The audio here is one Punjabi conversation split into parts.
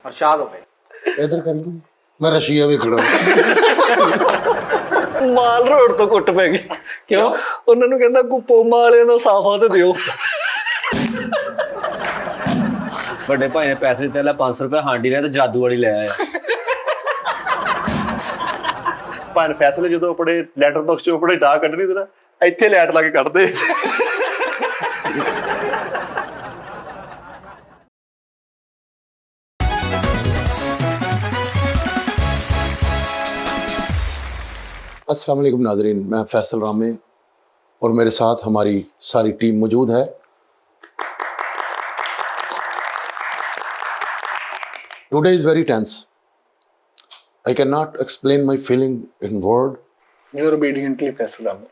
अरशाद हो गए इधर कर लूं मैं रशिया भी खड़ा ਮਾਲ ਰੋਡ ਤੋਂ ਕੁੱਟ ਪੈ ਗਈ। क्यों? ਉਹਨਾਂ ਨੂੰ ਕਹਿੰਦਾ ਕੁਪੋਮਾ ਵਾਲਿਆਂ ਦਾ ਸਾਫਾ ਤੇ ਦਿਓ। ਵੱਡੇ ਭਾਈ ਨੇ ਪੈਸੇ ਦਿੱਤੇ ਲੈ 500 ਰੁਪਏ ਹਾਂਡੀ ਲਿਆ ਤੇ ਜਾਦੂ ਵਾਲੀ ਲੈ ਆਇਆ। ਭਾਣ ਫੈਸਲੇ ਜਦੋਂ ਆਪਣੇ ਲੈਟਰ ਬਾਕਸ ਚੋਂ ਆਪਣੇ ਡਾਕ ਕੱਢਣੀ ਤੇ ਨਾ ਇੱਥੇ ਲੈਟ ਲਾ ਕੇ ਕੱਢਦੇ। अस्सलाम वालेकुम नाज़रीन, मैं फैसल रामे और मेरे साथ हमारी सारी टीम मौजूद है। Today is very tense. I can not explain my feeling in word. You're obediently Faisal रामे।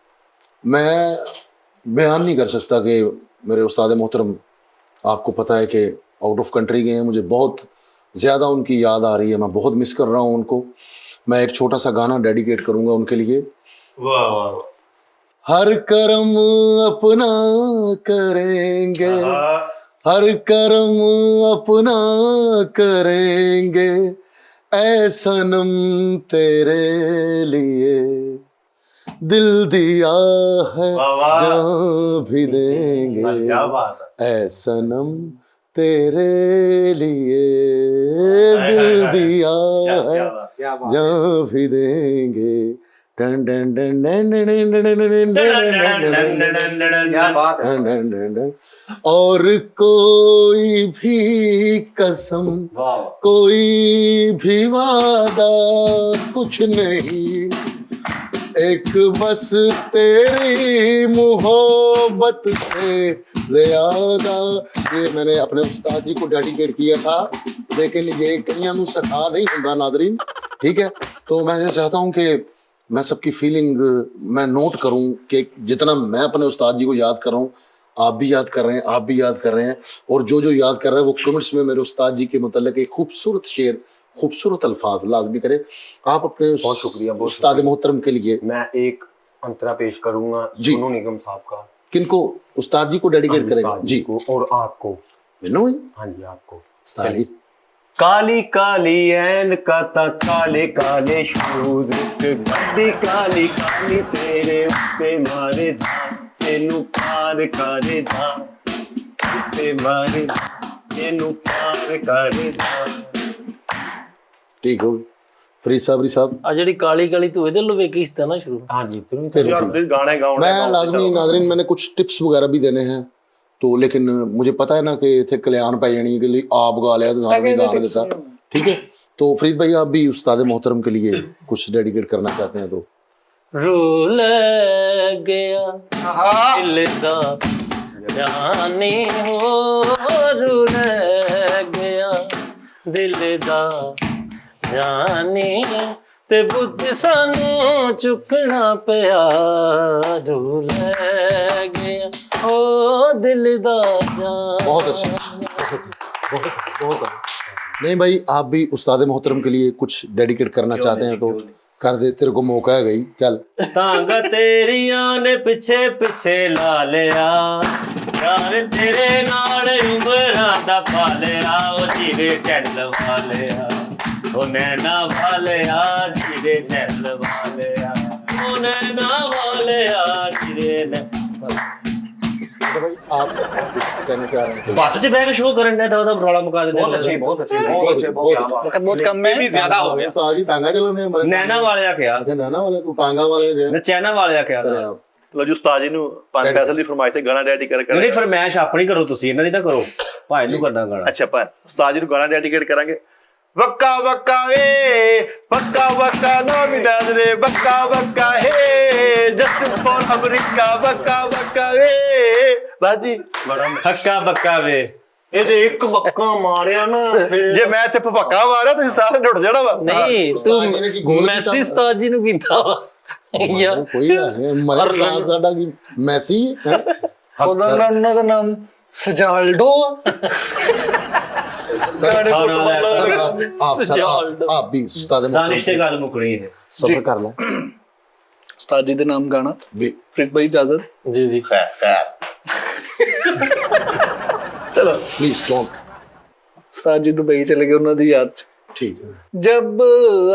मैं बयान नहीं कर सकता कि मेरे उस्ताद मोहतरम, आपको पता है कि आउट ऑफ कंट्री गए हैं, मुझे बहुत ज़्यादा उनकी याद आ रही है, मैं बहुत मिस कर रहा हूँ उनको। मैं एक छोटा सा गाना डेडिकेट करूँगा उनके लिए। वाह वाह। हर कर्म अपना करेंगे, हर कर्म अपना करेंगे, ऐ सनम तेरे लिए दिल दिया है जान भी देंगे, क्या बात है। ऐ सनम तेरे लिए दिल दिया है जान भी देंगे। Done done done done done done क्या बात है। डन। और कोई भी कसम, कोई भी वादा कुछ नहीं, एक बस तेरी मोहब्बत से ज्यादा। ये मैंने अपने उस्ताद जी को डेडिकेट किया था, लेकिन ये कईयां नूं सिखा नहीं हुंदा नादरीन, ठीक है। तो मैं ये चाहता हूँ कि मैं सबकी फीलिंग मैं नोट करूँ कि जितना मैं अपने उस्ताद जी को याद कर रहा हूँ, आप भी याद कर रहे हैं, आप भी याद कर रहे हैं, और जो याद कर रहे हैं वो कमेंट्स में मेरे उस्ताद जी के मुतल्लिक़ एक खूबसूरत शेर, खूबसूरत अल्फाज लाजमी करें। आप अपने बहुत शुक्रिया, बहुत उस्ताद मोहतरम के लिए मैं एक अंतरा पेश करूंगा जी। जुनून निगम साहब का। किनको? उस्ताद जी को डेडिकेट करेंगे जी, को और आपको। मैनू ही हाँ जी आपको। उस्ताद जी। काली काली ऐन का ता काले काले शूज, गड्डी काली काली तेरे उत्ते मारे दा, तेनू पार करे दा, उत्ते मारे दा, तेनू पार करे दा। ठीक हो फरीद साहब आ ਜਿਹੜੀ ਕਾਲੀ ਕਾਲੀ ਤੂੰ ਇਹਦੇ ਲਵੇ ਕੀਤਾ ਨਾ ਸ਼ੁਰੂ। हाँ जी तुम फिर यार फिर गाने गाओ। मैं लाजमी नाजरीन मैंने कुछ टिप्स वगैरह भी देने हैं, तो लेकिन मुझे पता है ना कि इतने कल्याण पै जानी कि आप गा लिया तो सारा भी गा देता, ठीक है। तो फरीद भाई आप भी उस्ताद मोहतरम के लिए कुछ डेडिकेट करना चाहते हैं तो। ਰੂਲ ਗਿਆ ਦਿਲ ਦਾ ਜਾਨੀ ਹੋ, ਰੂਲ ਗਿਆ ਦਿਲ ਦਾ ਜਾਨੀ ਤੇ ਬੁੱਧ ਸਾਨੂੰ ਚੁੱਕਣਾ ਪਿਆ, ਰੂਲ ਗਿਆ ਹੋ ਦਿਲ ਦਾ बहुत अच्छा, बहुत बहुत। नहीं भाई आप भी उस्ताद मोहतरम के लिए कुछ डेडिकेट करना चाहते हैं तो कर दे, तेरे को मौका है गई, चल। तांगा तेरिया ने पिछे पिछे ला लिया, यार तेरे नाल उमरां दा पा लिया, ओ जीरे चैनल वालिया, ओ नैना वालिया जीरे चैनल वालिया, ओ नैना वालिया जीरे। भाई आप कहना चाह रहे हैं? बस च बैग शो करन दे दा रौला मुका दे। बहुत अच्छे बहुत अच्छे बहुत अच्छे बहुत बहुत कम में भी ज्यादा हो गया। उस्ताद जी टांगा चलाने हमारे नैना वालिया क्या? अच्छा नैना वाले को टांगा वाले गए न चैना वालिया क्या? सर आप ਲੋ ਜੀ ਉਸਤਾਦ ਜੀ ਨੂੰ 5 ਪੈਸੇ ਦੀ ਫਰਮਾਇਸ਼ ਤੇ ਗਾਣਾ ਡੈਡੀਕੇਟ ਨਹੀਂ ਕਰਾਂਗੇ। ਫਰਮਾਇਸ਼ ਆਪਣੀ ਕਰੋ ਤੁਸੀਂ, ਇਹਨਾਂ ਦੀ ਨਾ ਕਰੋ, ਭਾਈ ਨੂੰ ਕਰਨਾ ਗਾਣਾ। ਅੱਛਾ ਪਰ ਉਸਤਾਦ ਜੀ ਨੂੰ ਗਾਣਾ ਡੈਡੀਕੇਟ ਕਰਾਂਗੇ। ਵੱਕਾ ਵੱਕਾ ਵੇ ਵੱਕਾ ਵੱਕਾ ਨਾ ਮਿਦਾਦ ਰੇ, ਵੱਕਾ ਵੱਕਾ ਹੈ ਜਸਟ ਫॉर ਅਮਰੀਕਾ, ਵੱਕਾ ਵੱਕਾ ਵੇ। ਬਸ ਜੀ ਬੜਾ ਹੱਕਾ ਬੱਕਾ ਵੇ। ਇਹਦੇ ਇੱਕ ਬੱਕਾ ਮਾਰਿਆ ਨਾ, ਜੇ ਮੈਂ ਇੱਥੇ ਭਪੱਕਾ ਮਾਰਿਆ ਤੁਸੀਂ ਸਾਰੇ ਡੁੱਟ ਜਾਣਾ ਵਾ। ਨਹੀਂ उस्ताद जी ने की ਤੂੰ गोल ਮੈਸੀ ਉਸਤਾਦ ਜੀ ਨੂੰ ਕੀਤਾ ਵਾ ਯਾਰ। कोई मरे उस्ताद साडा की मैसी है। ਉਹਨਾਂ ਦਾ ਨਾਮ सजाल्डो सर आप भी उस्ताद दानिश ते गल मुकनी है सब्र कर लो। उस्ताद जी दे नाम गाना भी फरीद भाई इजाजत जी जी खैर खैर चलो प्लीज डोंट ਉਸਤਾਦ ਜੀ ਦੁਬਈ ਚਲੇ ਗਏ ਉਹਨਾਂ ਦੀ ਯਾਦ ਚ। ठीक है। जब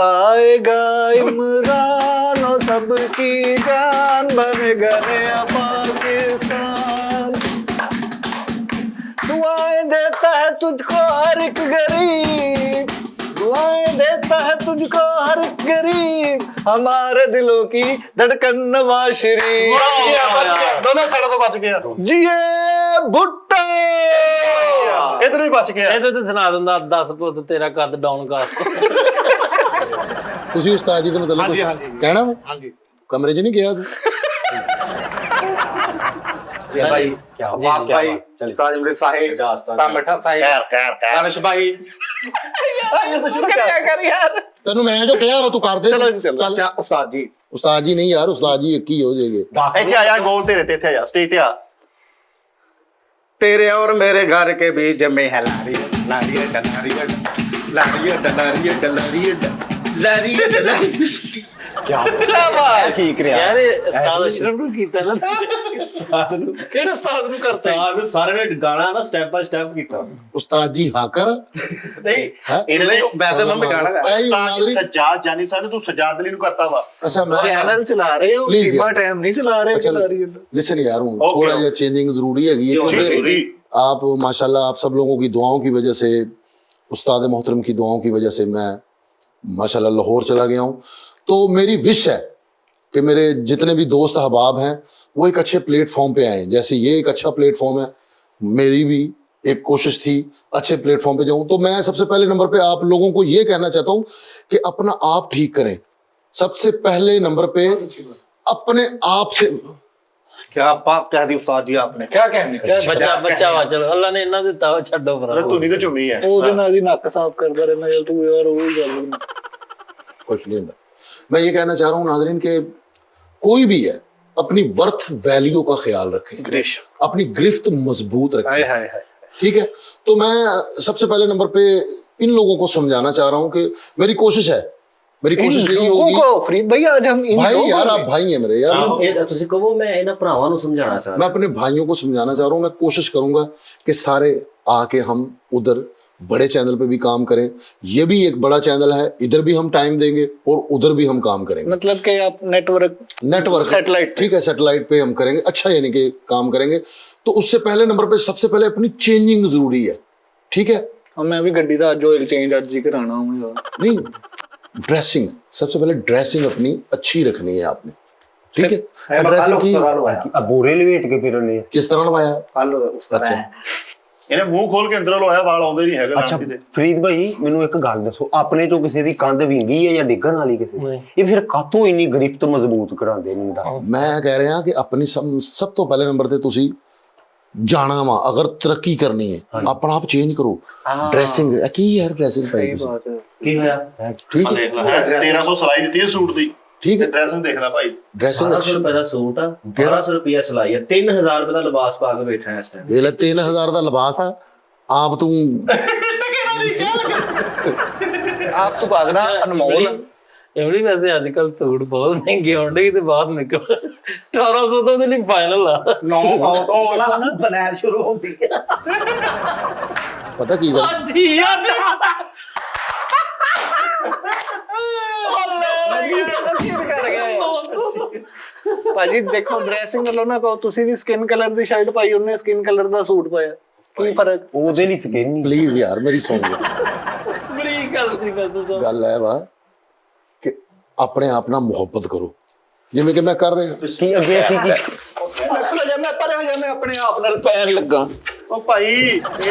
आएगा इमरान और सबकी जान बनेगा नया पाकिस्तान। दुआएं देता है तुझको हर एक गरीब, दुआएं देता है तुझको हर एक गरीब, हमारे दिलों की धड़कन नवाज शरीफ। ਦੋਨਾਂ ਸਾਈਡਾਂ ਤੋਂ ਬਚ ਗਿਆ जिए भुट्टो। ਇਧਰ ਵੀ ਬਚ ਗਿਆ ਇਹਦੇ ਤੇ ਸੁਣਾ ਦਿੰਦਾ 10 ਪੁੱਤ ਤੇਰਾ ਕੱਦ ਡਾਊਨ ਕਾਸਟ। ਤੁਸੀਂ ਉਸਤਾਦ ਜੀ ਦੇ ਮਤਲਬ ਹਾਂਜੀ, ਕੁਛ ਹਾਂਜੀ। ਕਹਿਣਾ ਵਾ? ਹਾਂਜੀ ਕਮਰੇ 'ਚ ਨਹੀਂ ਗਿਆ ਤੂੰ? या भाई क्या वास भाई साज मेरे साहिब टमाटर साहिब ਖੈਰ ਖੈਰ ਖੈਰ दानिश भाई ये तो शुरू क्या कर यार। ਤੈਨੂੰ ਮੈਂ ਜੋ ਕਿਹਾ ਵਾ ਤੂੰ ਕਰ ਦੇ। चलो जी चलो। ਚੱਲ। अच्छा उस्ताद जी ਉਸਤਾਦ ਜੀ ਨਹੀਂ ਯਾਰ, ਉਸਤਾਦ ਜੀ ਇੱਕ ਹੀ ਹੋ ਜਾਏਗੇ। ਇੱਥੇ ਆ ਜਾ ਗੋਲ ਤੇਰੇ ਤੇ ਇੱਥੇ ਆ ਜਾ ਸਟੇਜ ਤੇ ਆ तेरे और मेरे घर के बीच में है नारियल नारियल नारियल नारियल नारियल नारियल नारियल क्या बात ठीक रे ਯਾਰ ਇਹ ਉਸਤਾਦ ਅਸ਼ਰਫ ਨੂੰ ਕੀਤਾ ਨਾ ਕਿਹੜੇ ਉਸਤਾਦ ਨੂੰ ਕਰਤਾ ਉਸਤਾਦ ਨੂੰ ਸਾਰੇ ਨੇ ਗਾਣਾ ਨਾ ਸਟੈਪ ਬਾਈ ਸਟੈਪ ਕੀਤਾ। ਉਸਤਾਦ ਜੀ ਹਾਕਰ ਨਹੀਂ ਹੈ। ਇਹਨਾਂ ਨੇ ਵੈਸੇ ਮੈਂ ਗਾਣਾ ਗਾ। ਨਾਜ਼ਰੀਨ, ਸਜਾਦ ਜਾਨੀ ਸਾਹਿਬ ਤੂੰ ਸਜਾਦ ਅਲੀ ਨੂੰ ਕਰਤਾ ਵਾ ਅੱਛਾ ਮੈਂ चैनल चला रहे हो Please सीमा यार। टाइम नहीं चला रहे अच्छा चला रही है लिसन यार, हूँ Okay, थोड़ा okay. ये चेंजिंग जरूरी है क्योंकि ਜ਼ਰੂਰੀ आप माशाल्लाह आप सब लोगों की दुआओं की वजह से, उस्ताद मोहतरम की दुआओं की वजह से मैं माशाल्लाह लाहौर चला गया हूँ। तो मेरी विश है कि मेरे जितने भी दोस्त अहबाब हैं वो एक अच्छे प्लेटफॉर्म पे आएँ। जैसे ये एक अच्छा प्लेटफॉर्म है, मेरी भी एक कोशिश थी अच्छे प्लेटफॉर्म पे जाऊँ। तो मैं सबसे पहले नंबर पे आप लोगों को ये कहना चाहता हूँ कि अपना आप ठीक करें। सबसे पहले नंबर पे अपने आप से। क्या बात कह दी उस्ताद जी आपने क्या कहने ਬੱਚਾ ਵਾ ਚਲੋ ਅੱਲਾ ਨੇ ਇਹਨਾਂ ਦਿੱਤਾ ਵਾ ਛੱਡੋ ਤੂੰ ਪਰ ਨਹੀਂ ਤੇ ਝੁੰਮੀ ਹੈ ਉਹਦੇ ਨਾਲ ਹੀ ਨੱਕ ਸਾਫ਼ ਕਰਦਾ ਰਹਿਣਾ ਯਾਰ ਤੂੰ ਯਾਰ ਉਹ ਹੀ ਗੱਲ कुछ नहीं होता। मैं ये कहना चाह रहा हूँ नाजरीन के कोई भी है अपनी वर्थ वैल्यू का ख्याल रखें, ग्रेश अपनी गिरफ्त मजबूत हाय रखें। हाय हाय ठीक है। तो मैं सबसे पहले नंबर पे इन लोगों को समझाना चाह रहा हूँ कि मेरी कोशिश है, मेरी कोशिश यही होगी। को फरीद भाई आज हम इन भाई लोगों यार को- आप भाई हैं मेरे यार। ਇਹ ਤੁਸੀਂ ਕਹੋ ਮੈਂ ਇਹਨਾਂ ਭਰਾਵਾਂ ਨੂੰ ਸਮਝਾਉਣਾ ਚਾਹ मैं अपने भाइयों को समझाना चाह रहा हूँ। मैं कोशिश करूंगा कि सारे आके हम उधर बड़े चैनल पे भी काम करें। ये भी एक बड़ा चैनल है, इधर भी हम टाइम देंगे और उधर भी हम काम करेंगे। मतलब कि आप नेटवर्क नेटवर्क सैटेलाइट ठीक है, सैटेलाइट पे हम करेंगे अच्छा, यानी कि काम करेंगे। तो उससे पहले नंबर पे सबसे पहले अपनी चेंजिंग जरूरी है। ठीक है। मैं भी गड्डी का आज ऑयल चेंज आज ही कराना हूं यार। नहीं, ड्रेसिंग सबसे पहले ड्रेसिंग अपनी अच्छी रखनी है आपने। ठीक है। ड्रेसिंग की ਬੋਰੇ ਲਵੇਟ ਕੇ ਫਿਰਨੇ ਆ। किस तरह लगाया? फल उस तरह अच्छा। है। ਇਹਨੇ ਮੂੰਹ ਖੋਲ ਕੇ ਅੰਦਰੋਂ ਲੋਇਆ ਵਾਲ ਆਉਂਦੇ ਨਹੀਂ ਹੈਗੇ ਅੱਛਾ ਲਾਂਟੀ ਦੇ ਫਰੀਦ ਭਾਈ ਮੈਨੂੰ ਇੱਕ ਗੱਲ ਦੱਸੋ, ਆਪਣੇ ਤੋਂ ਕਿਸੇ ਦੀ ਕੰਧ ਵਿੰਗੀ ਹੈ ਜਾਂ ਡਿੱਗਣ ਵਾਲੀ ਕਿਸੇ ਦੀ? ਇਹ ਫਿਰ ਕਾਤੋਂ ਇੰਨੀ ਗ੍ਰਿਫਤ ਮਜ਼ਬੂਤ ਕਰਾਉਂਦੇ ਨੇ ਦਾ? मैं कह रहा कि अपनी सब तो पहले नंबर ते तुसी जाना वा अगर तरक्की करनी है अपना आप चेंज करो। ड्रेसिंग की यार ड्रेसिंग सही पाई बात है। ਕੀ ਹੋਇਆ ठीक है। ਦੇਖ ਲੈ 1300 ਸਿਲਾਈ ਦਿੱਤੀ ਹੈ ਸੂਟ ਦੀ ठीक है। ਡਰੈਸਿੰਗ ਦੇਖ ਲੈ ਭਾਈ ड्रेसिंग 1200 अच्छी। ਰੁਪਏ ਦਾ ਸੂਟ ਆ 1200 ਰੁਪਏ ਸਿਲਾਈ ਆ 3000 ਰੁਪਏ ਦਾ ਲਿਬਾਸ ਪਾ ਕੇ ਬੈਠਾ ਇਸ ਟਾਈਮ। ये 3000 का लिबास है आप तू आप तो भागना अनमोल ਐਵੜੀ ਵੈਸੇ ਅੱਜ ਕੱਲ ਸੂਟ ਬਹੁਤ ਮਹਿੰਗੇ ਆਉਂਦੇ ਤੇ ਬਾਹਰ ਨਿਕਲ 1800 ਤੋਂ ਦੇ ਲਈ ਫਾਈਨਲ ਆ। 900 ਤੋਂ बनैर शुरू होती है। पता की गल ਹਾਂਜੀ ਯਾਰ ਭਾਜੀ ਦੇਖੋ ਡਰੈਸਿੰਗ ਵੱਲੋਂ ਨਾ ਕਹੋ ਤੁਸੀਂ ਵੀ ਸਕਿਨ ਕਲਰ ਦੀ ਸ਼ਰਟ ਪਾਈ ਉਹਨੇ ਸਕਿਨ ਕਲਰ ਦਾ ਸੂਟ ਪਾਇਆ ਕੀ ਫਰਕ ਉਹਦੇ ਲਈ ਸਕਿਨ ਨਹੀਂ। प्लीज यार मेरी सुन लो ਬੜੀ ਗੱਲ ਸੀ ਮੈਂ ਤਾਂ गल है वा कि अपने आप ना मोहब्बत करो जिवें कि मैं कर रहा। ਕੀ ਅੱਗੇ ਅਸੀਂ ਕੀ ਮੈਂ ਪਰਾਂ ਜਾ ਮੈਂ ਆਪਣੇ ਆਪ ਨਾਲ ਪੈਣ ਲੱਗਾ ਉਹ ਭਾਈ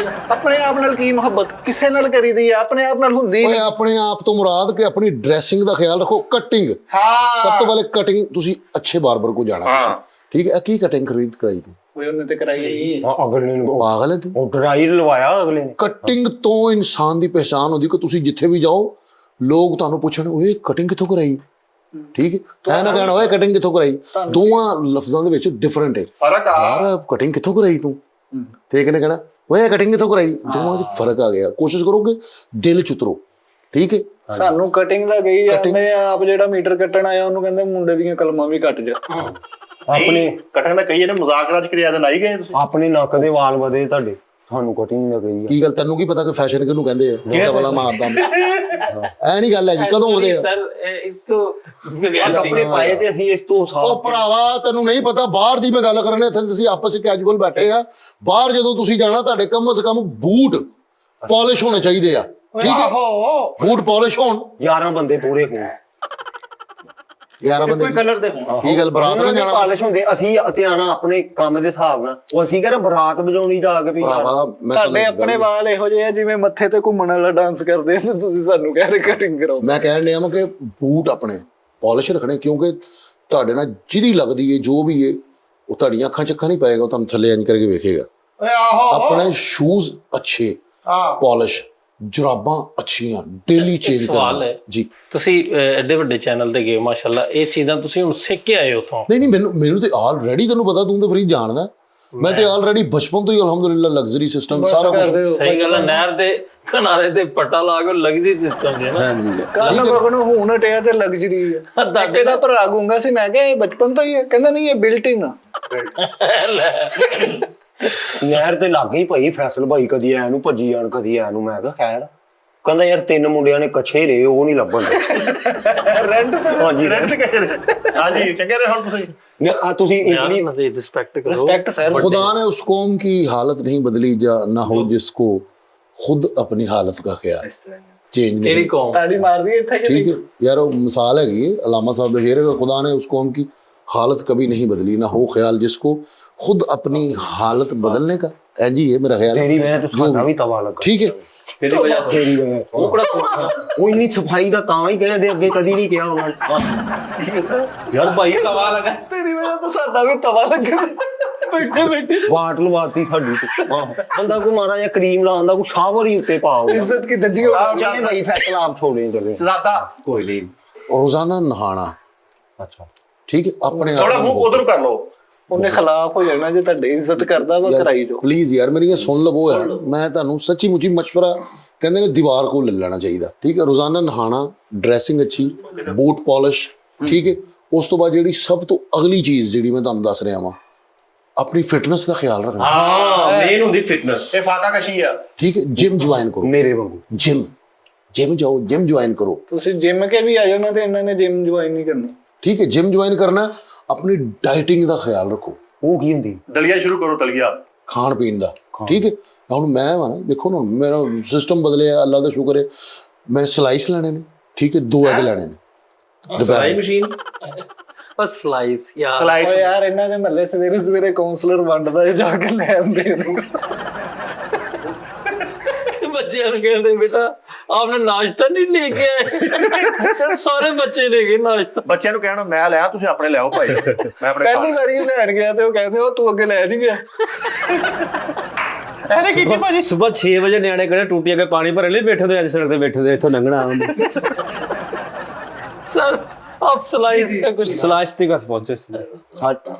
ਆਪਣੇ ਆਪ ਨਾਲ ਕੀ ਮੁਹੱਬਤ ਕਿਸੇ ਨਾਲ ਕਰੀਦੀ ਆ ਆਪਣੇ ਆਪ ਨਾਲ ਹੁੰਦੀ ओए अपने आप तो मुराद कि अपनी ड्रेसिंग का ख्याल रखो। कटिंग सब तो पहले कटिंग तुसी अच्छे बार्बर को जाना हाँ। ठीक है। की कटिंग खरीद कराई तू ਕੋਈ ਉਹਨੇ ਤੇ ਕਰਾਈ ਅਗਲੇ ਨੂੰ पागल है तू? ਉਹ ਡਰਾਈ ਲਵਾਇਆ ਅਗਲੇ ਨੇ। ਕਟਿੰਗ ਤੋਂ ਇਨਸਾਨ ਦੀ ਪਹਿਚਾਨ ਹੁੰਦੀ ਕਿ ਤੁਸੀਂ ਜਿੱਥੇ ਵੀ ਜਾਓ ਲੋਕ ਤੁਹਾਨੂੰ ਪੁੱਛਣ ਓਏ ਕਟਿੰਗ ਕਿੱਥੋਂ ਕਰਾਈ। ਠੀਕ ਹੈ। ਐ ਨਾ ਕਹਿਣਾ ਓਏ ਕਟਿੰਗ ਕਿੱਥੋਂ ਕਰਾਈ। ਦੋਵਾਂ ਲਫ਼ਜ਼ਾਂ ਦੇ ਵਿੱਚ ਡਿਫਰੈਂਟ ਹੈ। ਫਰਕ ਆ ਯਾਰ ਕਟਿੰਗ ਕਿੱਥੋਂ ਕਰਾਈ ਤੂੰ ਤੇ ਇੱਕ ਨੇ ਕਹਿਣਾ ਓਏ ਕਟਿੰਗ ਕਿੱਥੋਂ ਕਰਾਈ। ਦੋਵਾਂ 'ਚ ਫਰਕ ਆ ਗਿਆ। ਕੋਸ਼ਿਸ਼ ਕਰੋ ਕਿ ਦਿਲ 'ਚ ਉਤਰੋ। ਠੀਕ ਹੈ। ਸਾਨੂੰ ਕਟਿੰਗ ਦਾ ਗਈ ਜਾਂਦੇ ਆ ਆਪ ਜਿਹੜਾ ਮੀਟਰ ਕੱਟਣ ਆਇਆ ਉਹਨੂੰ ਕਹਿੰਦੇ ਮੁੰਡੇ ਦੀਆਂ ਕਲਮਾਂ ਵੀ ਕੱਟ ਜਾ ਆਪਣੇ ਕਟਣ ਦਾ ਕਈ ਇਹਨੇ ਮਜ਼ਾਕ ਰਾਜ ਕਰਿਆ ਤਾਂ ਨਹੀਂ ਗਏ ਤੁਸੀਂ ਆਪਣੇ ਨੱਕ ਦੇ ਵਾਲ ਵਧੇ ਤੁਹਾਡੇ ਸਾਨੂੰ ਕਟਿੰਗ ਲੱਗੀ ਕੀ ਗੱਲ ਤੈਨੂੰ ਕੀ ਪਤਾ ਕਿ ਫੈਸ਼ਨ ਕਿਹਨੂੰ ਕਹਿੰਦੇ ਆ ਚਵਲਾ ਮਾਰਦਾ ਮੈਂ ਐ ਨਹੀਂ ਗੱਲ ਹੈਗੀ ਕਦੋਂ ਉਹਦੇ ਆ ਸਰ ਇਸ ਤੋਂ ਕੱਪੜੇ ਪਾਏ ਤੇ ਅਸੀਂ ਇਸ ਤੋਂ ਉਹ ਭਰਾਵਾ ਤੈਨੂੰ ਨਹੀਂ ਪਤਾ ਬਾਹਰ ਦੀ ਮੈਂ ਗੱਲ ਕਰਨੇ ਇੱਥੇ ਤੁਸੀਂ ਆਪਸ ਚ ਕੈਜੂਅਲ ਬੈਠੇ ਆ ਬਾਹਰ ਜਦੋਂ ਤੁਸੀਂ ਜਾਣਾ ਤੁਹਾਡੇ ਕਮ ਸੇ ਕਮ ਬੂਟ ਪਾਲਿਸ਼ ਹੋਣੇ ਚਾਹੀਦੇ ਆ ਠੀਕ ਹੈ ਬੂਟ ਪਾਲਿਸ਼ ਹੋਣ 11 ਬੰਦੇ ਪੂਰੇ ਹੋਣ 11 ਬੰਦੇ ਕੋਈ ਕਲਰ ਦੇ ਹੋਣ ਕੀ ਗੱਲ ਬਰਾਤ ਨਹੀਂ ਜਾਣਾ ਪਾਲਿਸ਼ ਹੁੰਦੇ ਅਸੀਂ ਤੇ ਆਣਾ ਆਪਣੇ ਕੰਮ ਦੇ ਹਿਸਾਬ ਨਾਲ ਉਹ ਅਸੀਂ ਕਹਿੰਦੇ ਬਰਾਤ ਵਜਾਉਣੀ ਜਾ ਕੇ ਵੀ ਭਰਾਵਾ ਮੈਂ ਤੁਹਾਡੇ ਤੁਹਾਨੂੰ ਆਪਣੇ ਵਾਲ ਇਹੋ ਜਿਹੇ ਆ ਜਿਵੇਂ ਮੱਥੇ ਤੇ ਘੁੰਮਣ ਵਾਲਾ ਡਾਂਸ ਕਰਦੇ ਆ ਤੇ ਤੁਸੀਂ ਸਾਨੂੰ ਕਹਿ ਰਹੇ ਕਟਿੰਗ ਕਰਾਓ। ਮੈਂ ਕਹਿਣ ਲਿਆ ਮੈਂ ਕਿ ਬੂਟ ਆਪਣੇ ਪਾਲਿਸ਼ ਰੱਖਣੇ ਕਿਉਂਕਿ ਤੁਹਾਡੇ ਨਾਲ ਜਿਹਦੀ ਲੱਗਦੀ ਏ ਜੋ ਵੀ ਏ ਉਹ ਤੁਹਾਡੀਆਂ ਅੱਖਾਂ 'ਚ ਅੱਖਾਂ ਨਹੀਂ ਪਾਏਗਾ ਉਹ ਤੁਹਾਨੂੰ ਥੱਲੇ ਇੰਜ ਕਰਕੇ ਵੇਖੇਗਾ ਆਪਣੇ ਸ਼ੂਜ਼ ਅੱਛੇ ਪਾਲਿਸ਼ ਜੁਰਾਬਾਂ ਅੱਛੀਆਂ ਡੇਲੀ ਚੇਂਜ ਸਵਾਲ ਕਰਨਾ ਹੈ। ਜੀ ਤੁਸੀਂ ਐਡੇ ਵੱਡੇ ਚੈਨਲ ਤੇ ਗਏ ਮਾਸ਼ਾਅੱਲਾ ਇਹ ਚੀਜ਼ਾਂ ਤੁਸੀਂ ਹੁਣ ਸਿੱਖ ਕੇ ਆਏ ਉਥੋਂ ਨਹੀਂ ਮੈਨੂੰ ਤੇ ਆਲਰੇਡੀ ਤੈਨੂੰ ਪਤਾ ਤੂੰ ਤਾਂ ਫਰੀ ਜਾਣਦਾ ਮੈਂ ਤੇ ਆਲਰੇਡੀ ਬਚਪਨ ਤੋਂ ਹੀ ਅਲਹਮਦੁਲਿਲਾ ਲਗਜ਼ਰੀ ਸਿਸਟਮ ਸਾਰਾ ਕੁਝ ਸਹੀ ਗੱਲ ਹੈ ਨਹਿਰ ਦੇ ਕਿਨਾਰੇ ਤੇ ਪਟਾ ਲਾ ਕੇ ਲਗਜ਼ਰੀ ਸਿਸਟਮ ਹੈ ਨਾ ਹਾਂਜੀ ਕੱਲ ਬਗਨੋਂ ਹੁਣ ਹਟਿਆ ਤੇ ਲਗਜ਼ਰੀ ਹੈ ਤੁਹਾਡੇ ਦਾ ਭਰਾ ਗੂੰਗਾ ਸੀ ਮੈਂ ਕਿਹਾ ਇਹ ਬਚਪਨ ਤੋਂ ਹੀ ਹੈ ਕਹਿੰਦਾ ਨਹੀਂ ਇਹ ਬਿਲਟ ਇਨ ਆ ਨਹਿਰ ਤੇ ਲੱਗ ਗਈ ਭਾਈ ਫੈਸਲ ਭਾਈ ਕਦੀ ਐ ਨੂੰ ਭੱਜੀ ਜਾਣ ਕਦੀ ਐ ਨੂੰ ਮੈਂ ਕਿਹਾ ਖੈਰ ਕਹਿੰਦਾ ਯਾਰ 3 ਮੁੰਡਿਆਂ ਨੇ ਕੱਛੇ ਰੇ ਉਹ ਨਹੀਂ ਲੱਭਣ ਰੈਂਟ ਤੇ ਹਾਂਜੀ ਰੈਂਟ ਕਿਸੇ ਦੇ ਹਾਂਜੀ ਚੰਗੇ ਰਹੇ ਹੁਣ ਤੁਸੀਂ ਆ ਤੁਸੀਂ ਇੰਨੀ ਰਿਸਪੈਕਟ ਕਰੋ रिस्पेक्ट सर खुदा ने उस कौम की हालत नहीं बदली या ना हो जिसको खुद अपनी हालत का ख्याल चेंज ਕਿਹੜੀ नहीं ਕੌਮ ताड़ी मार दी इत्थे ठीक है यार वो मिसाल हैगी अलामा साहब का शेर है खुदा ने उस कौम की हालत कभी नहीं बदली ना हो ख्याल जिसको खुद अपनी हालत बदलने का ऐ जी है मेरा ख्याल ਤੇਰੀ ਮੈਂ ਤੇ ਸਾਡਾ ਵੀ ਤਵਾ ਲੱਗਾ ठीक है ਕਿਹੜੀ ਵਜ੍ਹਾ ਤੋਂ ਤੇਰੀ ਵਜ੍ਹਾ ਤੋਂ। ਉਹ ਕਿਹੜਾ ਸੌਖਾ ਉਹ ਇੰਨੀ ਸਫਾਈ ਦਾ ਤਾਂ ਹੀ ਕਹਿੰਦੇ ਅੱਗੇ ਕਦੀ ਨਹੀਂ ਕਿਹਾ ਉਹਨਾਂ ਨੇ ਯਾਰ ਭਾਈ ਤਵਾ ਲਗਾ तेरी वजह तो साडा भी तवा लग ਬੈਠੇ ਬੈਠੇ ਵਾਟ ਲਵਾਤੀ ਸਾਡੀ ਤੋਂ ਆਹੋ। ਬੰਦਾ ਕੋ ਮਾਰਾ ਜਾਂ ਕਰੀਮ ਲਾਉਂਦਾ ਕੋ ਸ਼ਾਵਰ ਹੀ ਉੱਤੇ ਪਾਓ इज्जत की दजी ਚਾਹੇ ਭਾਈ ਫੈਕਲ ਆਪ ਛੋੜੇ ਚਲੇ ਜ਼ਾਦਾ ਕੋਈ ਨਹੀਂ रोजाना नहाना ਅੱਛਾ ठीक है अपने ਥੋੜਾ ਮੂੰਹ ਉਧਰ ਕਰ ਲਓ ਉਹਨੇ ਖਿਲਾਫ ਹੋ ਜਾਣਾ ਜੇ ਤੁਹਾਡੀ ਇੱਜ਼ਤ ਕਰਦਾ ਵਾ ਕਰਾਈ ਜੋ ਪਲੀਜ਼ ਯਾਰ ਮੇਰੀ ਇਹ ਸੁਣ ਲਵੋ ਯਾਰ ਮੈਂ ਤੁਹਾਨੂੰ ਸੱਚੀ ਮੁੱਚੀ ਮਸ਼ਵਰਾ ਕਹਿੰਦੇ ਨੇ ਦੀਵਾਰ ਕੋਲ ਲੈ ਲੈਣਾ ਚਾਹੀਦਾ ਠੀਕ ਹੈ ਰੋਜ਼ਾਨਾ ਨਹਾਣਾ ਡਰੈਸਿੰਗ ਅੱਛੀ ਬੂਟ ਪਾਲਿਸ਼ ਠੀਕ ਹੈ ਉਸ ਤੋਂ ਬਾਅਦ ਜਿਹੜੀ ਸਭ ਤੋਂ ਅਗਲੀ ਚੀਜ਼ ਜਿਹੜੀ ਮੈਂ ਤੁਹਾਨੂੰ ਦੱਸ ਰਿਹਾ ਵਾਂ ਆਪਣੀ ਫਿਟਨੈਸ ਦਾ ਖਿਆਲ ਰੱਖਣਾ ਹਾਂ ਮੇਨ ਹੁੰਦੀ ਫਿਟਨੈਸ ਇਹ ਫਾਕਾ ਕਸ਼ੀ ਆ ਠੀਕ ਹੈ ਜਿਮ ਜੁਆਇਨ ਕਰੋ ਮੇਰੇ ਵਾਂਗੂ ਜਿਮ ਜਾਓ ਜਿਮ ਜੁਆਇਨ ਕਰੋ ਤੁਸੀਂ ਜਿਮ ਕੇ ਵੀ ਆਇਓ ਨਾ ਤੇ ਇਹਨਾਂ ਨੇ ਜਿਮ ਜੁਆਇਨ ਨਹੀਂ ਕਰਨੀ ਠੀਕ ਹੈ ਜਿਮ ਜੁਆਇਨ ਕਰਨਾ ਆਪਣੀ ਡਾਈਟਿੰਗ ਦਾ ਖਿਆਲ ਰੱਖੋ ਉਹ ਕੀ ਹੁੰਦੀ ਦਲੀਆ ਸ਼ੁਰੂ ਕਰੋ ਦਲੀਆ ਖਾਣ ਪੀਣ ਦਾ ਠੀਕ ਹੈ ਹੁਣ ਮੈਂ ਵਾ ਨਾ ਦੇਖੋ ਨਾ ਮੇਰਾ ਸਿਸਟਮ ਬਦਲਿਆ ਅੱਲਾ ਦਾ ਸ਼ੁਕਰ ਹੈ ਮੈਂ ਸਲਾਈਸ ਲੈਣੇ ਨੇ ਠੀਕ ਹੈ 2 ਐਗ ਲੈਣੇ ਨੇ ਸਲਾਈ ਮਸ਼ੀਨ ਬਸ ਸਲਾਈਸ ਯਾਰ ਸਲਾਈ ਓ ਯਾਰ ਇਹਨਾਂ ਦੇ ਮਹੱਲੇ ਸਵੇਰੇ ਸਵੇਰੇ ਕਾਉਂਸਲਰ ਵੰਡਦਾ ਹੈ ਜਾ ਕੇ ਲੈ ਆਉਂਦੇ ਨੇ ਬੱਚਿਆਂ ਨੂੰ ਕਹਿੰਦੇ ਬੇਟਾ ਆਪਨੇ ਨਾਸ਼ਤਾ ਨਹੀਂ ਲੈ ਕੇ ਆਏ ਸਾਰੇ ਬੱਚੇ ਲੈ ਗਏ ਨਾਸ਼ਤਾ ਬੱਚਿਆਂ ਨੂੰ ਕਹਿਣਾ ਮੈਂ ਲਿਆ ਤੁਸੀਂ ਆਪਣੇ ਲਿਆਓ ਭਾਈ ਮੈਂ ਆਪਣੇ ਪਹਿਲੀ ਵਾਰੀ ਲੈਣ ਗਿਆ ਤੇ ਉਹ ਕਹਿੰਦੇ ਉਹ ਤੂੰ ਅੱਗੇ ਲੈ ਨਹੀਂ ਗਿਆ ਐਨੇ ਕੀਤੀ ਭਾਜੀ ਸਵੇਰ 6 ਵਜੇ ਨਿਆਣੇ ਕਿਹੜੇ ਟੂਟੀਆਂ ਕੇ ਪਾਣੀ ਭਰਨ ਲਈ ਬੈਠੇ ਹੋਏ ਅੱਜ ਸੜਕ ਤੇ ਬੈਠੇ ਹੋਏ ਇੱਥੋਂ ਲੰਘਣਾ ਸਰ ਆਪ ਸਲਾਈਸ ਦਾ ਕੁਝ ਸਲਾਸ਼ ਤੇ ਕਸ ਪਹੁੰਚੇ ਸੀ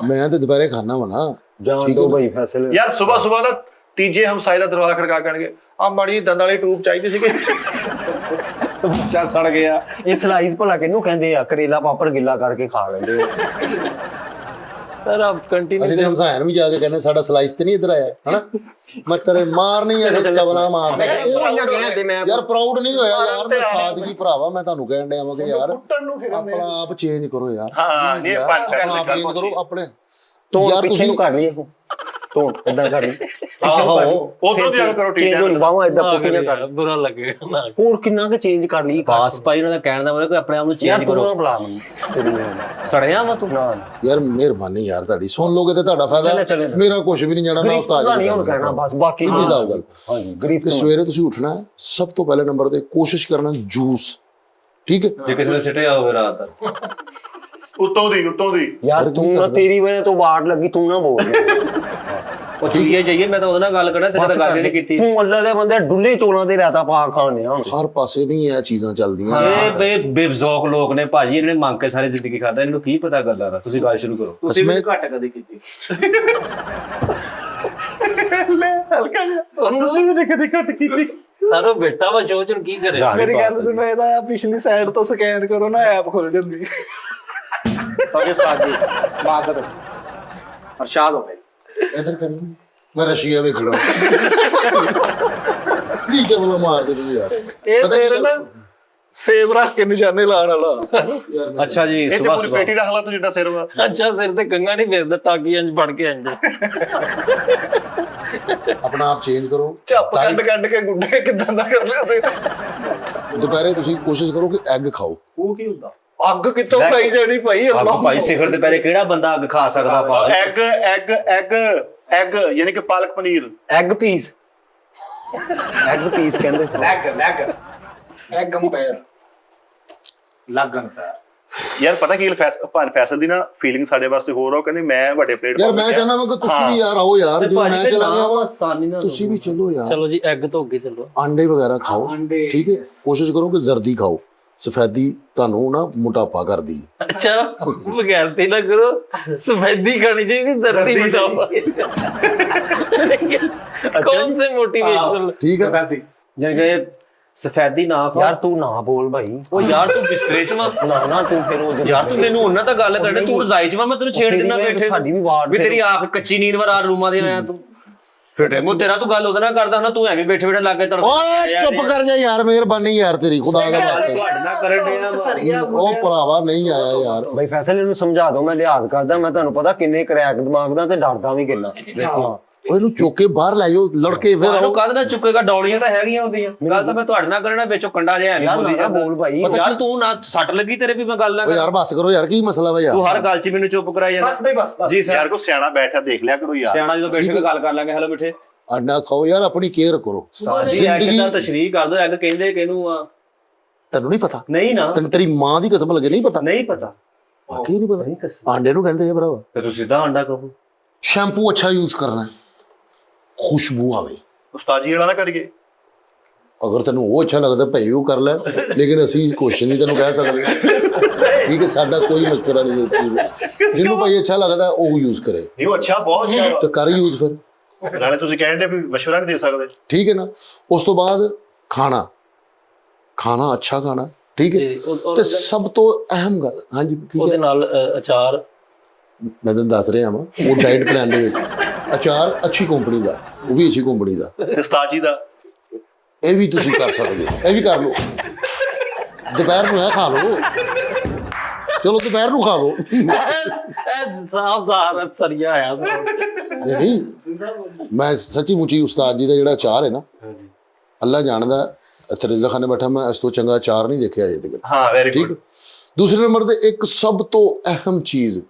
ਮੈਂ ਤੇ ਦੁਪਹਿਰੇ ਖਾਣਾ ਵਾ ਨਾ ਜਾਨ ਦੋ ਭਾਈ ਫੈਸਲ ਯਾਰ ਸਵੇਰ ਨਾ ਤੀਜੇ ਹਮਸਾਏ ਦਾ ਦਰਵਾਜ਼ਾ ਖੜਕਾ ਕਰਨਗੇ ਆ ਮਾੜੀ ਦੰਦ ਵਾਲੀ ਟੂਬ ਚਾਹੀਦੀ ਸੀਗੀ ਬੱਚਾ ਸੜ ਗਿਆ ਇਹ ਸਲਾਈਸ ਭਲਾ ਕਿਹਨੂੰ ਕਹਿੰਦੇ ਆ ਕਰੇਲਾ ਪਾਪੜ ਗਿੱਲਾ ਕਰਕੇ ਖਾ ਲੈਂਦੇ ਸਰ ਆਪ ਕੰਟੀਨਿਊ ਅਸੀਂ ਤੇ ਹਮਸਾਇਆਂ ਨੂੰ ਵੀ ਜਾ ਕੇ ਕਹਿੰਦੇ ਸਾਡਾ ਸਲਾਈਸ ਤੇ ਨਹੀਂ ਇੱਧਰ ਆਇਆ ਹਨਾ ਮੈਂ ਤੇਰੇ ਮਾਰਨੀ ਹੈ ਚਵਲਾ ਮਾਰਦਾ ਯਾਰ ਪ੍ਰਾਊਡ ਨਹੀਂ ਹੋਇਆ ਯਾਰ ਮੈਂ ਸਾਦਗੀ ਭਰਾਵਾ ਮੈਂ ਤੁਹਾਨੂੰ ਕਹਿਣ ਡਿਆ ਵਾਂ ਕਿ ਯਾਰ ਆਪਣਾ ਆਪ ਚੇਂਜ ਕਰੋ ਯਾਰ ਹਾਂ ਇਹ ਆਪਣਾ ਆਪ ਚੇਂਜ ਕਰੋ ਆਪਣੇ ਤੋਂ ਯਾਰ ਪਿੱਛੇ ਨੂੰ ਕਰ ਲਈ ਇਹ ਤੋਂ ਇਦਾਂ ਕਰ ਲਈ ਆਹੋ ਉਧਰੋਂ ਦੀ ਗੱਲ ਕਰੋ ਠੀਕ ਚੇਂਜ ਹੈ ਹੋਣ ਬਾਹਾਂ ਇਦਾਂ ਪੁੱਟੀਆਂ ਕਰ ਬੁਰਾ ਲੱਗੇਗਾ ਨਾ ਹੋਰ ਕਿੰਨਾ ਕੁ ਚੇਂਜ ਕਰ ਲਈ ਬਾਸ ਭਾਈ ਉਹਨਾਂ ਦਾ ਕਹਿਣ ਦਾ ਮਤਲਬ ਕਿ ਆਪਣੇ ਆਪ ਨੂੰ ਯਾਰ ਚੇਂਜ ਤੂੰ ਕਰੋ ਨਾ ਬੁਲਾ ਮੈਨੂੰ ਸੜਿਆ ਵਾ ਤੂੰ ਯਾਰ ਮਿਹਰਬਾਨੀ ਯਾਰ ਤੁਹਾਡੀ ਸੁਣ ਲੋਗੇ ਤੇ ਤੁਹਾਡਾ ਫਾਇਦਾ ਮੇਰਾ ਕੁਝ ਵੀ ਨਹੀਂ ਜਾਣਾ ਮੈਂ ਉਸਤਾਦ ਨਹੀਂ ਹੁਣ ਕਹਿਣਾ ਬਸ ਬਾਕੀ ਸਿੱਧੀ ਸਾਫ਼ ਗੱਲ ਹਾਂਜੀ ਗਰੀਬ ਕਿ ਸਵੇਰੇ ਤੁਸੀਂ ਉੱਠਣਾ ਹੈ ਸਭ ਤੋਂ ਪਹਿਲੇ ਨੰਬਰ ਤੇ ਕੋਸ਼ਿਸ਼ ਕਰਨਾ ਜੂਸ ਠੀਕ ਹੈ ਜੇ ਕਿਸੇ ਨੇ ਸਿੱਟਿਆ ਹੋਵੇ ਰਾਤ ਉੱਤੋਂ ਦੀ ਯਾਰ ਤੂੰ ਨਾ ਤੇਰੀ ਵਜ੍ਹਾ ਤੋਂ ਵਾਰਡ ਲੱਗੀ ਤੂੰ ਨਾ ਬੋਲ ਉਹ ਠੀਕ ਹੈ ਜਾਈਏ ਮੈਂ ਤਾਂ ਉਹਦੇ ਨਾਲ ਗੱਲ ਕਰਨਾ ਤੇਰੇ ਨਾਲ ਗੱਲ ਨਹੀਂ ਕੀਤੀ ਤੂੰ ਅੱਲਾ ਦੇ ਬੰਦੇ ਡੁੱਲੇ ਚੋਲਾਂ ਦੇ ਰਾਤਾ ਪਾ ਖਾਣੇ ਹੁਣ ਹਰ ਪਾਸੇ ਨਹੀਂ ਇਹ ਚੀਜ਼ਾਂ ਚੱਲਦੀਆਂ ਇਹ ਬੇਬਜ਼ੌਕ ਲੋਕ ਨੇ ਭਾਜੀ ਇਹਨਾਂ ਨੇ ਮੰਗ ਕੇ ਸਾਰੀ ਜ਼ਿੰਦਗੀ ਖਾਦਾ ਇਹਨਾਂ ਨੂੰ ਕੀ ਪਤਾ ਗੱਲਾਂ ਦਾ ਤੁਸੀਂ ਗੱਲ ਸ਼ੁਰੂ ਕਰੋ ਤੁਸੀਂ ਵੀ ਘੱਟ ਕਦੇ ਕੀਤੀ ਹਲਕਾ ਜਿਹਾ ਤੁਸੀਂ ਵੀ ਕਦੇ ਘੱਟ ਕੀਤੀ ਸਰ ਉਹ ਬੇਟਾ ਵਾ ਸੋਚ ਨੂੰ ਕੀ ਕਰੇ ਮੇਰੀ ਗੱਲ ਸੁਣੋ ਇਹਦਾ ਪਿਛਲੀ ਸਾਈਡ ਤੋਂ ਸਕੈਨ ਕਰੋ ਨਾ ਐਪ ਖੁੱਲ ਜਾਂਦੀ ਤੁਹਾਡੇ ਸਾਥੀ ਮਾਦਰ ਅਰਸ਼ਾਦ ਹੋ ਗਏ ਇਧਰ ਕਰਨੀ ਮੈਂ ਰਸ਼ੀਆ ਵੇਖਣਾ ਕੀ ਜਬਲਾ ਮਾਰਦੇ ਨੇ ਯਾਰ ਇਹ ਸਿਰ ਨਾ ਸੇਬ ਰੱਖ ਕੇ ਨਿਸ਼ਾਨੇ ਲਾਉਣ ਵਾਲਾ। ਅੱਛਾ ਜੀ ਇਹ ਤੇ ਸੁਬਾ ਪੂਰੀ ਸੁਬਾ ਪੇਟੀ ਦਾ ਹਾਲਾਤ ਜਿੱਡਾ ਸਿਰ ਵਾ। ਅੱਛਾ ਸਿਰ ਤੇ ਕੰਗਾ ਨਹੀਂ ਫਿਰਦਾ, ਟਾਕੀ ਇੰਜ ਫੜ ਕੇ ਇੰਜ। ਆਪਣਾ ਆਪ ਚੇਂਜ ਕਰੋ। ਝੱਪ ਕੱਢ ਕੇ ਗੁੱਡੇ ਕਿਦਾਂ ਦਾ ਕਰ ਲਿਆ ਸਿਰ। ਦੁਪਹਿਰੇ ਤੁਸੀਂ ਕੋਸ਼ਿਸ਼ ਕਰੋ ਕਿ ਐਗ ਖਾਓ। ਉਹ ਕੀ ਹੁੰਦਾ? ਅੱਗ ਕਿੱਥੋਂ ਖਾਈ ਜਾਣੀ ਭਾਈ? ਅੱਗ ਭਾਈ ਸਿਖਰ ਦੇ ਪਹਿਲੇ ਕਿਹੜਾ ਬੰਦਾ ਅੱਗ ਖਾ ਸਕਦਾ ਪਾ ਐਗ ਯਾਨੀ ਕਿ ਪਾਲਕ ਪਨੀਰ। ਐਗ ਪੀਸ ਕਹਿੰਦੇ ਐਗ ਅੰਪਾਇਰ ਲੱਗਣ ਤਾਂ ਯਾਰ ਪਤਾ ਕੀ ਭਾਨ ਫੈਸਲ ਦੀ ਨਾ ਫੀਲਿੰਗ ਸਾਡੇ ਵਾਸਤੇ ਹੋਰ ਆ। ਉਹ ਕਹਿੰਦੇ ਮੈਂ ਵੱਡੇ ਪਲੇਟ ਯਾਰ ਮੈਂ ਚਾਹਨਾ ਵਾ ਕਿ ਤੁਸੀਂ ਵੀ ਯਾਰ ਆਓ ਯਾਰ, ਜਿਵੇਂ ਮੈਂ ਚਲਾ ਗਿਆ ਵਾ ਆਸਾਨੀ ਨਾਲ ਤੁਸੀਂ ਵੀ ਚਲੋ ਯਾਰ। ਚਲੋ ਜੀ ਐਗ ਤੋਂ ਅੱਗੇ ਚੱਲੋ। ਆਂਡੇ ਵਗੈਰਾ ਖਾਓ, ਠੀਕ ਹੈ। ਕੋਸ਼ਿਸ਼ ਕਰੋ ਕਿ ਜ਼ਰਦੀ ਖਾਓ, ਸਫੈਦੀ ਤੁਹਾਨੂੰ ਨਾ ਮੋਟਾਪਾ ਕਰਦੀ ਹੈ। ਅੱਛਾ ਬਗੈਰ ਤੇ ਨਾ ਕਰੋ, ਸਫੈਦੀ ਖਾਣੀ ਚਾਹੀਦੀ, ਦਰਦੀ ਮਿਟਾਓ। ਕੌਣ ਸੇ ਮੋਟੀਵੇਸ਼ਨਲ? ਠੀਕ ਹੈ। ਜਿਹੜੇ ਸਫੈਦੀ ਨਾ ਖਾ। ਯਾਰ ਤੂੰ ਨਾ ਬੋਲ ਭਾਈ। ਉਹ ਯਾਰ ਤੂੰ ਬਿਸਤਰੇ 'ਚ ਵਾ। ਨਾ ਤੂੰ ਫਿਰ ਉਹ ਯਾਰ ਤੂੰ ਮੈਨੂੰ ਉਹਨਾਂ ਤਾਂ ਗੱਲ ਕਰਨੀ, ਤੂੰ ਰਜ਼ਾਈ 'ਚ ਵਾ, ਮੈਂ ਤੈਨੂੰ ਛੇੜ ਦਿੰਦਾ ਬੈਠੇ। ਸਾਡੀ ਵੀ ਵਾਰਡ ਵੀ ਤੇਰੀ ਆਖ ਕੱਚੀ ਨੀਂਦ ਵਾਰ ਰੂਮਾਂ ਦੇ ਆਇਆ ਤੂੰ। ਫਿਰ ਮੋ ਤੇਰਾ ਤੂੰ ਗੱਲ ਉਹਦੇ ਨਾਲ ਕਰਦਾ ਹੁੰਦਾ, ਤੂੰ ਐਵੇਂ ਬੈਠੇ ਲੱਗ ਕੇ ਓਏ ਚੁੱਪ ਕਰ ਜਾ ਯਾਰ, ਮਿਹਰਬਾਨੀ ਯਾਰ ਤੇਰੀ, ਖੁਦਾ ਦਾ ਵਾਸਤੇ। ਕਰਨ ਡਿਆ ਉਹ ਭਰਾਵਾ ਨਹੀਂ ਆਇਆ ਯਾਰ। ਬਈ ਫੈਸਲ ਇਹਨੂੰ ਸਮਝਾ ਦੋ, ਮੈਂ ਲਿਹਾਜ਼ ਕਰਦਾ। ਮੈਂ ਤੁਹਾਨੂੰ ਪਤਾ ਕਿੰਨੇ ਕਰੈਕ ਦਿਮਾਗ ਦਾ ਤੇ ਡਰਦਾ ਵੀ ਕਿੰਨਾ। ਦੇਖੋ ਉਹ ਇਹਨੂੰ ਚੁੱਕ ਕੇ ਬਾਹਰ ਲੈ ਜਾਓ, ਲੜਕੇ ਫਿਰ ਉਹਨੂੰ ਆਓ। ਕਾਹਦੇ ਨਾਲ ਚੁੱਕੇਗਾ? ਡੌਲੀਆਂ ਤਾਂ ਹੈਗੀਆਂ ਉਹਦੀਆਂ। ਗੱਲ ਤਾਂ ਮੈਂ ਤੁਹਾਡੇ ਨਾਲ ਕਰਨਾ, ਵਿੱਚੋਂ ਕੰਡਾ ਜਿਹਾ ਐਵੇਂ ਬੋਲੀ ਜਾਂਦਾ। ਬੋਲ ਭਾਈ। ਯਾਰ ਤੂੰ ਨਾ ਸੱਟ ਲੱਗੀ ਤੇਰੇ ਵੀ, ਮੈਂ ਗੱਲ ਨਾ ਓ ਯਾਰ ਬਸ ਕਰੋ ਯਾਰ, ਕੀ ਮਸਲਾ ਵਾ ਯਾਰ? ਤੂੰ ਹਰ ਗੱਲ 'ਚ ਮੈਨੂੰ ਚੁੱਪ ਕਰਾਈ ਜਾਂਦਾ। ਬਸ ਬਈ ਬਸ ਜੀ ਸਰ। ਯਾਰ ਕੋ ਸਿਆਣਾ ਬੈਠਾ ਦੇਖ ਲਿਆ ਕਰੋ ਯਾਰ। ਸਿਆਣਾ ਜਦੋਂ ਬੈਠੇ ਗੱਲ ਕਰ ਲਾਂਗੇ। ਹੈਲੋ ਮਿੱਠੇ ਆਂਡਾ ਖਾਓ ਯਾਰ, ਆਪਣੀ ਕੇਅਰ ਕਰੋ। ਜੀ ਐਗ ਦਾ ਤਸ਼ਰੀਹ ਕਰ ਦੋ। ਐਗ ਕਹਿੰਦੇ ਕਿਹਨੂੰ ਆ? ਤੈਨੂੰ ਨਹੀਂ ਪਤਾ? ਨਹੀਂ ਨਾ, ਤੈਨੂੰ ਤੇਰੀ ਮਾਂ ਦੀ ਕਸਮ ਲੱਗੇ ਨਹੀਂ ਪਤਾ? ਨਹੀਂ ਪਤਾ। ਵਾਕਈ ਨਹੀਂ ਪਤਾ? ਆਂਡੇ ਨੂੰ ਕਹਿੰਦੇ ਆ ਭਰਾਵਾ। ਤੇ ਤੂੰ ਸਿੱਧਾ ਅੰਡਾ ਕਹੋ। ਸ਼ੈਂਪੂ ਅੱਛਾ ਯੂਜ਼ ਕਰਨਾ ਹੈ, ਖੁਸ਼ਬੂ ਆਵੇ। ਉਸਤਾਦ ਵਾਲਾ ਨਾ ਕਰੀਏ। ਅਗਰ ਤੈਨੂੰ ਉਹ ਅੱਛਾ ਲੱਗਦਾ ਭਾਈ ਉਹ ਕਰ ਲੈ, ਲੇਕਿਨ ਅਸੀਂ ਕੁਛ ਨਹੀਂ ਤੈਨੂੰ ਕਹਿ ਸਕਦੇ। ਠੀਕ ਹੈ, ਸਾਡਾ ਕੋਈ ਮਸ਼ਵਰਾ ਨਹੀਂ ਇਸ ਚੀਜ਼ ਦਾ। ਜਿਹਨੂੰ ਭਾਈ ਅੱਛਾ ਲੱਗਦਾ ਉਹ ਯੂਜ਼ ਕਰੇ। ਨਹੀਂ ਉਹ ਅੱਛਾ, ਬਹੁਤ ਅੱਛਾ ਤੇ ਕਰ ਯੂਜ਼ ਫਿਰ। ਨਾਲੇ ਤੁਸੀਂ ਕਹਿੰਦੇ ਵੀ ਮਸ਼ਵਰਾ ਨਹੀਂ ਦੇ ਸਕਦੇ। ਠੀਕ ਹੈ ਨਾ। ਉਸ ਤੋਂ ਬਾਅਦ ਖਾਣਾ ਅੱਛਾ ਖਾਣਾ, ਠੀਕ ਹੈ। ਤੇ ਸਭ ਤੋਂ ਅਹਿਮ ਗੱਲ, ਹਾਂਜੀ ਠੀਕ ਉਹਦੇ ਹੈ, ਨਾਲ ਅਚਾਰ। ਮੈਂ ਤੁਹਾਨੂੰ ਦੱਸ ਰਿਹਾ ਹਾਂ, ਉਹ ਡਾਈਟ ਪਲਾਨ ਦੇ ਵਿੱਚ ਅਚਾਰ ਅੱਛੀ ਕੰਪਨੀ ਦਾ, ਉਹ ਵੀ ਅੱਛੀ ਕੰਪਨੀ ਦਾ। ਤੇ ਉਸਤਾਦ ਜੀ ਦਾ ਇਹ ਵੀ ਤੁਸੀਂ ਕਰ ਸਕਦੇ ਹੋ, ਇਹ ਵੀ ਕਰ ਲਓ। ਦੁਪਹਿਰ ਨੂੰ ਇਹ ਖਾ ਲਓ, ਚਲੋ ਦੁਪਹਿਰ ਨੂੰ ਖਾ ਲਓ। ਸਾਫ ਸਾਫ ਸਰੀਆ ਆਇਆ। ਨਹੀਂ ਮੈਂ ਸੱਚੀ ਮੁੱਚੀ ਉਸਤਾਦ ਜੀ ਦਾ ਜਿਹੜਾ ਅਚਾਰ ਹੈ ਨਾ, ਅੱਲਾ ਜਾਣਦਾ, ਇੱਥੇ ਰਿਜ਼ਾ ਖਾਨੇ ਬੈਠਾ, ਮੈਂ ਇਸ ਤੋਂ ਚੰਗਾ ਅਚਾਰ ਨਹੀਂ ਦੇਖਿਆ ਅਜੇ ਤੱਕ। ਹਾਂ ਵੈਰੀ ਠੀਕ। ਗੁੱਡ। ਦੂਸਰੇ ਨੰਬਰ ਤੇ ਇੱਕ ਸਭ ਤੋਂ ਅਹਿਮ ਚੀਜ਼,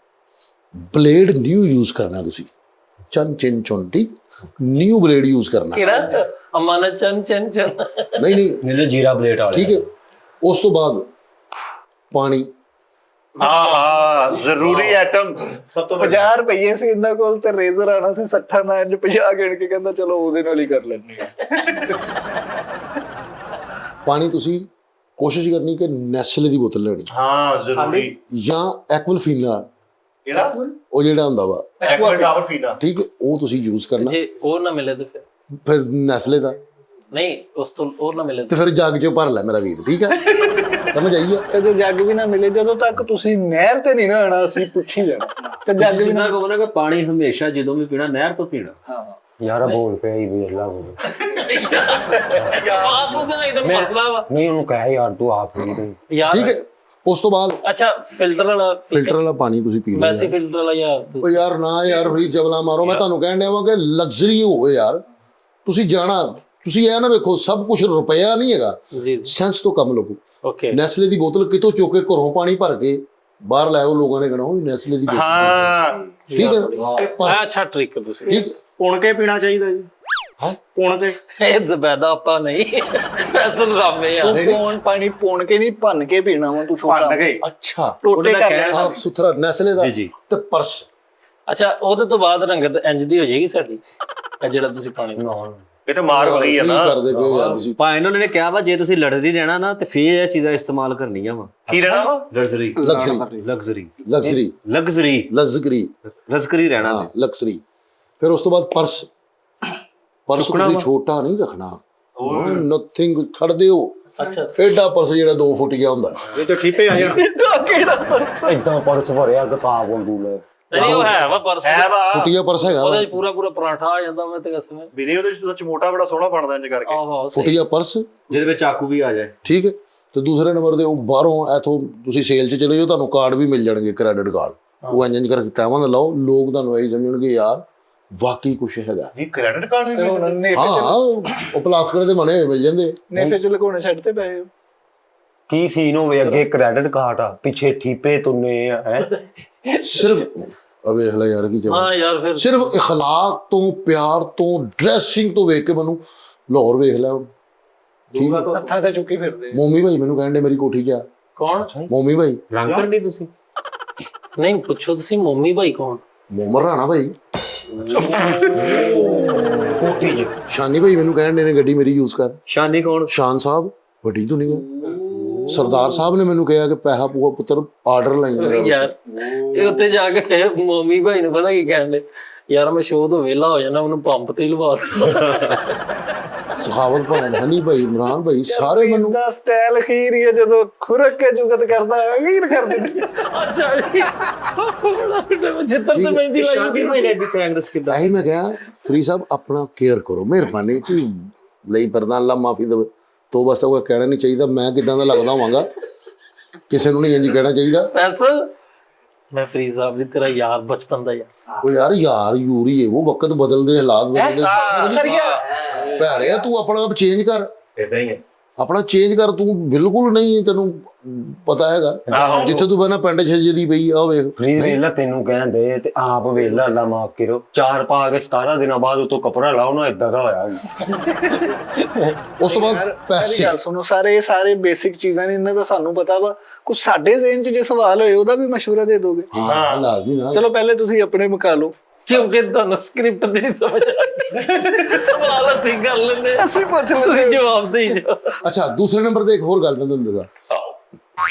ਬਲੇਡ ਨਿਊ ਯੂਜ਼ ਕਰਨਾ ਤੁਸੀਂ। ਚਨ ਚਿਨ ਚੁਨ, ਠੀਕ, ਨਿਊ ਬਲੇਡ ਯੂਜ਼ ਕਰਨਾ। ਕਿਹੜਾ ਅਮਾਨਾ ਚਨ ਚਨ ਚਨ? ਨਹੀਂ ਨੀਲੇ ਜੀਰਾ ਬਲੇਟ ਵਾਲੇ। ਠੀਕ ਹੈ। ਉਸ ਤੋਂ ਬਾਅਦ ਪਾਣੀ। ਹਾਂ ਜ਼ਰੂਰੀ ਆਈਟਮ। ਸਭ ਤੋਂ 50 ਰੁਪਏ ਸੀ ਇਹਨਾਂ ਕੋਲ ਤੇ ਰੇਜ਼ਰ ਆਣਾ ਸੀ 60 ਨਾਲ, ਇੰਜ 50 ਗਿਣ ਕੇ ਕਹਿੰਦਾ ਚਲੋ ਉਹਦੇ ਨਾਲ ਹੀ ਕਰ ਲੈਣੇ ਆ। ਪਾਣੀ ਤੁਸੀਂ ਕੋਸ਼ਿਸ਼ ਕਰਨੀ ਕਿ ਨੈਸਲੇ ਦੀ ਬੋਤਲ ਲੈਣੀ, ਹਾਂ ਜ਼ਰੂਰੀ। ਜਾਂ ਐਕਵਲਫੀਨਾ, ਕਿਹੜਾ? ਉਹ ਜਿਹੜਾ ਹੁੰਦਾ ਵਾ, ਐਕਵਾਟਾਵਰ ਪੀਣਾ। ਠੀਕ ਹੈ, ਉਹ ਤੁਸੀਂ ਯੂਜ਼ ਕਰਨਾ। ਜੇ ਉਹ ਨਾ ਮਿਲੇ ਤੇ ਫਿਰ ਨੈਸਲੇ ਦਾ, ਨਹੀਂ, ਉਸ ਤੋਂ ਉਹ ਨਾ ਮਿਲੇ ਤੇ ਫਿਰ ਜੱਗ 'ਚ ਭਰ ਲੈ ਮੇਰਾ ਵੀਰ, ਠੀਕ ਹੈ। ਸਮਝ ਆਈ ਹੈ? ਤੇ ਜੇ ਜੱਗ ਵੀ ਨਾ ਮਿਲੇ, ਜਦੋਂ ਤੱਕ ਤੁਸੀਂ ਨਹਿਰ ਤੇ ਨਹੀਂ ਨਾ ਆਣਾ, ਅਸੀਂ ਪੁੱਛੀ ਜਾਣਾ। ਤੇ ਜੱਗ ਵੀ ਜਿੰਨਾ ਕਹੋ ਨਾ ਕਿ ਪਾਣੀ ਹਮੇਸ਼ਾ ਜਦੋਂ ਵੀ ਪੀਣਾ ਨਹਿਰ ਤੋਂ ਪੀਣਾ। ਹਾਂ ਯਾਰ ਬੋਲ ਪਿਆ ਹੀ ਵੀ ਅੱਲਾ ਬੋਲ। ਪਾਸ ਉਹਦੇ ਨਾਲ ਇਹਦਾ ਮਸਲਾ ਵਾ ਨਹੀਂ ਉਹਨੂੰ ਕਹਿ ਯਾਰ ਤੂੰ ਆਪ ਨਹੀਂ ਤੂੰ। ਯਾਰ। ਠੀਕ ਹੈ। ਉਸ ਤੋਂ ਬਾਅਦ ਅੱਛਾ ਫਿਲਟਰ ਵਾਲਾ ਪਾਣੀ ਤੁਸੀਂ ਪੀ ਲਓ। ਵੈਸੇ ਫਿਲਟਰ ਵਾਲਾ ਜਾਂ ਉਹ ਯਾਰ ਨਾ ਯਾਰ ਫਰੀਦ ਚਵਲਾ ਮਾਰੋ, ਮੈਂ ਤੁਹਾਨੂੰ ਕਹਿਣ ਡਿਆ ਵਾਂ ਕਿ ਲਗਜ਼ਰੀ ਹੋਵੇ ਯਾਰ। ਤੁਸੀਂ ਜਾਣਾ, ਤੁਸੀਂ ਇਹ ਨਾ ਵੇਖੋ ਸਭ ਕੁਝ ਰੁਪਇਆ ਨਹੀਂ ਹੈਗਾ, ਜੀ ਸੈਂਸ ਤੋਂ ਕੰਮ ਲੱਗੂ। ਓਕੇ। ਨੈਸਲੇ ਦੀ ਬੋਤਲ ਕਿਤੋਂ ਚੁੱਕ ਕੇ ਘਰੋਂ ਪਾਣੀ ਭਰ ਕੇ ਬਾਹਰ ਲਾਓ, ਲੋਕਾਂ ਨੇ ਕਹਣਾ ਉਹ ਨੈਸਲੇ ਦੀ ਬੋਤਲ। ਹਾਂ ਠੀਕ ਹੈ। ਅੱਛਾ ਟ੍ਰਿਕ ਤੁਸੀਂ ਠੀਕ। ਪੁਣ ਕੇ ਪੀਣਾ ਚਾਹੀਦਾ ਜੀ। ਹਾਂ ਪੁਣ ਕੇ। ਇਹ ਜ਼ਬੈਦਾ ਆਪਾਂ ਨਹੀਂ ਫੈਸਲ ਰਾਮੇ ਆ। ਤੂੰ ਪਾਣੀ ਪੋਣ ਕੇ ਨਹੀਂ, ਭੰਨ ਕੇ ਪੀਣਾ ਵਾ ਤੂੰ। ਛੋਟਾ ਭੰਨ ਕੇ। ਅੱਛਾ, ਟੋਟੇ ਕਰ ਸਾਫ ਸੁਥਰਾ ਨੈਸਲੇ ਦਾ। ਜੀ ਜੀ। ਤੇ ਪਰਸ। ਅੱਛਾ ਉਹਦੇ ਤੋਂ ਬਾਅਦ ਰੰਗਤ ਇੰਜ ਦੀ ਹੋ ਜਾਏਗੀ ਸਾਡੀ, ਇਹ ਜਿਹੜਾ ਤੁਸੀਂ ਪਾਣੀ ਬਣਾਉਣਾ। ਇਹ ਤਾਂ ਮਾਰ ਹੋ ਗਈ ਆ ਕੀ ਨਾ। ਕਰਦੇ ਪਏ ਹੋ ਯਾਰ ਤੁਸੀਂ? ਭਾਵੇਂ ਇਹਨਾਂ ਨੇ ਕਿਹਾ ਵਾ ਜੇ ਤੁਸੀਂ ਲੜਦੇ ਹੀ ਰਹਿਣਾ ਨਾ ਤੇ ਫੇਰ ਇਹ ਚੀਜ਼ਾਂ ਇਸਤੇਮਾਲ ਕਰਨੀਆਂ ਵਾ। ਕੀ ਰਹਿਣਾ ਵਾ? Luxury luxury luxury luxury luxury luxury luxury ਰਹਿਣਾ। ਹਾਂ ਲਗਜ਼ਰੀ। ਫਿਰ ਉਸ ਤੋਂ ਬਾਅਦ ਪਰਸ ਤੁਸੀਂ ਛੋਟਾ ਨਹੀਂ ਰੱਖਣਾ। ਨਥਿੰਗ ਖੜਦੇ ਹੋ। ਅੱਛਾ ਐਡਾ ਪਰਸ ਜਿਹੜਾ 2 ਫੁੱਟ ਗਿਆ ਹੁੰਦਾ। ਇਹ ਤਾਂ ਠੀਪੇ ਆ ਜਾਣਾ। ਕਿਹੜਾ ਪਰਸ? ਏਦਾਂ ਪਰਸ ਭਰਿਆ ਕਿਤਾਬ ਹੁੰਦੀ ਲੈ। ਨਹੀਂ ਉਹ ਹੈ ਵਾ ਪਰਸ ਹੈ ਵਾ ਫੁੱਟੀਆ ਪਰਸ ਹੈਗਾ ਉਹਦੇ ਵਾ, ਚ ਪੂਰਾ ਪਰਾਂਠਾ ਆ ਜਾਂਦਾ ਮੈਂ ਤੇ ਕਸਮ ਵੀਰੇ ਉਹਦੇ ਚਮੋਟਾ ਬੜਾ ਸੋਹਣਾ ਬਣਦਾ ਇੰਜ ਕਰਕੇ ਆਹੋ ਫੁੱਟੀਆ ਪਰਸ, ਜਿਹਦੇ ਵਿੱਚ ਚਾਕੂ ਵੀ ਆ ਜਾਏ। ਠੀਕ ਹੈ। ਤੇ ਦੂਸਰੇ ਨੰਬਰ ਤੇ ਉਹ ਬਾਹਰੋਂ ਇਥੋਂ ਤੁਸੀਂ ਸੇਲ 'ਚ ਚਲੇ ਜਾਓ, ਤੁਹਾਨੂੰ ਕਾਰਡ ਵੀ ਮਿਲ ਜਾਣਗੇ, ਕ੍ਰੈਡਿਟ ਕਾਰਡ। ਉਹ ਇੰਜ ਕਰਕੇ ਟਾਵਾਂ ਦਾ ਲਾਓ, ਲੋਕ ਤੁਹਾਨੂੰ ਇਹ ਸਮਝਣਗੇ ਯਾਰ ਵਾਕਈ ਕੁਛ ਹੈਗਾ। ਜੀ ਕ੍ਰੈਡਿਟ ਕਾਰਡ ਤੇ ਹੁਣ ਨੇਫੇ ਹਾਂ ਉਹ ਪਲਾਸਟਿਕ ਦੇ ਬਣੇ ਹੋਏ ਮਿਲ ਜਾਂਦੇ। ਨੇਫੇ ਚ ਲਗਾਉਣੇ ਛੱਡ ਤੇ ਪਏ ਕੀ ਸੀਨ ਹੋਵੇ ਅੱਗੇ ਕ੍ਰੈਡਿਟ ਕਾਰਡ ਆ, ਪਿੱਛੇ ਠੀਪੇ ਤੁੰਨੇ ਆ ਹੈ। ਸਿਰਫ ਵੇਖ ਲੈ ਯਾਰ ਕੀ ਹਾਂ ਜਮਾ, ਯਾਰ ਫਿਰ ਸਿਰਫ ਇਖਲਾਕ ਤੋਂ, ਪਿਆਰ ਤੋਂ, ਡਰੈਸਿੰਗ ਤੋਂ ਵੇਖ ਕੇ ਮੈਨੂੰ ਲਾਹੌਰ ਵੇਖ ਲੈ। ਠੀਕ ਹੈ। ਹੱਥਾਂ ਤੇ ਚੁੱਕੀ ਫਿਰਦੇ ਮੋਮੀ ਭਾਈ ਮੈਨੂੰ ਕਹਿਣ ਦੇ ਮੇਰੀ ਕੋਠੀ 'ਚ ਆ। ਕੌਣ? ਮੋਮੀ ਭਾਈ, ਰੰਗ ਕਰਨੀ ਤੁਸੀਂ? ਨਹੀਂ ਪੁੱਛੋ ਤੁਸੀਂ ਮੋਮੀ ਭਾਈ ਕੌਣ? ਮੋਮਰ ਰਾਣਾ ਭਾਈ, ਕੋਠੀ 'ਚ ਸ਼ਾਨੀ ਭਾਈ ਮੈਨੂੰ ਕਹਿਣ ਦੇ ਨੇ ਗੱਡੀ ਮੇਰੀ ਯੂਜ਼ ਕਰ। ਸ਼ਾਨੀ ਕੌਣ? ਸ਼ਾਨ ਸਾਹਿਬ ਵੱਡੀ ਦੁਨੀਆ, ਸਰਦਾਰ ਸਾਹਿਬ ਨੇ ਮੈਨੂੰ ਕਿਹਾ ਕਿ ਪੈਸਾ ਪੂਆ ਪੁੱਤਰ ਆਰਡਰ ਲਾਈ ਮੇਰਾ। ਯਾਰ ਇਹ ਉੱਤੇ ਜਾ ਕੇ ਮੋਮੀ ਭਾਈ ਨੂੰ ਪਤਾ ਕੀ ਕਹਿੰਦੇ, ਯਾਰ ਮੈਂ ਸ਼ੋਅ ਤੋਂ ਵਿਹਲਾ ਹੋ ਜਾਣਾ, ਉਹਨੂੰ ਪੰਪ ਤੇ ਹੀ ਲਵਾ ਸਖਾਵਤ ਭਾਈ, ਹਨੀ ਭਾਈ, ਇਮਰਾਨ ਭਾਈ, ਸਾਰੇ ਮੈਨੂੰ ਦਾ ਸਟਾਈਲ ਖੀਰ ਹੀ ਹੈ, ਜਦੋਂ ਖੁਰਕ ਕੇ ਜੁਗਤ ਕਰਦਾ ਹੈ ਖੀਰ ਕਰ ਦਿੰਦੀ ਅੱਛਾ ਜੀ ਜਿੱਤਰ ਤੇ ਮਹਿੰਦੀ ਲਾਈ ਸ਼ਾਨੀ ਭਾਈ ਨੇ ਕਾਂਗਰਸ ਕਿੱਦਾਂ? ਆਹੀ ਮੈਂ ਕਿਹਾ ਫਰੀ ਸਾਹਿਬ ਆਪਣਾ ਕੇਅਰ ਕਰੋ, ਮਿਹਰਬਾਨੀ ਕਿ ਲਈ ਪ੍ਰਧਾਨ ਅੱਲਾ ਮਾਫੀ ਦੇਵੇ। ਤੋਂ ਬਸ ਕੋਈ ਕਹਿਣਾ ਨਹੀਂ ਚਾਹੀਦਾ ਮੈਂ ਕਿਦਾਂ ਦਾ ਲੱਗਦਾ ਹੋਵਾਂਗਾ, ਕਿਸੇ ਨੂੰ ਨਹੀਂ ਇੰਜ ਕਹਿਣਾ ਚਾਹੀਦਾ। ਅਸਲ ਮੈਂ ਫਰੀ ਸਾਹਿਬ ਦੀ ਤੇਰਾ ਯਾਰ ਬਚਪਨ ਦਾ ਯਾਰ। ਉਹ ਯਾਰ ਯਾਰ ਯੂਰੀ ਹੈ, ਉਹ ਵਕਤ ਬਦਲਦੇ, ਹਾਲਾਤ ਬਦਲਦੇ। ਭੈਣਿਆ ਤੂੰ ਆਪਣਾ ਆਪ ਚੇਂਜ ਕਰ, ਇਦਾਂ ਹੀ ਹੈ। ਆਪਣਾ ਚੇਂਜ ਕਰ, ਤੂੰ ਬਿਲਕੁਲ ਨਹੀਂ, ਤੈਨੂੰ ਪਤਾ ਹੈਗਾ ਜਿੱਥੇ ਤੂੰ ਬਹਿਣਾ ਪਿੰਡ ਛੇ ਦੀ ਪਈ ਆ ਵੇਖ। ਫਰੀਦ ਵੇਲਾ ਤੈਨੂੰ ਕਹਿੰਦੇ ਤੇ ਆਪ ਵੇਲਾ ਅੱਲਾ ਮਾਫ ਕਰੋ, 4 ਪਾ ਕੇ 17 ਦਿਨਾਂ ਬਾਅਦ ਉਤੋਂ ਕੱਪੜਾ ਲਾਓ ਨਾ, ਇਦਾਂ ਦਾ ਹੋਇਆ। ਉਸ ਤੋਂ ਬਾਅਦ ਪੈਸੇ, ਗੱਲ ਸੁਣੋ, ਸਾਰੇ ਬੇਸਿਕ ਚੀਜ਼ਾਂ ਨੇ, ਇਹਨਾਂ ਦਾ ਸਾਨੂੰ ਪਤਾ ਵਾ। ਕੁਝ ਸਾਡੇ ਜ਼ਿਹਨ 'ਚ ਜੇ ਸਵਾਲ ਹੋਏ ਉਹਦਾ ਵੀ ਮਸ਼ਵਰਾ ਦੇ ਦੋਗੇ? ਹਾਂ ਲਾਜ਼ਮੀ ਨਾ। ਚਲੋ ਪਹਿਲੇ ਤੁਸੀਂ ਆਪਣੇ ਮੁਕਾ ਲਓ, ਕਿਉਂਕਿ ਤੁਹਾਨੂੰ ਸਕ੍ਰਿਪਟ ਦੀ ਨਹੀਂ ਸਮਝ ਆਉਂਦੀ, ਸਵਾਲ ਅਸੀਂ ਕਰ ਲੈਂਦੇ, ਅਸੀਂ ਪੁੱਛ ਤੁਸੀਂ ਲੈਂਦੇ। ਜਵਾਬ ਦੇ ਜਾਓ। ਅੱਛਾ ਦੂਸਰੇ ਨੰਬਰ ਤੇ ਇੱਕ ਹੋਰ ਗੱਲ ਮੈਂ ਤੁਹਾਨੂੰ ਦੱਸਾਂ।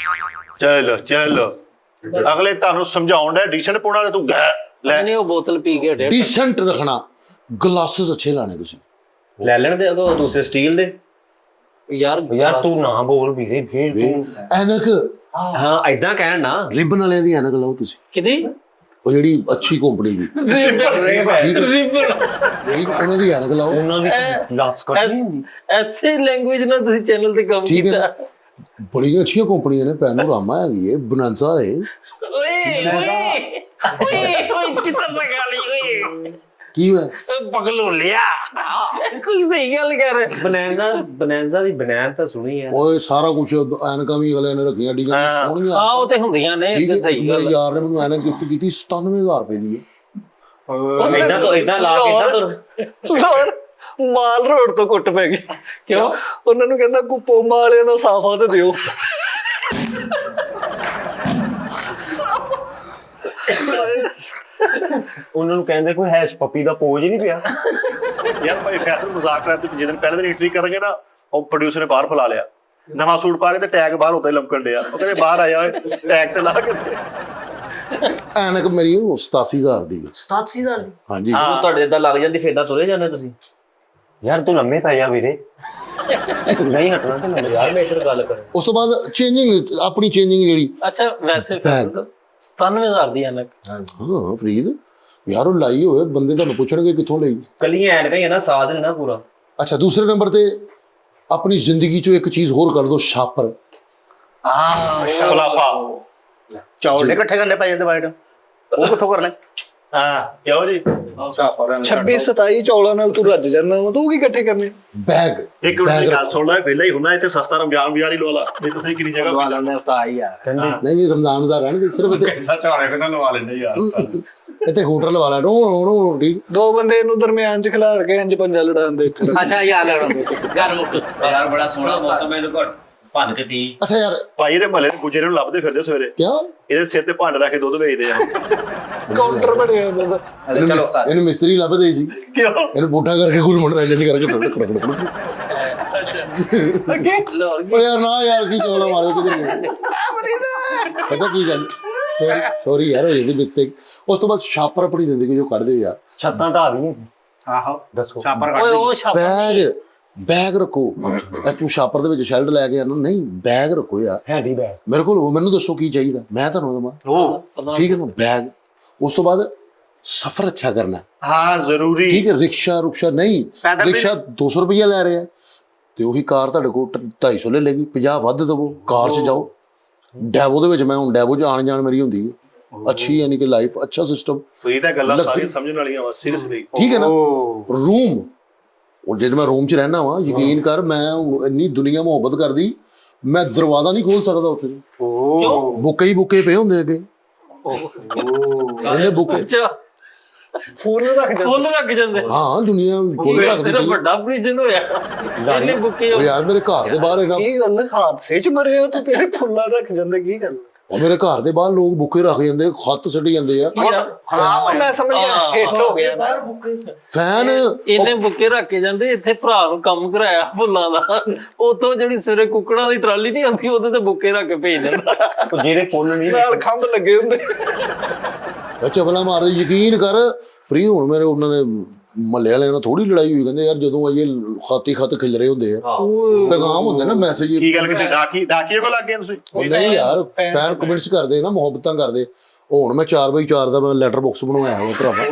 ਚਲੋ ਅਗਲੇ ਤੁਹਾਨੂੰ ਸਮਝਾਉਣ ਦਾ ਡੀਸੈਂਟ ਪਾਉਣਾ ਤੇ ਤੂੰ ਲੈ ਨਹੀਂ ਉਹ ਬੋਤਲ ਪੀ ਕੇ ਹਟਿਆ। ਡੀਸੈਂਟ ਰੱਖਣਾ, ਗਲਾਸਸ ਅੱਛੇ ਲਾਣੇ ਤੁਸੀਂ। ਲੈ ਲੈਣ ਦੇ ਉਹ ਦੂਸਰੇ ਸਟੀਲ ਦੇ। ਯਾਰ ਤੂੰ ਨਾ ਬੋਲ ਵੀਰੇ, ਫੇਰ ਤੂੰ ਐਨਕ, ਹਾਂ ਏਦਾਂ ਕਹਿਣ ਨਾ। ਰਿਬਨ ਵਾਲਿਆਂ ਦੀ ਐਨਕ ਲਾਓ ਤੁਸੀਂ, ਕਿਹਦੀ? ਉਹ ਜਿਹੜੀ ਅੱਛੀ ਕੰਪਨੀ ਦੀ, ਠੀਕ, ਉਹਨਾਂ ਦੀ ਐਨਕ ਲਾਓ। ਉਹਨਾਂ ਦੀ ਲਾਸ ਕਰ ਐਸੀ ਲੈਂਗੁਏਜ ਨਾਲ ਤੁਸੀਂ ਚੈਨਲ ਤੇ ਕੰਮ ਠੀਕ ਹੈ ਕੀਤਾ। ਨਾ? ਬੜੀਆਂ ਅੱਛੀਆਂ ਕੰਪਨੀਆਂ ਨੇ, ਪੈਨੋਰਾਮਾ ਹੈਗੀ ਹੈ, ਬਨਾਂਸਾ ਹੈ। ਓਏ ਕਿੱਥੇ ਲਗਾ ਲਈ ਓਏ, ਕੀ ਹੋਇਆ? ਪਗਲੂ ਲਿਆ ਕੋਈ ਸਹੀ ਗੱਲ ਕਰ। ਬਨੈਂਜ਼ਾ ਦੀ ਬਨੈਨ ਤਾਂ ਸੁਣੀ ਹੈ। ਓਏ ਸਾਰਾ ਕੁਝ ਐਨਕਾਂ ਵੀ ਅਗਲੇ ਨੇ ਰੱਖੀਆਂ ਡੀਆਂ ਸੋਹਣੀਆਂ। ਆ ਉਹ ਤੇ ਹੁੰਦੀਆਂ ਨੇ, ਠੀਕ ਤੇ ਹੈ, ਸਹੀ ਗੱਲ ਮੇਰੇ ਯਾਰ ਨੇ ਮੈਨੂੰ ਐਨਕ ਗਿਫਟ ਕੀਤੀ 97,000 ਰੁਪਏ ਦੀ ਹੈ। ਏਦਾਂ ਲਾ ਕੇ ਏਦਾਂ ਤੁਰ। ਹੋਰ ਮਾਲ ਰੋਡ ਤੋਂ ਕੁੱਟ ਪੈ ਗਈ। ਕਿਉਂ? ਉਹਨਾਂ ਨੂੰ ਕਹਿੰਦਾ ਕੁਪੋਮਾ ਵਾਲਿਆਂ ਦਾ ਸਾਫਾ ਤੇ ਦਿਓ। ਉਹਨਾਂ ਨੂੰ ਕਹਿੰਦੇ ਕੋਈ ਹੈਸ਼ ਪੱਪੀ ਦਾ ਪੋਜ ਹੀ ਨਹੀਂ ਪਿਆ। ਯਾਰ ਭਾਈ ਫੈਸਲ ਮਜ਼ਾਕ ਕਰਦੇ ਕਿ ਜਦੋਂ ਪਹਿਲੇ ਦਿਨ ਐਂਟਰੀ ਕਰਾਂਗੇ ਨਾ, ਉਹ ਪ੍ਰੋਡਿਊਸਰ ਨੇ ਬਾਹਰ ਫਲਾ ਲਿਆ, ਨਵਾਂ ਸੂਟ ਪਾ ਕੇ ਤੇ ਟੈਗ ਬਾਹਰ ਉੱਤੇ ਲਮਕਣ ਡਿਆ। ਉਹ ਕਹਿੰਦੇ ਬਾਹਰ ਆਇਆ ਟੈਗ ਤੇ ਲਾ ਕੇ। ਐਨਕ ਮੇਰੀ 87,000 ਦੀ ਹੈ। 87,000 ਹਾਂਜੀ ਉਹ ਤੁਹਾਡੇ ਏਦਾਂ ਲੱਗ ਜਾਂਦੀ, ਫੇਰ ਤਾਂ ਤੁਰੇ ਜਾਂਦੇ ਤੁਸੀਂ। ਯਾਰ ਤੂੰ ਲੰਮੇ ਪੈ ਜਾ ਵੀਰੇ, ਨਹੀਂ ਹਟਣਾ ਤੇ ਲੰਮੇ। ਯਾਰ ਮੈਂ ਇੱਧਰ ਗੱਲ ਕਰਾਂ। ਉਸ ਤੋਂ ਬਾਅਦ ਚੇਂਜਿੰਗ, ਆਪਣੀ ਚੇਂਜਿੰਗ ਜਿਹੜੀ। ਅੱਛਾ ਵੈਸੇ 97,000 ਦੀ ਐਨਕ। ਹਾਂ ਫਰੀਦ ਯਾਰ ਉਹ ਲਾਈ ਹੋਵੇ ਬੰਦੇ ਤੁਹਾਨੂੰ ਪੁੱਛਣਗੇ ਕਿੱਥੋਂ ਲਈ। ਕੱਲੀਆਂ ਐਨਕਾਂ ਹੀ ਆ ਨਾ, ਸਾਜ਼ ਨੇ ਨਾ ਪੂਰਾ। ਅੱਛਾ ਦੂਸਰੇ ਨੰਬਰ ਤੇ ਆਪਣੀ ਜ਼ਿੰਦਗੀ ਚੋਂ ਇੱਕ ਚੀਜ਼ ਹੋਰ ਕਰ ਦੋ, ਛਾਪਰ। ਖੁਲਾਫਾ ਚੌਲ ਨੇ ਇਕੱਠੇ ਕਰਨੇ ਪੈ ਜਾਂਦੇ ਵਾਈਟ, ਉਹ ਕਿੱਥੋਂ ਕਰਨੇ? ਹਾਂ ਕਿਉਂ ਜੀ? 26-27 ਚੌਲਾਂ ਨਾਲ ਤੂੰ ਰੱਜ ਜਾਂਦਾ ਵਾ, ਤੂੰ ਕੀ ਇਕੱਠੇ ਕਰਨੇ? ਬੈਗ, ਇੱਕ ਮਿੰਟ ਦੀ ਗੱਲ ਸੁਣ ਲੈ, ਵਿਹਲਾ ਹੀ ਹੁੰਦਾ ਇੱਥੇ, ਸਸਤਾ ਰਮਜ਼ਾਨ ਬਾਜ਼ਾਰ ਹੀ ਲਵਾ ਲਾ। ਇਹ ਤੁਸੀਂ ਕਿੰਨੀ ਜਗ੍ਹਾ ਲਵਾ ਲੈਂਦੇ ਉਸਤਾਦ ਯਾਰ। ਕਹਿੰਦੇ ਨਹੀਂ ਰਮਜ਼ਾਨ ਦਾ ਰਹਿਣ ਦੇ, ਸਿਰਫ ਇੱਥੇ ਝਾੜੇ ਕਿਦਾਂ ਲਵਾ ਲੈਂਦੇ ਯਾਰ। ਇੱਥੇ ਹੂਟਰ ਲਵਾ ਲੈ ਨੂੰ ਠੀਕ। ਦੋ ਬੰਦੇ ਇਹਨੂੰ ਦਰਮਿਆਨ 'ਚ ਖਿਲਾਰ ਕੇ ਇੰਜ ਪੰਜਾ ਲੜਾਉਂਦੇ ਇੱਥੇ। ਅੱਛਾ ਯਾਰ ਗੱਲ ਮੁੱਕ। ਯਾਰ ਬੜਾ ਸੋਹਣਾ ਮੌਸਮ ਹੈ, ਇਹਨੂੰ ਘਟ ਭੰਨ ਕੇ ਪੀ। ਅੱਛਾ ਯਾਰ ਭਾਈ ਇਹਦੇ ਮਹੱਲੇ ਦੇ ਗੁੱਜਰੇ ਨੂੰ ਲੱਭਦੇ ਫਿਰਦੇ ਸਵੇਰੇ, ਕਿਆ ਇਹਦੇ ਸਿਰ ਤੇ ਭਾਂਡ ਰੱਖ ਕੇ ਦੁੱਧ ਵੇਚਦੇ ਆ। ਕਾਊਂਟਰ ਬਣਿਆ ਹੁੰਦਾ ਵਾ। ਇਹਨੂੰ ਮਿਸਤਰੀ ਲੱਭ ਰਹੀ ਸੀ, ਕਿਉਂ? ਇਹਨੂੰ ਬੂਟਾ ਕਰਕੇ ਗੁਰਮਣ ਦਾ ਇੰਜ ਕਰਕੇ ਓ ਯਾਰ ਨਾ ਯਾਰ ਕੀ ਚੋਲਾ ਮਾਰੇ ਕਿਧਰ ਪਤਾ ਕੀ ਗੱਲ। ਸੌਰੀ ਯਾਰ ਹੋ ਜਾਂਦੀ ਮਿਸਟੇਕ। ਉਸ ਤੋਂ ਬਾਅਦ ਛਾਪਰ ਆਪਣੀ ਜ਼ਿੰਦਗੀ ਚੋਂ ਕੱਢ ਦਿਓ ਯਾਰ। ਛੱਤਾਂ ਢਾ ਦੀ। ਆਹੋ ਦੱਸੋ ਛਾਪਰ ਓਏ ਉਹ ਛਾਪਾ ਬੈਗ ਰੱਖੋ। ਇਹ ਤੂੰ ਛਾਪਰ ਦੇ ਵਿੱਚ ਸ਼ੈਲਡ ਲੈ ਕੇ ਆਣਾ, ਨਹੀਂ ਬੈਗ ਰੱਖੋ ਯਾਰ। Handy bag. ਮੇਰੇ ਕੋਲ ਮੈਨੂੰ ਦੱਸੋ ਕੀ ਚਾਹੀਦਾ, ਮੈਂ ਤੁਹਾਨੂੰ ਦਵਾਂ। ਠੀਕ ਹੈ ਨਾ, ਬੈਗ। ਉਸ ਤੋਂ ਬਾਅਦ ਸਫ਼ਰ ਅੱਛਾ ਕਰਨਾ ਹੈ। हाँ जरूरी ਠੀਕ ਹੈ, ਰਿਕਸ਼ਾ ਰੁਕਸ਼ਾ ਨਹੀਂ, ਪੈਦਲ ਵੀ- ਰਿਕਸ਼ਾ 200 ਰੁਪਈਆ ਲੈ ਰਿਹਾ ਤੇ ਉਹੀ ਕਾਰ ਤੁਹਾਡੇ ਕੋਲ 250 ਲੈ ਲੇਗੀ, 50 ਵੱਧ ਦੇਵੋ, ਕਾਰ 'ਚ ਜਾਓ। ਡੈਵੋ ਦੇ ਵਿੱਚ ਮੈਂ ਹੁਣ ਡੈਵੋ 'ਚ ਆਣ ਜਾਣ ਮੇਰੀ ਹੁੰਦੀ ਹੈ, ਅੱਛੀ ਯਾਨੀ ਕਿ ਲਾਈਫ ਅੱਛਾ ਸਿਸਟਮ, तो ये गल्लां लक्ष्य- सारी समझने वालियां वा सीरियसली ਠੀਕ ਹੈ ਨਾ। ਰੂਮ, ਉਹ ਜਦੋਂ ਮੈਂ ਰੂਮ 'ਚ ਰਹਿਣਾ ਵਾਂ, ਯਕੀਨ ਕਰ ਮੈਂ ਹੁਣ ਇੰਨੀ ਦੁਨੀਆ ਮੁਹੱਬਤ ਕਰਦੀ, ਮੈਂ ਦਰਵਾਜ਼ਾ ਨਹੀਂ ਖੋਲ ਸਕਦਾ ਉੱਥੇ। ਕਿਉਂ? ਬੁੱਕੇ ਹੀ ਬੁੱਕੇ ਪਏ ਹੁੰਦੇ ਅੱਗੇ, ਇਹਨੇ ਬੁੱਕੇ। ਅੱਛਾ, ਫੁੱਲ ਰੱਖ ਜਾਂਦੇ ਫੁੱਲ ਰੱਖ ਜਾਂਦੇ। ਹਾਂ ਦੁਨੀਆ ਖੋਲ ਰੱਖਦੀ ਤੇਰਾ ਪਈ। ਵੱਡਾ ਪ੍ਰਿਜਨ ਹੋਇਆ ਇਹਨੇ ਬੁੱਕੇ। ਉਹ ਯਾਰ ਮੇਰੇ ਘਰ ਦੇ ਬਾਹਰ ਇਹਨਾਂ, ਕੀ ਗੱਲ ਹਾਦਸੇ 'ਚ ਮਰੇ ਹੋ ਤੂੰ, ਤੇਰੇ ਫੁੱਲਾਂ ਰੱਖ ਜਾਂਦੇ ਕੀ ਗੱਲ? ਉਹ ਮੇਰੇ ਘਰ ਦੇ ਬਾਹਰ ਲੋਕ ਬੁੱਕੇ ਰੱਖ ਜਾਂਦੇ, ਖੱਤ ਸੁੱਟ ਜਾਂਦੇ ਆ। ਹਾਂ ਮੈਂ ਸਮਝ ਗਿਆ, ਹਿੱਟ ਹੋ ਗਿਆ ਨਾ। ਫੈਨ ਇਹਨੇ ਬੁੱਕੇ ਰੱਖ ਕੇ ਜਾਂਦੇ। ਇੱਥੇ ਭਰਾ ਨੂੰ ਕੰਮ ਕਰਾਇਆ ਫੁੱਲਾਂ ਦਾ, ਉਤੋਂ ਜਿਹੜੀ ਸਿਰੇ ਕੁੱਕੜਾਂ ਦੀ ਟਰਾਲੀ ਨਹੀਂ ਆਉਂਦੀ, ਉਹਦੇ ਤੇ ਬੁੱਕੇ ਰੱਖ ਕੇ ਭੇਜ ਦਿੰਦਾ। ਉਹ ਜਿਹੜੇ ਫੁੱਲ ਨਹੀਂ ਨਾਲ ਖੰਭ ਲੱਗੇ ਹੁੰਦੇ। ਚਪਲਾ ਮਾਰਦੇ, ਯਕੀਨ ਕਰ। ਫ੍ਰੀ ਹੁਣ ਮੇਰੇ ਉਹਨਾਂ ਨੇ ਮਹੱਲੇ ਵਾਲਿਆਂ ਨਾਲ ਥੋੜੀ ਲੜਾਈ ਹੋਈ, ਕਹਿੰਦੇ ਯਾਰ ਜਦੋਂ ਆਈਏ ਖਾਤੀ ਖੱਤ ਖਿਲ ਰਹੇ ਹੁੰਦੇ ਆ, ਪੈਗਾਮ ਹੁੰਦੇ ਨਾ, ਮੈਸੇਜ। की गल करते डाकिए को लग गए तुसीं ਉਹ ਨਹੀਂ ਯਾਰ, ਫੈਨ ਕਮੈਂਟਸ ਕਰਦੇ ਨਾ, ਮੁਹੱਬਤਾਂ ਕਰਦੇ। ਉਹ ਹੁਣ ਮੈਂ 4x4 ਦਾ ਮੈਂ ਲੈਟਰ ਬਾਕਸ ਬਣਵਾਇਆ ਵਾ ਭਰਾਵਾ,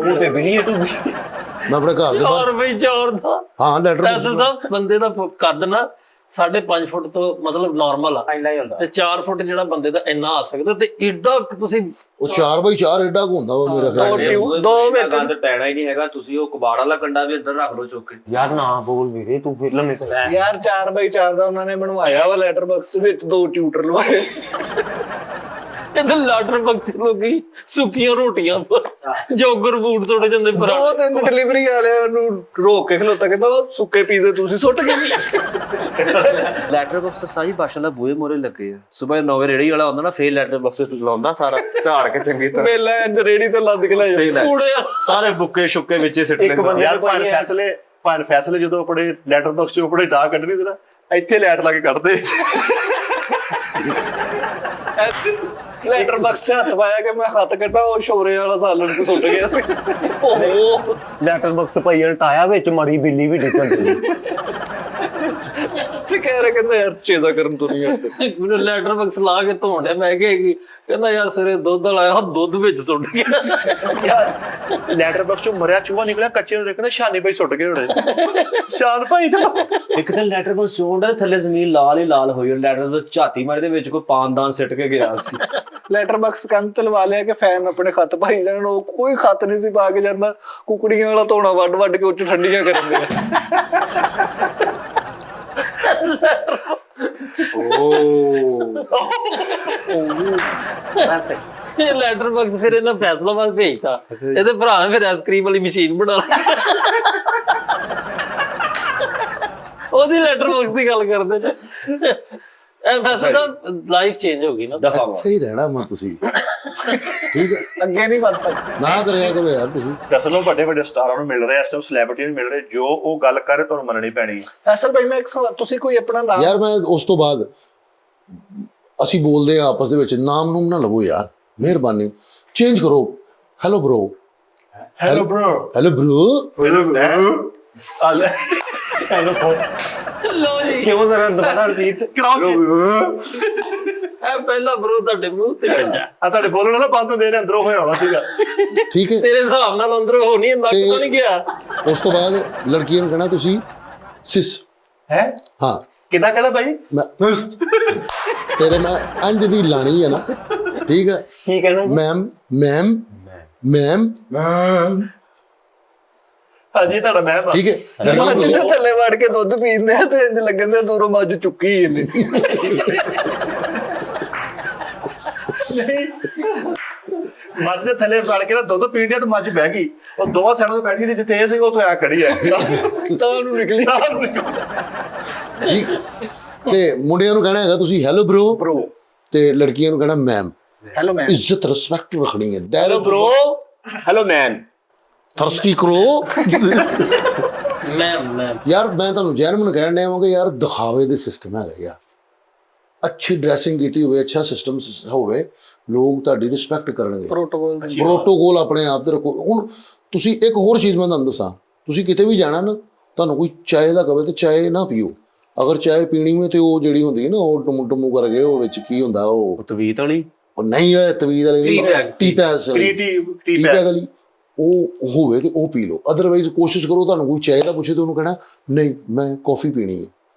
ਉਹ ਤੇ ਵੀ ਨਹੀਂ ਤੂੰ ਮੈਂ ਆਪਣੇ ਘਰ ਦੇ ਬਾਹਰ। ਔਰ ਬਈ ਚੌਰ ਦਾ ਹਾਂ ਲੈਟਰ ਫੈਸਲ ਸਾਹਿਬ, ਬੰਦੇ ਦਾ ਕੱਦ ਨਾ 5.5 ਫੁੱਟ ਤੋਂ ਮਤਲਬ ਨਾਰਮਲ ਆ, ਇੰਨਾ ਹੀ ਹੁੰਦਾ। ਤੇ 4 ਫੁੱਟ ਜਿਹੜਾ ਬੰਦੇ ਦਾ ਇੰਨਾ ਆ ਸਕਦਾ, ਤੇ ਏਡਾ ਤੁਸੀਂ ਉਹ 4x4 ਐਡਾ ਕੁ ਹੁੰਦਾ ਵਾ ਮੇਰਾ ਖਿਆਲ। ਦੋ ਵਿੱਚ ਗੰਦ ਪੈਣਾ ਹੀ ਨਹੀਂ ਹੈਗਾ। ਤੁਸੀਂ ਉਹ ਕਬਾੜ ਵਾਲਾ ਕੰਡਾ ਵੀ ਅੰਦਰ ਰੱਖ ਲਓ ਚੁੱਕ ਕੇ। ਯਾਰ ਨਾ ਬੋਲ ਵੀਰੇ, ਤੂੰ ਫਿਰ ਲੰਮੇ ਪੈ। ਯਾਰ 4x4 ਦਾ ਉਹਨਾਂ ਨੇ ਬਣਵਾਇਆ ਵਾ ਲੈਟਰ ਬਾਕਸ ਵਿੱਚ 2 ਟਿਊਟਰ ਲਵਾਏ। ਇਹਦੇ ਲੈਟਰ ਬਕਸ ਲੋਕੀ ਸੁੱਕੀਆਂ ਰੋਟੀਆਂ ਜੋਗਰ ਬੂਟ ਸੁੱਟ ਜਾਂਦੇ ਪਰ। 2-3 ਡਿਲੀਵਰੀ ਵਾਲਿਆਂ ਨੂੰ ਰੋਕ ਕੇ ਖਲੋਤਾ, ਕਹਿੰਦਾ ਉਹ ਸੁੱਕੇ ਪੀਜ਼ੇ ਤੁਸੀਂ ਸੁੱਟ ਗਏ। ਲੈਟਰ ਬਾਕਸ ਸਾਰੀ ਬਾਸ਼ਾ ਦਾ ਬੂਹੇ ਮੋਰੇ ਲੱਗੇ ਆ। ਸਵੇਰ 9 ਵਜੇ ਰੇੜੀ ਵਾਲਾ ਆਉਂਦਾ ਨਾ, ਫੇਰ ਲੈਟਰ ਬਾਕਸ ਲਾਉਂਦਾ ਸਾਰਾ ਝਾੜ ਕੇ ਚੰਗੀ ਤਰ੍ਹਾਂ। ਮੇਲਾ ਇੰਜ ਰੇੜੀ ਤੋਂ ਲੱਦ ਕੇ ਲੈ ਜਾਂਦਾ। ਕੂੜੇ ਸਾਰੇ ਬੁੱਕੇ ਸ਼ੁੱਕੇ ਵਿੱਚੇ ਸਿੱਟ ਇੱਕ ਲੈਂਦਾ। ਬੰਦੇ यार ਭਾਵੇਂ ਫੈਸਲੇ ਜਦੋਂ ਆਪਣੇ ਲੈਟਰ ਬਾਕਸ ਚੋਂ ਆਪਣੇ ਡਾਕ ਕੱਢਣੀ ਤੇ ਨਾ, ਇੱਥੇ ਲੈਟ ਲਾ ਕੇ ਕੱਢਦੇ। ਲੈਟਰ ਬਾਕਸ 'ਚ ਹੱਥ ਪਾਇਆ ਕਿ ਮੈਂ ਹੱਥ ਕੱਢਾ, ਉਹ ਸ਼ੋਰੇ ਵਾਲਾ ਸਾਲਣ ਕੋ ਸੁੱਟ ਗਿਆ ਸੀ। ਓਹ ਲੈਟਰ ਬਾਕਸ ਭਾਈ ਉਲਟਾਇਆ, ਵਿੱਚ ਮਰੀ ਬਿੱਲੀ ਵੀ ਡਿੱਗਣ ਦੀ। ਤੇ ਕਹਿ ਰਿਹਾ, ਕਹਿੰਦਾ ਯਾਰ ਚੇਜ਼ਾ ਕਰਨ ਦੁਨੀਆ ਤੇ। ਮੈਨੂੰ ਲੈਟਰ ਬਕਸ ਲਾ ਕੇ ਧੋਣ ਡਿਆ, ਮੈਂ ਕਿਹਾ ਕੀ ਕਹਿੰਦਾ ਯਾਰ ਸਵੇਰੇ ਦੁੱਧ ਵਾਲਾ ਆਇਆ, ਦੁੱਧ ਵਿੱਚ ਸੁੱਟ ਗਿਆ। ਯਾਰ ਲੈਟਰ ਬਾਕਸ ਚੋਂ ਮਰਿਆ ਚੂਹਾ ਨਿਕਲਿਆ, ਕੱਚੇ ਨੂੰ ਦੇਖਦਾ ਸ਼ਾਨੀ ਭਾਈ ਸੁੱਟ ਗਏ ਹੋਣੇ। ਸ਼ਾਨ ਭਾਈ ਤਾਂ ਇੱਕ ਤਾਂ ਲੈਟਰ ਬਾਕਸ ਚੋਂਡਾ ਥੱਲੇ ਜ਼ਮੀਨ ਲਾਲ ਹੀ ਲਾਲ ਹੋਈ। ਲੈਟਰ ਬਾਕਸ ਝਾਤੀ ਮਾਰੇ ਦੇ ਵਿੱਚ ਕੋਈ ਪਾਨਦਾਨ ਸਿੱਟ ਕੇ ਗਿਆ ਸੀ। ਲੈਟਰ ਬਾਕਸ ਕੰਨ ਤੇ ਲਵਾ ਲਿਆ ਕਿ ਫੈਨ ਆਪਣੇ ਖੱਤ ਭਾਈ ਜਾਣ, ਉਹ ਕੋਈ ਖੱਤ ਨਹੀਂ ਸੀ ਪਾ ਕੇ ਜਾਂਦਾ। ਕੁਕੜੀਆਂ ਵਾਲਾ ਧੋਣਾ ਵੱਡ ਵੱਡ ਕੇ ਉੱਚ ਠੰਡੀਆਂ ਕਰਨ ਦੇ। ਇਹ ਲੈਟਰ ਬਕਸ ਫਿਰ ਇਹਨਾਂ ਫੈਸਲਾਬਾਦ ਭੇਜਤਾ। ਇਹਦੇ ਭਰਾ ਨੇ ਫਿਰ ਆਈਸਕ੍ਰੀਮ ਵਾਲੀ ਮਸ਼ੀਨ ਬਣਾ ਲਈ। ਉਹਦੀ ਲੈਟਰ ਬਕਸ ਦੀ ਗੱਲ ਕਰਦੇ ਨੇ। ਇਹ ਫੈਸਲਾ ਤਾਂ ਲਾਈਫ ਚੇਂਜ ਹੋ ਗਈ ਨਾ। ਦਫਾ ਇੱਥੇ ਹੀ ਰਹਿਣਾ ਮੈਂ ਤੁਸੀਂ, ਠੀਕ ਹੈ, ਅੱਗੇ ਨਹੀਂ ਵੱਧ ਸਕਦੇ। ਨਾ ਕਰਿਆ ਕਰੋ ਯਾਰ ਤੁਸੀਂ। ਦਸਲੋ ਵੱਡੇ ਵੱਡੇ ਸਟਾਰਾਂ ਨੂੰ ਮਿਲ ਰਹੇ, ਇਸ ਟਾਈਮ ਸੈਲੀਬ੍ਰਿਟੀ ਨੂੰ ਮਿਲ ਰਹੇ, ਜੋ ਉਹ ਗੱਲ ਕਰ ਰਹੇ ਤੁਹਾਨੂੰ ਮੰਨਣੀ ਪੈਣੀ ਹੈ। ਅਸਲ ਭਾਈ ਮੈਂ ਇੱਕ ਸਵਾਲ, ਤੁਸੀਂ ਕੋਈ ਆਪਣਾ ਨਾਮ ਯਾਰ ਮੈਂ ਉਸ ਤੋਂ ਬਾਅਦ ਅਸੀਂ ਬੋਲਦੇ ਆ ਆਪਸ ਦੇ ਵਿੱਚ, ਨਾਮ ਨੂਮ ਨਾ ਲਵੋ ਯਾਰ, ਮਿਹਰਬਾਨੀ ਚੇਂਜ ਕਰੋ। Hello bro, hello bro, hello bro. ਲੋ ਜੀ, ਕਿਉਂ ਜ਼ਰਾ ਦੁਬਾਰਾ ਰਿਪੀਟ ਕਰਾਓ। ਇਹ ਪਹਿਲਾ ਬਰੋ ਤੁਹਾਡੇ ਮੂੰਹ ਤੇ ਵੱਜਾ। ਆ ਤੁਹਾਡੇ ਬੋਲਣ ਵਾਲਾ ਬੰਦ ਹੁੰਦੇ ਨੇ, ਅੰਦਰੋਂ ਹੋਇਆ ਹੋਣਾ ਸੀਗਾ। ਠੀਕ ਹੈ। ਤੇਰੇ ਹਿਸਾਬ ਨਾਲ ਅੰਦਰੋਂ ਹੋਣੀ, ਨੱਕ ਤੋਂ ਨਹੀਂ ਗਿਆ। ਉਸ ਤੋਂ ਬਾਅਦ ਲੜਕੀਆਂ ਨੂੰ ਕਹਿਣਾ ਤੁਸੀਂ ਸਿਸ। ਹੈ ਹਾਂ, ਕਿੱਦਾਂ ਕਹਿਣਾ ਭਾਈ? ਮੈਂ ਤੇਰੇ ਮੈਂ ਅੰਜ ਦੀ ਲਾਣੀ ਹੈ ਨਾ, ਠੀਕ ਹੈ। ਕੀ ਕਹਿਣਾ ਜੀ? ਮੈਮ ਮੈਮ ਮੈਮ, ਹਾਂਜੀ ਤੁਹਾਡਾ ਮਹਿਮ ਆ। ਠੀਕ ਹੈ। ਲੜਕੀਆਂ ਮੱਝ ਤੁਸੀਂ ਦੇ ਥੱਲੇ ਵੜ ਕੇ ਦੁੱਧ ਪੀਂਦੇ ਆ ਤੇ ਇੰਜ ਲੱਗਣ ਦੇ ਦੂਰੋਂ ਮੱਝ ਚੁੱਕੀ ਇਹਨੇ। ਮੱਝ ਦੇ ਥੱਲੇ ਵੜ ਕੇ ਨਾ ਦੁੱਧ ਪੀਣ ਡਿਆ ਤੇ ਮੱਝ ਬਹਿ ਗਈ। ਉਹ ਦੋਵਾਂ ਸਾਈਡਾਂ ਤੋਂ ਬੈਠੀ ਸੀ, ਜਿੱਥੇ ਇਹ ਸੀ ਉੱਥੇ ਆ ਖੜੀ ਹੈ। ਤਾਂ ਉਹਨੂੰ ਨਿਕਲੀ। ਠੀਕ। ਤੇ ਮੁੰਡਿਆਂ ਨੂੰ ਕਹਿਣਾ ਹੈਗਾ ਤੁਸੀਂ ਹੈਲੋ ਬ੍ਰੋ, ਤੇ ਲੜਕੀਆਂ ਨੂੰ ਕਹਿਣਾ ਮੈਮ। Hello ma'am. ਇੱਜ਼ਤ ਰਿਸਪੈਕਟ ਰੱਖਣੀ ਹੈ। ਹੈਲੋ ਬ੍ਰੋ, ਹੈਲੋ ਮੈਨ। ਥਰਸਟੀ ਕਰੋ। ਮੈਂ ਯਾਰ ਮੈਂ ਤੁਹਾਨੂੰ ਜੈਨੂਇਨ ਕਹਿਣ ਡਿਆ ਵਾਂ ਕਿ ਯਾਰ ਦਿਖਾਵੇ ਦੇ ਸਿਸਟਮ ਹੈਗਾ ਯਾਰ। ਅੱਛੀ ਡਰੈਸਿੰਗ ਕੀਤੀ ਹੋਵੇ, ਅੱਛਾ ਸਿਸਟਮ ਹੋਵੇ, ਲੋਕ ਤੁਹਾਡੀ ਰਿਸਪੈਕਟ ਕਰਨਗੇ। ਪ੍ਰੋਟੋਕੋਲ ਆਪਣੇ ਆਪ ਤੇ ਰੱਖੋ। ਹੁਣ ਤੁਸੀਂ ਇੱਕ ਹੋਰ ਚੀਜ਼ ਮੈਂ ਤੁਹਾਨੂੰ ਦੱਸਾਂ, ਤੁਸੀਂ ਕਿਤੇ ਵੀ ਜਾਣਾ ਨਾ, ਤੁਹਾਨੂੰ ਕੋਈ ਚਾਏ ਦਾ ਕਵੇ ਤੇ ਚਾਏ ਨਾ ਪੀਓ। ਅਗਰ ਚਾਏ ਪੀਣੀ ਹੋਵੇ ਤੇ ਉਹ ਜਿਹੜੀ ਹੁੰਦੀ ਹੈ ਨਾ, ਉਹ ਟਮੂ ਟਮੂ ਕਰਕੇ ਉਹ ਵਿੱਚ ਕੀ ਹੁੰਦਾ, ਉਹ ਤਵੀਤ ਵਾਲੀ ਉਹ ਨਹੀਂ ਹੋਇਆ ਤਵੀਦ ਵਾਲੀ ਟੀ ਬੈਗ। ਟੀ ਪੈਸ ਟੀ ਬੈਗ ਵਾਲੀ ਉਹ ਹੋਵੇ ਤੇ ਉਹ ਪੀ ਲਓ। ਅਦਰਵਾਈਜ਼ ਕੋਸ਼ਿਸ਼ ਕਰੋ ਤੁਹਾਨੂੰ ਕੋਈ ਚਾਹੀਦਾ ਪੁੱਛੇ ਤੇ ਉਹਨੂੰ ਕਹਿਣਾ ਨਹੀਂ ਮੈਂ ਕਾਫੀ ਪੀਣੀ ਹੈ।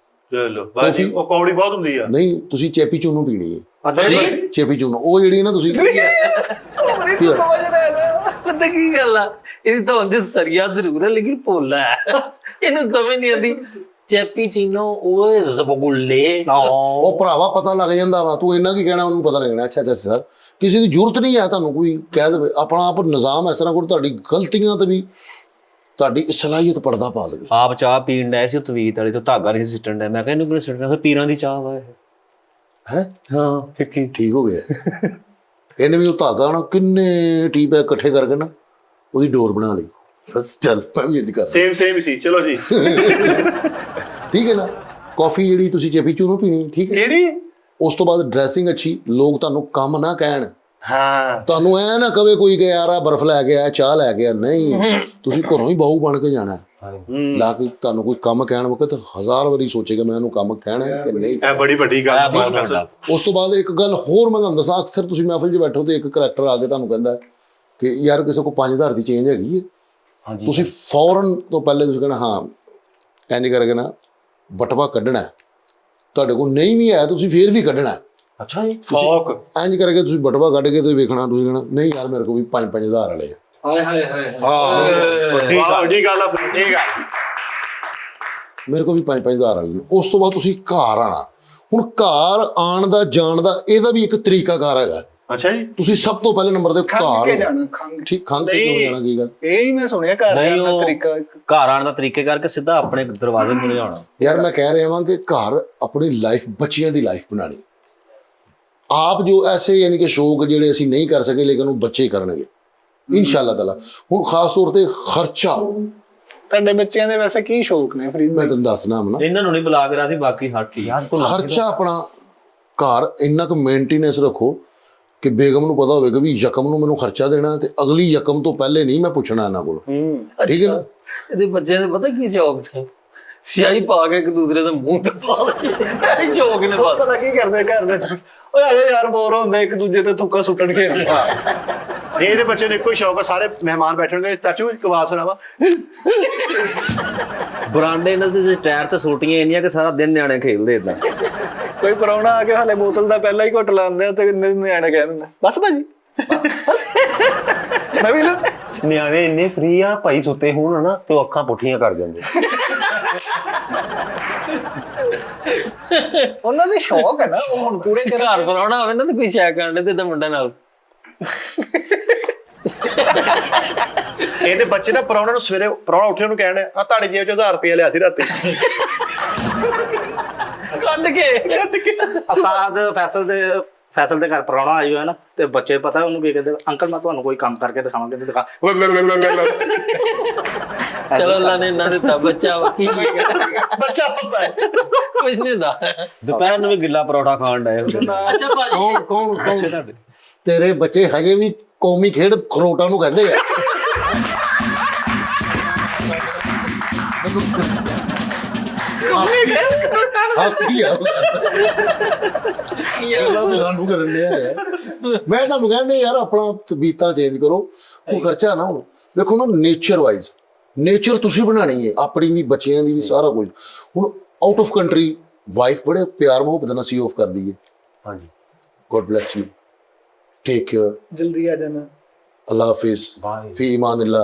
ਚਲੋ ਬਾਜੀ ਉਹ ਕੌੜੀ ਬਹੁਤ ਹੁੰਦੀ ਆ। ਨਹੀਂ ਤੁਸੀਂ ਚੈਪੀ ਚੂਨੋ ਪੀਣੀ ਹੈ। ਅਦਰ ਚੈਪੀ ਚੂਨੋ ਉਹ ਜਿਹੜੀ ਨਾ ਤੁਸੀਂ ਪਤਾ ਕੀ ਗੱਲ ਆ, ਇਹਦੀ ਤਾਂ ਹੁੰਦੀ ਸਰੀਆ ਜ਼ਰੂਰ ਹੈ ਲੇਕਿਨ ਭੋਲਾ ਹੈ। ਇਹਨੂੰ ਸਮਝ ਨਹੀਂ ਆਉਂਦੀ ਚੈਪੀਚੀਨੋ ਓਏ ਜ਼ਬਗੁੱਲੇ। ਉਹ ਭਰਾਵਾ ਪਤਾ ਲੱਗ ਜਾਂਦਾ ਵਾ, ਤੂੰ ਇੰਨਾ ਕੀ ਕਹਿਣਾ ਉਹਨੂੰ ਪਤਾ ਲੱਗਣਾ। ਅੱਛਾ ਅੱਛਾ ਸਰ, ਕਿਸੇ ਦੀ ਜ਼ਰੂਰਤ ਨਹੀਂ ਹੈ ਤੁਹਾਨੂੰ ਕੋਈ ਕਹਿ ਦੇਵੇ। ਆਪਣਾ ਆਪ ਨਿਜ਼ਾਮ ਇਸ ਤਰ੍ਹਾਂ ਕਰੋ ਤੁਹਾਡੀ ਗਲਤੀਆਂ ਤੇ ਵੀ ਤੁਹਾਡੀ ਸਲਾਹੀਅਤ ਪਰਦਾ ਪਾ ਦੇਵੇ। ਆਪ ਚਾਹ ਪੀਣ ਡਿਆ ਸੀ ਤਵੀਤ ਵਾਲੀ ਤੋਂ ਧਾਗਾ ਨਹੀਂ ਸੀ ਸਿੱਟਣ ਡਿਆ। ਮੈਂ ਕਿਹਾ ਇਹਨੂੰ ਕਿਉਂ ਸਿੱਟਣਾ, ਫਿਰ ਪੀਰਾਂ ਦੀ ਚਾਹ ਵਾ ਇਹ। ਹੈ ਹਾਂ ਫਿੱਕੀ। ਠੀਕ ਹੋ ਗਿਆ। ਇਹਨੇ ਵੀ ਉਹ ਧਾਗਾ ਨਾ ਕਿੰਨੇ ਟੀ ਬੈਗ ਇਕੱਠੇ ਕਰਕੇ ਨਾ ਉਹਦੀ ਡੋਰ ਬਣਾ ਲਈ। ਬਸ ਚੱਲ ਮੈਂ ਵੀ ਇੰਝ ਕਰ ਸੇਮ ਸੀ। ਚਲੋ ਜੀ ਠੀਕ ਹੈ ਨਾ। ਕਾਫੀ ਜਿਹੜੀ ਤੁਸੀਂ ਚੈਪੀ ਚੂਨੋ ਪੀਣੀ ਠੀਕ ਹੈ। ਕਿਹੜੀ? ਉਸ ਤੋਂ ਬਾਅਦ ਡਰੈਸਿੰਗ ਅੱਛੀ, ਲੋਕ ਤੁਹਾਨੂੰ ਕੰਮ ਨਾ ਕਹਿਣ, ਹਾਂ ਤੁਹਾਨੂੰ ਐ ਨਾ ਕਵੇ ਕੋਈ ਕਿ ਯਾਰ ਆ ਬਰਫ਼ ਲੈ ਕੇ ਆਇਆ ਚਾਹ ਲੈ ਕੇ ਆ। ਨਹੀਂ, ਤੁਸੀਂ ਘਰੋਂ ਹੀ ਬਹੂ ਬਣ ਕੇ ਜਾਣਾ। ਲਾ ਕੇ ਤੁਹਾਨੂੰ ਕੋਈ ਕੰਮ ਕਹਿਣ ਵਕਤ 1000 ਵਾਰੀ ਸੋਚੇਗਾ ਮੈਂ ਇਹਨੂੰ ਕੰਮ ਕਹਿਣਾ ਹੈ ਕਿ ਨਹੀਂ। ਇਹ ਬੜੀ ਵੱਡੀ ਗੱਲ। ਉਸ ਤੋਂ ਬਾਅਦ ਇੱਕ ਗੱਲ ਹੋਰ ਮੈਂ ਤੁਹਾਨੂੰ ਦੱਸਾਂ, ਅਕਸਰ ਤੁਸੀਂ ਮਹਿਫਿਲ 'ਚ ਬੈਠੋ ਤੇ ਇੱਕ ਕਰੈਕਟਰ ਆ ਕੇ ਤੁਹਾਨੂੰ ਕਹਿੰਦਾ ਕਿ ਯਾਰ ਕਿਸੇ ਕੋਲ 5000 ਦੀ ਚੇਂਜ ਹੈਗੀ ਹੈ। ਤੁਸੀਂ ਫੌਰਨ ਤੋਂ ਪਹਿਲੇ ਤੁਸੀਂ ਕਹਿਣਾ ਹਾਂ ਇੰਝ ਕਰਕੇ ਨਾ ਬਟਵਾ ਕੱਢਣਾ। ਤੁਹਾਡੇ ਕੋਲ ਨਹੀਂ ਵੀ ਹੈ ਤੁਸੀਂ ਫੇਰ ਵੀ ਕੱਢਣਾ। ਅੱਛਾ ਜੀ। ਫੌਕ ਇੰਝ ਕਰਕੇ ਤੁਸੀਂ ਬਟਵਾ ਕੱਢ ਕੇ ਤੁਸੀਂ ਵੇਖਣਾ, ਤੁਸੀਂ ਕਹਿਣਾ ਨਹੀਂ ਯਾਰ ਮੇਰੇ ਕੋਲ ਵੀ 5-5000 ਵਾਲੇ ਆ। ਹਾਏ ਹਾਏ ਹਾਏ ਵੱਡੀ ਗੱਲ ਆ। ਠੀਕ ਆ ਮੇਰੇ ਕੋਲ ਵੀ 5-5000 ਵਾਲੇ ਨੇ। ਉਸ ਤੋਂ ਬਾਅਦ ਤੁਸੀਂ ਘਰ ਆਣਾ। ਹੁਣ ਘਰ ਆਉਣ ਦਾ ਜਾਣ ਦਾ ਇਹਦਾ ਵੀ ਇੱਕ ਤਰੀਕਾਕਾਰ ਹੈਗਾ। ਅੱਛਾ ਜੀ। ਤੁਸੀਂ ਸਭ ਤੋਂ ਪਹਿਲੇ ਨੰਬਰ ਤੇ ਖੰਗ ਕੇ ਘਰ ਜਾਣਾ, ਖੰਗ। ਠੀਕ ਖੰਗ ਕੇ ਕਿਉਂ ਜਾਣਾ, ਕੀ ਗੱਲ? ਇਹ ਹੀ ਮੈਂ ਸੁਣਿਆ ਘਰ ਨਹੀਂ, ਜਾਣ ਦਾ ਉਹ- ਤਰੀਕਾ। ਘਰ ਆਉਣ ਦਾ ਤਰੀਕੇ ਕਰਕੇ ਸਿੱਧਾ ਆਪਣੇ ਦਰਵਾਜ਼ੇ ਮੁਰੇ ਆਉਣਾ। ਯਾਰ ਮੈਂ ਕਹਿ ਰਿਹਾ ਵਾਂ ਕਿ ਘਰ ਆਪਣੀ ਲਾਈਫ ਬੱਚਿਆਂ ਦੀ ਲਾਈਫ ਬਣਾਣੀ। ਆਪ ਜੋ ਐਸੇ ਯਾਨੀ ਕਿ ਸ਼ੌਕ ਜਿਹੜੇ ਅਸੀਂ ਨਹੀਂ ਕਰ ਸਕੇ ਲੇਕਿਨ ਉਹ ਬੱਚੇ ਕਰਨਗੇ ਇਨਸ਼ਾਅੱਲਾ ਤਾਲਾ। ਹੁਣ ਖਾਸ ਤੌਰ ਤੇ ਖਰਚਾ ਤੁਹਾਡੇ ਬੱਚਿਆਂ ਦੇ ਵੈਸੇ ਕੀ ਸ਼ੌਕ ਨੇ ਫਰੀਦ? ਮੈਂ ਤੁਹਾਨੂੰ ਦੱਸਣਾ ਹਮਨਾ, ਇਹਨਾਂ ਨੂੰ ਨਹੀਂ ਬੁਲਾ ਕੇ ਰਿਹਾ ਸੀ, ਬਾਕੀ ਹਰ ਕੀ ਖਰਚਾ ਆਪਣਾ ਘਰ ਇੰਨਾ ਕੁ ਮੇਨਟੇਨੈਂਸ ਰੱਖੋ ਕਿ ਬੇਗਮ ਨੂੰ ਪਤਾ ਹੋਵੇ ਕਿ ਵੀ ਯਕਮ ਨੂੰ ਮੈਨੂੰ ਖਰਚਾ ਦੇਣਾ ਤੇ ਅਗਲੀ ਯਕਮ ਤੋਂ ਪਹਿਲੇ ਨਹੀਂ ਮੈਂ ਪੁੱਛਣਾ ਇਹਨਾਂ ਕੋਲ। ਠੀਕ ਹੈ ਨਾ। ਇਹਦੇ ਬੱਚਿਆਂ ਦੇ ਪਤਾ ਕੀ ਸ਼ੌਕ ਨੇ? ਸਿਆਹੀ ਪਾ ਕੇ ਇੱਕ ਦੂਸਰੇ ਦੇ ਮੂੰਹ ਤੇ ਪਾ ਦੇ। ਇਹ ਸ਼ੌਕ ਨੇ ਬਸ। ਪਤਾ ਕੀ ਕਰਦੇ ਘਰ ਦੇ? ਓਏ ਆਜੋ ਯਾਰ ਬੋਰ ਹੁੰਦੇ ਇੱਕ ਦੂਜੇ ਤੇ ਥੁੱਕਾ ਸੁੱਟਣ ਕੇ। ਇਹਦੇ ਬੱਚੇ ਨੇ ਇੱਕੋ ਹੀ ਸ਼ੌਕ ਆ। ਸਾਰੇ ਮਹਿਮਾਨ ਬੈਠਣਗੇ ਚਾਚੂ ਕਵਾ ਸੁਣਾਵਾ। ਬਰਾਂਡੇ ਨਾਲ ਤੇ ਟਾਇਰ ਤੇ ਸੋਟੀਆਂ ਇੰਨੀਆਂ ਕਿ ਸਾਰਾ ਦਿਨ ਨਿਆਣੇ ਖੇਡਦੇ ਇਦਾਂ। ਕੋਈ ਪਰੌਣਾ ਆ ਕੇ ਹਲੇ ਬੋਤਲ ਦਾ ਪਹਿਲਾਂ ਹੀ ਘੁੱਟ ਲਾਉਂਦੇ ਆ ਤੇ ਨਿਆਣੇ ਕਹਿ ਦਿੰਦੇ ਬਸ ਭਾਜੀ ਮੈਂ ਵੀ ਲੈ। ਨਿਆਣੇ ਇੰਨੇ ਫ੍ਰੀ ਆ ਭਾਈ, ਸੁੱਤੇ ਹੋਣ ਨਾ ਤੇ ਉਹ ਅੱਖਾਂ ਪੁੱਠੀਆਂ ਕਰ ਜਾਂਦੇ। ਉਹਨਾਂ ਦੇ ਸ਼ੌਕ ਹੈ ਨਾ, ਉਹ ਹੁਣ ਪੂਰੇ ਕਰ। ਘਰ ਪਰਾਉਣਾ ਹੋਵੇ ਨਾ ਤੇ ਕੋਈ ਸ਼ੈਕ ਕਰਨ ਦੇ ਤਾਂ ਮੁੰਡੇ ਨਾਲ ਇਹਦੇ ਬੱਚੇ ਨਾ ਪਰੌਣਾ ਨੂੰ ਸਵੇਰੇ ਪਰੌਣਾ ਉੱਠੇ ਉਹਨੂੰ ਕਹਿਣ ਆ ਤੁਹਾਡੇ ਜੇਬ ਚੋਂ 1000 ਰੁਪਏ ਲਿਆ ਸੀ ਰਾਤੀ। ਕੱਢ ਕੇ ਉਸਤਾਦ ਫੈਸਲ ਦੇ ਘਰ ਪਰਾਉਣਾ ਆਈ ਹੋਇਆ ਨਾ ਤੇ ਬੱਚੇ ਪਤਾ ਉਹਨੂੰ ਕੀ ਕਹਿੰਦੇ, ਅੰਕਲ ਮੈਂ ਤੁਹਾਨੂੰ ਕੋਈ ਕੰਮ ਕਰਕੇ ਦਿਖਾਵਾਂਗੇ ਤੇ ਦਿਖਾ। ਚਲੋ ਅੱਲਾ ਨੇ ਇਹਨਾਂ ਦਿੱਤਾ ਬੱਚਾ ਵਾ, ਕੀ ਬੱਚਾ ਹੁੰਦਾ ਹੈ। ਕੁਝ ਨਹੀਂ ਹੁੰਦਾ। ਦੁਪਹਿਰ ਨੂੰ ਵੀ ਗਿੱਲਾ ਪਰੌਠਾ ਖਾਣ ਡਏ ਹੁੰਦੇ। ਅੱਛਾ ਭਾਜੀ ਕੌਣ ਤੇਰੇ ਬੱਚੇ ਹਜੇ ਵੀ ਕੌਮੀ ਖੇਡ ਖਰੋਟਾ ਨੂੰ ਕਹਿੰਦੇ ਆ। ਕੀ ਆ ਸਾਨੂੰ ਕਰਨ ਲਿਆ ਮੈਂ ਤੁਹਾਨੂੰ ਕਹਿੰਦੇ ਯਾਰ ਆਪਣਾ ਤਬੀਤਾਂ ਚੇਂਜ ਕਰੋ। ਉਹ ਖਰਚਾ ਨਾ ਹੁਣ ਵੇਖੋ ਨਾ, ਨੇਚਰ ਵਾਈਜ਼ ਨੇਚਰ ਤੁਸੀਂ ਬਣਾਣੀ ਹੈ ਆਪਣੀ ਵੀ ਬੱਚਿਆਂ ਦੀ ਵੀ ਸਾਰਾ ਕੁਝ। ਹੁਣ ਆਊਟ ਆਫ ਕੰਟਰੀ ਵਾਈਫ ਬੜੇ ਪਿਆਰ ਮੁਹੱਬਤ ਨਾਲ ਸੀ ਆਫ ਕਰਦੀ ਹੈ। ਹਾਂਜੀ। God bless you, take care, ਜਲਦੀ ਆ ਜਾਣਾ, ਅੱਲਾ ਹਾਫਿਜ਼, ਫੀ ਇਮਾਨ ਅੱਲਾ।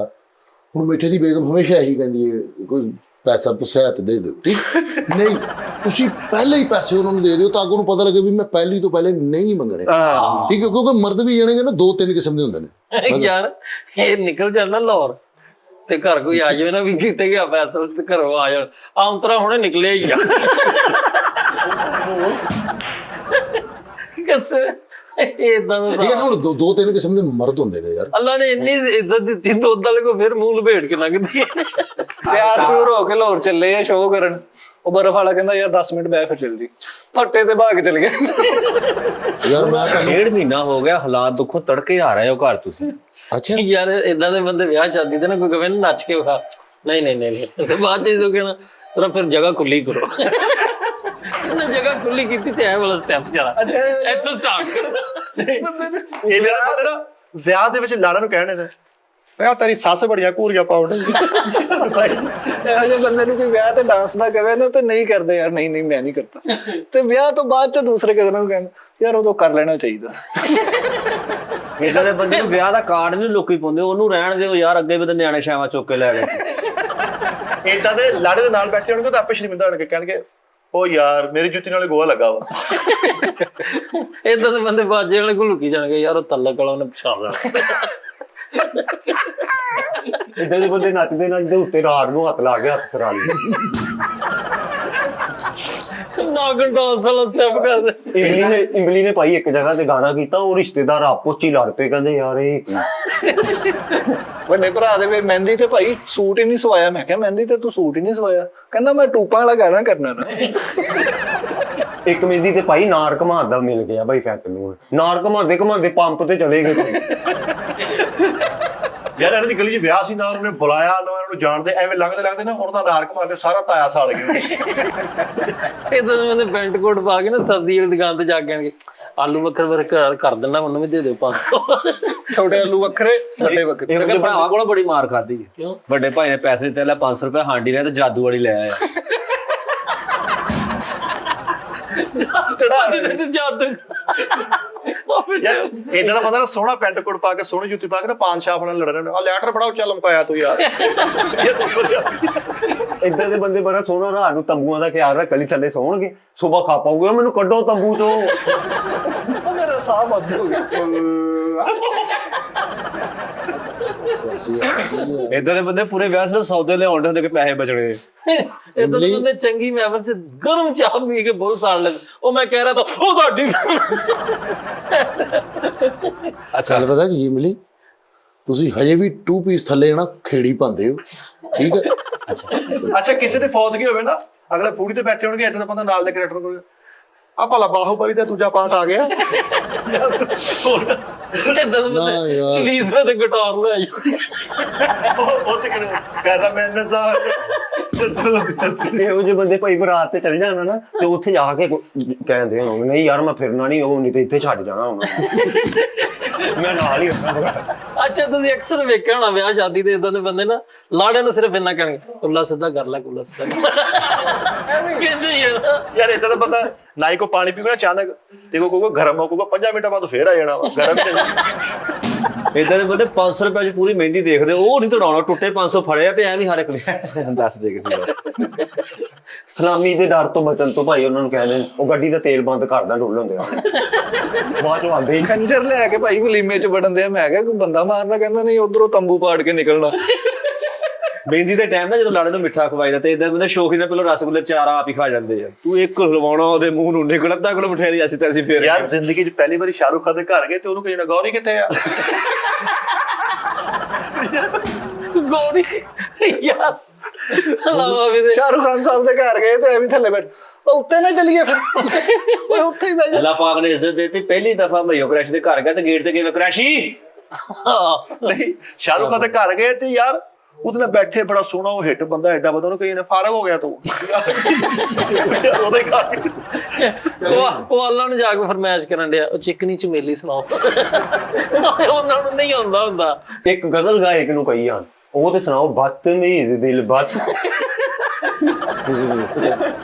ਹੁਣ ਮਿੱਠੇ ਦੀ ਬੇਗਮ ਹਮੇਸ਼ਾ ਇਹੀ ਕਹਿੰਦੀ ਹੈ ਕੋਈ ਪੈਸਾ ਪੁਸੈਤ ਦੇ ਦਿਓ। ਠੀਕ ਨਹੀਂ, ਤੁਸੀਂ ਪਹਿਲੇ ਹੀ ਪੈਸੇ ਉਹਨਾਂ ਨੂੰ ਦੇ ਦਿਓ ਤਾਂ ਅੱਗੋਂ ਨੂੰ ਪਤਾ ਲੱਗੇ ਵੀ ਮੈਂ ਪਹਿਲੀ ਤੋਂ ਪਹਿਲੇ ਨਹੀਂ ਮੰਗਣੇ। ਠੀਕ ਹੈ, ਕਿਉਂਕਿ ਮਰਦ ਵੀ ਜਾਣਗੇ ਨਾ 2-3 ਕਿਸਮ ਦੇ ਹੁੰਦੇ ਨੇ। ਯਾਰ ਇਹ ਨਿਕਲ ਜਾਂਦਾ ਲਾਹੌਰ ਤੇ ਘਰ ਕੋਈ ਆ ਜਾਵੇ ਨਾ ਵੀ ਕਿਤੇ ਗਿਆ ਫੈਸਲ ਤੇ ਘਰੋਂ ਆ ਜਾਣ, ਆਉਂਤਰਾ ਹੁਣੇ ਨਿਕਲਿਆ ਹੀ ਆ। ਕਿਸ ਇਦਾਂ ਦਾ ਠੀਕ ਹੈ ਨਾ। ਹੁਣ 2-3 ਕਿਸਮ ਦੇ ਮਰਦ ਹੁੰਦੇ ਨੇ ਯਾਰ। ਅੱਲਾ ਨੇ ਇੰਨੀ ਇੱਜ਼ਤ ਦਿੱਤੀ, ਦੁੱਧ ਵਾਲੇ ਕੋ ਫਿਰ ਮੂੰਹ ਲਪੇਟ ਕੇ ਲੰਘਦੀ ਹੈ। ਤਿਆਰ ਤਿਉਰ ਹੋ ਕੇ ਲਾਹੌਰ ਚੱਲੇ ਆ ਸ਼ੋਅ ਕਰਨ। ਉਹ ਬਰਫ ਵਾਲਾ ਕਹਿੰਦਾ ਯਾਰ 10 ਮਿੰਟ ਬੈ ਫਿਰ ਚੱਲ ਜੀ, ਫੱਟੇ ਤੇ ਭਾਗ ਚਲ ਗਏ। ਯਾਰ ਮੈਂ ਤੁਹਾਨੂੰ 1.5 ਮਹੀਨਾ ਹੋ ਗਿਆ, ਹਾਲਾਤ ਦੁੱਖੋਂ ਤੜਕੇ ਆ ਰਹੇ ਹੋ ਘਰ ਤੁਸੀਂ। ਅੱਛਾ ਯਾਰ ਇਦਾਂ ਦੇ ਬੰਦੇ ਵਿਆਹ ਸ਼ਾਦੀ ਤੇ ਨਾ ਕੋਈ ਕਹੇ ਨੱਚ ਕੇ ਵਿਖਾ, ਨਹੀਂ ਨਹੀਂ ਨਹੀਂ ਤੇ ਬਾਅਦ ਚ ਜਦੋਂ ਕਹਿਣਾ ਤੇਰਾ ਫਿਰ ਜਗ੍ਹਾ ਖੁੱਲੀ ਕਰੋ। ਇਹਨਾਂ ਜਗ੍ਹਾ ਖੁੱਲੀ ਕੀਤੀ ਤੇ ਇਹ ਵਾਲਾ ਸਟੈਪ ਚਲਾ ਅੱਛਾ ਇੱਥੋਂ ਸਟਾਰਟ ਕਰ। ਇਹ ਮੇਰਾ ਬੰਦੇ ਨਾ ਵਿਆਹ ਦੇ ਵਿੱਚ ਲਾੜਾ ਨੂੰ ਕਹਿਣੇ ਨੇ ਆ ਤੇਰੀ ਸੱਸ ਬੜੀਆਂ ਘੂਰੀਆਂ ਪਾਉਣ ਇਹੋ ਜਿਹੇ ਬੰਦੇ ਨੂੰ ਕੋਈ ਵਿਆਹ ਤੇ ਡਾਂਸ ਨਾ ਕਵੇ ਨਾ ਤੇ ਨਹੀਂ ਕਰਦੇ ਯਾਰ, ਨਹੀਂ ਨਹੀਂ ਮੈਂ ਨਹੀਂ ਕਰਦਾ, ਤੇ ਵਿਆਹ ਤੋਂ ਬਾਅਦ ਚ ਦੂਸਰੇ ਕਿਸੇ ਨੂੰ ਕਹਿੰਦੇ ਯਾਰ ਉਦੋਂ ਕਰ ਲੈਣਾ ਚਾਹੀਦਾ। ਇਦਾਂ ਦੇ ਬੰਦੇ ਨੂੰ ਵਿਆਹ ਦਾ ਕਾਰਡ ਨਹੀਂ ਲੋਕੀ ਪਾਉਂਦੇ, ਉਹਨੂੰ ਰਹਿਣ ਦਿਓ ਯਾਰ, ਅੱਗੇ ਵੀ ਤਾਂ ਨਿਆਣੇ ਛਾਵਾਂ ਚੁੱਕ ਕੇ ਲੈ ਗਏ। ਏਦਾਂ ਦੇ ਲਾੜੇ ਦੇ ਨਾਲ ਬੈਠੇ ਹੋਣਗੇ ਤਾਂ ਆਪੇ ਸ਼ਰਮਿੰਦਾ ਹੋਣਗੇ, ਕਹਿਣਗੇ ਉਹ ਯਾਰ ਮੇਰੀ ਜੁੱਤੀ ਨਾਲੇ ਗੋਹਾ ਲੱਗਾ ਵਾ। ਇਦਾਂ ਦੇ ਬੰਦੇ ਬਾਜੇ ਵਾਲੇ ਕੋਲ ਲੁਕੀ ਜਾਣਗੇ ਯਾਰ, ਉਹ ਤਲਕ ਵਾਲਾ ਉਹਨੇ ਪਛਾਣ ਲੈਣਾ। ਇਦਾਂ ਦੇ ਬੰਦੇ ਨੱਚਦੇ ਨੱਚਦੇ ਉੱਤੇ ਰਾਤ ਨੂੰ ਹੱਥ ਲਾ ਕੇ ਹੱਥ ਫਰਾ ਲਈ। ਨਾਗਣ ਡਾਂਸ ਵਾਲਾ ਸਟੈਪ ਕਰਦੇ। ਇਮਲੀ ਨੇ ਭਾਈ ਇੱਕ ਜਗ੍ਹਾ ਤੇ ਗਾਣਾ ਕੀਤਾ, ਉਹ ਰਿਸ਼ਤੇਦਾਰ ਆਪੋ ਚ ਹੀ ਲੜ ਪਏ, ਕਹਿੰਦੇ ਯਾਰ ਇਹ ਕੀ। ਵੱਡੇ ਭਰਾ ਦੇ ਵੀ ਮਹਿੰਦੀ ਤੇ ਭਾਈ ਸੂਟ ਹੀ ਨਹੀਂ ਸਵਾਇਆ। ਮੈਂ ਕਿਹਾ ਮਹਿੰਦੀ ਤੇ ਤੂੰ ਸੂਟ ਹੀ ਨਹੀਂ ਸਵਾਇਆ, ਕਹਿੰਦਾ ਮੈਂ ਟੂਪਾਂ ਵਾਲਾ ਗਾਣਾ ਕਰਨਾ ਨਾ। ਇੱਕ ਮਹਿੰਦੀ ਤੇ ਭਾਈ ਨਾਰ ਘਮਾਦਾ ਮਿਲ ਗਿਆ ਭਾਈ ਫੈਕਟਰੀ ਨੂੰ, ਨਾਰ ਘਮਾਦੇ ਘਮਾਦੇ ਪੰਪ ਤੇ ਚਲੇ ਗਏ। ਯਾਰ ਇਹਨਾਂ ਦੀ ਗਲੀ 'ਚ ਵਿਆਹ ਸੀ ਨਾ, ਉਹਨੇ ਬੁਲਾਇਆ ਨਾ, ਇਹਨਾਂ ਨੂੰ ਜਾਣਦੇ ਐਵੇਂ ਲੰਘਦੇ ਲੰਘਦੇ ਨਾ ਹੁਣ ਤਾਂ ਨਾਰਕ ਮਾਰ ਕੇ ਸਾਰਾ ਤਾਇਆ ਸਾੜ ਗਿਆ। ਇਦਾਂ ਦੇ ਬੰਦੇ ਪੈਂਟ ਕੋਟ ਪਾ ਕੇ ਨਾ ਸਬਜ਼ੀ ਵਾਲੀ ਦੁਕਾਨ ਤੇ ਜਾ ਕੇ ਆਣਗੇ, ਆਲੂ ਵੱਖਰੇ ਕਰ ਦੇਣਾ, ਮੈਨੂੰ ਵੀ ਦੇ ਦਿਓ 500। ਛੋਟੇ ਆਲੂ ਵੱਖਰੇ, ਵੱਡੇ ਵੱਖਰੇ। ਸਕੇ ਭਰਾਵਾਂ ਕੋਲੋਂ ਬੜੀ ਮਾਰ ਖਾਦੀ। ਵੱਡੇ ਭਾਈ ਨੇ ਪੈਸੇ ਤੇ ਲੈ 500 ਰੁਪਏ ਹਾਂਡੀ ਲੈ ਤੇ ਜਾਦੂ ਵਾਲੀ ਲੈ ਆਇਆ। ਚੜਾ ਜਾਦੂ ਯਾਰ ਏਦਾਂ ਦਾ ਬੰਦਾ ਨਾ ਸੋਹਣਾ ਪੈਂਟ ਕੋਟ ਪਾ ਕੇ ਸੋਹਣੀ ਜੁੱਤੀ ਪਾ ਕੇ ਨਾ ਪਾਨ ਸ਼ਾਪ ਨਾਲ ਲੜਨ, ਆ ਲੈਟਰ ਫੜਾਓ ਚੱਲ ਮੁਕਾਇਆ ਤੂੰ ਯਾਰ। ਏਦਾਂ ਦੇ ਬੰਦੇ ਬੜਾ ਸੋਹਣਾ ਰਾਤ ਨੂੰ ਤੰਬੂਆਂ ਦਾ ਖਿਆਲ ਰੱਖ, ਗਲੀ ਥੱਲੇ ਸੌਣਗੇ, ਸੁਬਾ ਖਾ ਪਾਊਗੇ ਮੈਨੂੰ ਕੱਢੋ ਤੰਬੂ ਚੋਂ। ਮੇਰਾ ਸਾਹ ਬੰਦ ਹੋ ਗਿਆ। ਇਦਾਂ ਦੇ ਬੰਦੇ ਪੂਰੇ ਵਿਆਹ ਸਿਰ ਸੌਦੇ ਲਿਆਉਣ ਦੇ ਹੁੰਦੇ ਕਿ ਪੈਸੇ ਬਚਣੇ। ਇਦਾਂ ਦੇ ਬੰਦੇ ਚੰਗੀ ਮਹਿਫਲ ਚ ਗਰਮ ਚਾਹ ਪੀ ਕੇ ਬਹੁਤ ਸਾੜ ਲੈਂਦੇ। ਉਹ ਮੈਂ ਕਹਿ ਰਿਹਾ ਤਾਂ ਉਹ ਤੁਹਾਡੀ। ਚੱਲ ਪਤਾ ਕੀ ਮਿਲੀ, ਤੁਸੀਂ ਹਜੇ ਵੀ 2 ਪੀਸ ਥੱਲੇ ਨਾ ਖੇੜੀ ਪਾਉਂਦੇ ਹੋ, ਠੀਕ ਹੈ। ਅੱਛਾ ਕਿਸੇ ਦੇ ਫੌਤ ਕੀ ਹੋਵੇ ਨਾ, ਅਗਲੇ ਪੂੜੀ ਤੇ ਬੈਠੇ ਹੋਣਗੇ, ਏਦਾਂ ਦਾ ਬੰਦਾ ਨਾਲ ਦੇ ਕੈਰੈਕਟਰ ਕੋਲ ਆ ਭਲਾ ਬਾਹੂਬਲੀ ਦਾ ਦੂਜਾ ਪਾਰਟ ਆ ਗਿਆ। ਇਦਾਂ ਦੇ ਬੰਦੇ ਚਲੀਜ਼ ਤੇ ਗਿਟਾਰ ਲੈ ਆਈ। ਉਹ ਤੇ ਕਹਿੰਦਾ ਮੈਂ ਨਜ਼ਾਰ। ਇਹੋ ਜਿਹੇ ਬੰਦੇ ਭਾਈ ਬਰਾਤ ਤੇ ਚਲੇ ਜਾਣਾ ਨਾ, ਤੇ ਉੱਥੇ ਜਾ ਕੇ ਕਹਿੰਦੇ ਹੋ ਨਹੀਂ ਯਾਰ ਮੈਂ ਫਿਰਨਾ ਨਹੀਂ, ਉਹ ਨਹੀਂ ਤੇ ਇੱਥੇ ਛੱਡ ਜਾਣਾ ਹੁਣ। ਮੈਂ ਨਾਲ ਹੀ ਰੱਖਾਂਗਾ। ਅੱਛਾ ਤੁਸੀਂ ਅਕਸਰ ਵੇਖਿਆ ਹੋਣਾ ਵਿਆਹ ਸ਼ਾਦੀ ਤੇ ਇਦਾਂ ਦੇ ਬੰਦੇ ਨਾ ਲਾੜਿਆਂ ਨੂੰ ਸਿਰਫ ਇੰਨਾ ਕਹਿਣਗੇ, ਕੁੱਲਾ ਸਿੱਧਾ ਕਰ ਲੈ, ਕੁੱਲਾ ਸਿੱਧਾ ਕਹਿੰਦੇ ਯਾਰ ਏਦਾਂ ਦਾ ਬੰਦਾ ਨਾ ਹੀ ਕੋ ਪਾਣੀ ਪੀਣਾ ਅਚਾਨਕ ਤੇ ਕੋ ਕਹੂਗਾ ਗਰਮ ਹੋ, ਕਹੂਗਾ 5 ਮਿੰਟਾਂ ਬਾਅਦ ਫੇਰ ਆ ਜਾਣਾ ਵਾ ਗਰਮ। ਇਦਾਂ ਦੇ ਬੰਦੇ 500 ਰੁਪਏ ਚ ਪੂਰੀ ਮਹਿੰਦੀ ਦੇਖਦੇ, ਉਹ ਨਹੀਂ ਤੜਾਉਣਾ, ਟੁੱਟੇ 500 ਫੜਿਆ ਤੇ ਐਵੇਂ ਹਰ ਇੱਕ ਦੱਸ ਦੇ ਕਿਸੇ। ਸਲਾਮੀ ਦੇ ਡਰ ਤੋਂ ਬਚਣ ਤੋਂ ਭਾਈ ਉਹਨਾਂ ਨੂੰ ਕਹਿੰਦੇ ਉਹ ਗੱਡੀ ਦਾ ਤੇਲ ਬੰਦ ਕਰਦਾ ਡੁੱਲ ਹੁੰਦੇ ਆ, ਬਾਅਦ ਚੋਂ ਆਉਂਦੇ ਹੀ ਖੰਜਰ ਲੈ ਕੇ ਭਾਈ ਵਲੀਮੇ ਚ ਵੜਨ ਦੇ। ਮੈਂ ਕਿਹਾ ਕੋਈ ਬੰਦਾ ਮਾਰਨਾ, ਕਹਿੰਦਾ ਨਹੀਂ ਉਧਰੋਂ ਤੰਬੂ ਪਾੜ ਕੇ ਨਿਕਲਣਾ। ਮਹਿੰਦੀ ਦੇ ਟਾਈਮ ਨਾ ਜਦੋਂ ਲਾੜੇ ਨੂੰ ਮਿੱਠਾ ਖਵਾਈਦਾ ਤੇ ਇਦਾਂ ਬੰਦੇ ਸ਼ੌਕੀ ਨਾਲ ਪਹਿਲਾਂ ਰਸਗੁੱਲੇ 4 ਆਪ ਹੀ ਖਾ ਜਾਂਦੇ ਆ। ਤੂੰ ਇੱਕ ਲਵਾਉਣਾ ਉਹਦੇ ਮੂੰਹ ਨੂੰ ਨਿਕਲ ਅੱਧਾ ਕਿਲੋ ਮਠਿਆਈ ਅਸੀਂ ਤਾਂ ਅਸੀਂ ਫੇਰ ਯਾਰ ਜ਼ਿੰਦਗੀ 'ਚ ਪਹਿਲੀ ਵਾਰੀ ਸ਼ਾਹਰੁਖ ਖਾਨ ਦੇ ਘਰ ਗਏ ਤੇ ਉਹਨੂੰ ਕਹਿਣਾ ਗੌਰੀ ਕਿੱਥੇ ਆ? ਗੋਰੀ ਯਾਰ ਲਾਵਾ ਵੀ ਸ਼ਾਹਰੁਖ ਖਾਨ ਸਾਹਿਬ ਦੇ ਘਰ ਗਏ ਤੇ ਐਵੇਂ ਥੱਲੇ ਬੈਠ, ਉਹ ਉੱਤੇ ਨਾ ਚਲੀਏ ਫਿਰ, ਓਏ ਉੱਥੇ ਹੀ ਬਹਿ ਜਾ। ਅੱਲਾਹ ਪਾਕ ਨੇ ਇੱਜ਼ਤ ਦਿੱਤੀ, ਪਹਿਲੀ ਦਫਾ ਮਈਓ ਕ੍ਰੈਸ਼ ਦੇ ਘਰ ਗਿਆ ਤੇ ਗੇਟ ਤੇ ਕਿਵੇਂ ਕ੍ਰੈਸ਼ੀ। ਨਹੀਂ ਸ਼ਾਹਰੁਖ ਖਾਨ ਦੇ ਘਰ ਗਏ ਤੇ ਯਾਰ ਉਹਦੇ ਨਾਲ ਬੈਠੇ, ਬੜਾ ਸੋਹਣਾ ਉਹ ਹਿੱਟ ਬੰਦਾ, ਐਡਾ ਬੰਦਾ, ਉਹਨੂੰ ਕਹੀ ਫਾਰਗ ਹੋ ਗਿਆ ਤੂੰ। ਉਹਦੇ ਕੋਆਲਾ ਨੂੰ ਜਾ ਕੇ ਫਰਮਾਇਸ਼ ਕਰਨ ਡਿਆ, ਉਹ ਚਿਕਨੀ ਚਮੇਲੀ ਸੁਣਾਓ। ਉਹਨਾਂ ਨੂੰ ਨਹੀਂ ਆਉਂਦਾ ਹੁੰਦਾ। ਇੱਕ ਗਜ਼ਲ ਗਾਇਕ ਨੂੰ ਕਹੀ ਆ, ਉਹ ਤੇ ਸੁਣਾਓ ਬਦਤਮੀਜ਼ ਦਿਲ ਬਦ।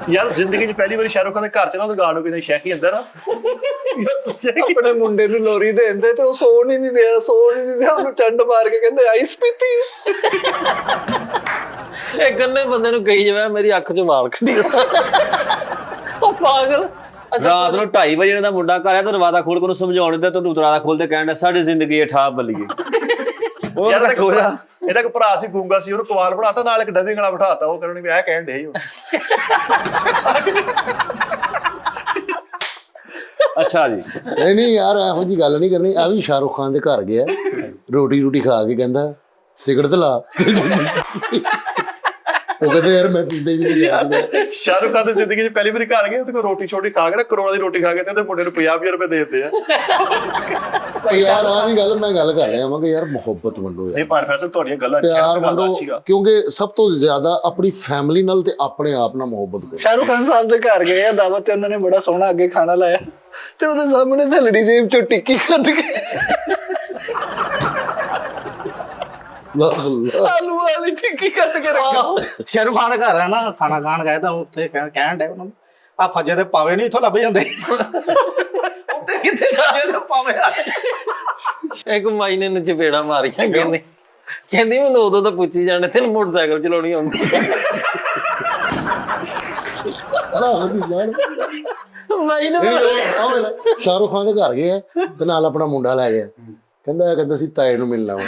ਯਾਰ ਜ਼ਿੰਦਗੀ 'ਚ ਪਹਿਲੀ ਵਾਰੀ ਸ਼ਾਹਰੁਖ ਖਾਨ ਦੇ ਘਰ ਚ ਨਾ ਉਹਦੇ ਗਾਣ ਨੂੰ ਕਿਨੇ ਸ਼ੈਕੀ ਅੰਦਰ ਆ ਆਪਣੇ ਮੁੰਡੇ ਨੂੰ ਲੋਰੀ ਦੇ ਦਿੰਦੇ ਤੇ ਉਹ ਸੌਣ ਹੀ ਨਹੀਂ ਦਿਆ, ਸੌਣ ਹੀ ਨਹੀਂ ਦਿਆ। ਉਹਨੂੰ ਟੰਡ ਮਾਰ ਕੇ ਕਹਿੰਦੇ ਆਈਸ ਪੀਤੀ। ਇਹ ਗੰਨੇ ਬੰਦੇ ਨੂੰ ਕਹੀ ਜਾਵੇ ਮੇਰੀ ਅੱਖ 'ਚ ਵਾਲ ਕੱਢੀ। ਉਹ ਪਾਗਲ। ਰਾਤ ਨੂੰ 2:30 ਵਜੇ ਦਾ ਮੁੰਡਾ ਘਰ ਆਇਆ ਤੇ ਦਰਵਾਜ਼ਾ ਖੋਲ ਕੇ ਉਹਨੂੰ ਸਮਝਾਉਣ ਦਿੰਦਾ, ਤੈਨੂੰ ਦਰਵਾਜ਼ਾ ਖੋਲ ਕੇ ਕਹਿਣ ਡਿਆ ਸਾਡੀ ਜ਼ਿੰਦਗੀ ਇਹ ਠਾਪ ਬੱਲੀਏ। ਉਹ ਯਾਰ ਸੋ ਜਾ। ਇਹਦਾ ਇੱਕ ਭਰਾ ਸੀ ਗੂੰਗਾ ਸੀ, ਉਹਨੂੰ ਕਵਾਲ ਬਣਾਤਾ, ਨਾਲ ਇੱਕ ਡਬਿੰਗ ਵਾਲਾ ਬਿਠਾਤਾ, ਉਹ ਕਰਨ ਵੀ ਐ ਕਹਿਣ ਡੇ। ਅੱਛਾ ਜੀ। ਨਹੀਂ ਯਾਰ ਇਹੋ ਜੀ ਗੱਲ ਨਹੀਂ ਕਰਨੀ। ਆ ਵੀ ਸ਼ਾਹਰੁਖ ਖਾਨ ਦੇ ਘਰ ਗਿਆ, ਰੋਟੀ ਖਾ ਕੇ ਕਹਿੰਦਾ ਸਿਗਰਟ ਲਾ। ਉਹ ਕਹਿੰਦੇ ਯਾਰ ਮੈਂ ਪੀਂਦਾ ਹੀ ਨਹੀਂ। ਸ਼ਾਹਰੁਖ ਖਾਨ ਦੀ ਜ਼ਿੰਦਗੀ 'ਚ ਪਹਿਲੀ ਵਾਰੀ ਘਰ ਗਏ, ਉਹਦੇ ਕੋਲ ਰੋਟੀ ਛੋਟੀ ਖਾ ਕੇ ਨਾ, ਕਰੋੜਾਂ ਦੀ ਰੋਟੀ ਖਾ ਕੇ ਤੇ ਉਹਦੇ ਮੁੰਡੇ ਨੂੰ 50 ਰੁਪਏ ਦੇ ਦਿੱਤੇ ਆ। ਯਾਰ ਆ ਵੀ ਗੱਲ ਮੈਂ ਗੱਲ ਕਰ ਰਿਹਾ ਹਾਂ ਕਿ ਯਾਰ ਮੁਹੱਬਤ ਵੰਡੋ ਯਾਰ, ਇਹ ਪ੍ਰੋਫੈਸਰ ਤੁਹਾਡੀਆਂ ਗੱਲਾਂ ਪਿਆਰ ਵੰਡੋ, ਕਿਉਂਕਿ ਸਭ ਤੋਂ ਜ਼ਿਆਦਾ ਆਪਣੀ ਫੈਮਿਲੀ ਨਾਲ ਤੇ ਆਪਣੇ ਆਪ ਨਾਲ ਮੁਹੱਬਤ ਕਰੋ। ਸ਼ਾਹਰੁਖ ਖਾਨ ਸਾਹਿਬ ਦੇ ਘਰ ਗਏ ਆ ਦਾਵਤ ਤੇ, ਉਹਨਾਂ ਨੇ ਬੜਾ ਸੋਹਣਾ ਅੱਗੇ ਖਾਣਾ ਲਾਇਆ ਤੇ ਉਹਦੇ ਸਾਹਮਣੇ ਥੱਲੜੀ ਜੇਬ ਚੋਂ ਟਿੱਕੀ ਕੱਢ ਕੇ ਆਲੂ ਵਾਲੀ ਟਿੱਕੀ ਕੱਢ ਕੇ ਰੱਖੀ। ਸ਼ਾਹਰੁਖ ਖਾਨ ਦਾ ਘਰ ਹੈ ਨਾ, ਖਾਣਾ ਖਾਣ ਗਏ ਤਾਂ ਉੱਥੇ ਕਹਿਣ ਡੇ ਉਹਨਾਂ ਨੂੰ ਆ ਫੱਜੇ ਦੇ ਪਾਵੇ ਨਹੀਂ ਇੱਥੋਂ ਲੱਭ ਜਾਂਦੇ। ਉੱਥੇ ਕਿੱਥੇ ਫੱਜੇ ਦੇ ਪਾਵੇ ਆਏ। ਇੱਕ ਮਾਈ ਨੇ ਨੂੰ ਚਪੇੜਾ ਮਾਰੀਆਂ, ਕਹਿੰਦੀ ਮੈਨੂੰ ਉਦੋਂ ਤਾਂ ਪੁੱਛੀ ਜਾਣੇ ਤੈਨੂੰ ਮੋਟਰਸਾਈਕਲ ਚਲਾਉਣੀ ਆਉਂਦੀ ਮਾਈ ਨੂੰ ਸ਼ਾਹਰੁਖ ਖਾਨ ਦੇ ਘਰ ਗਿਆ ਤੇ ਨਾਲ ਆਪਣਾ ਮੁੰਡਾ ਲੈ ਗਿਆ, ਕਹਿੰਦਾ ਸੀ ਤਾਏ ਨੂੰ ਮਿਲਣਾ ਵਾ।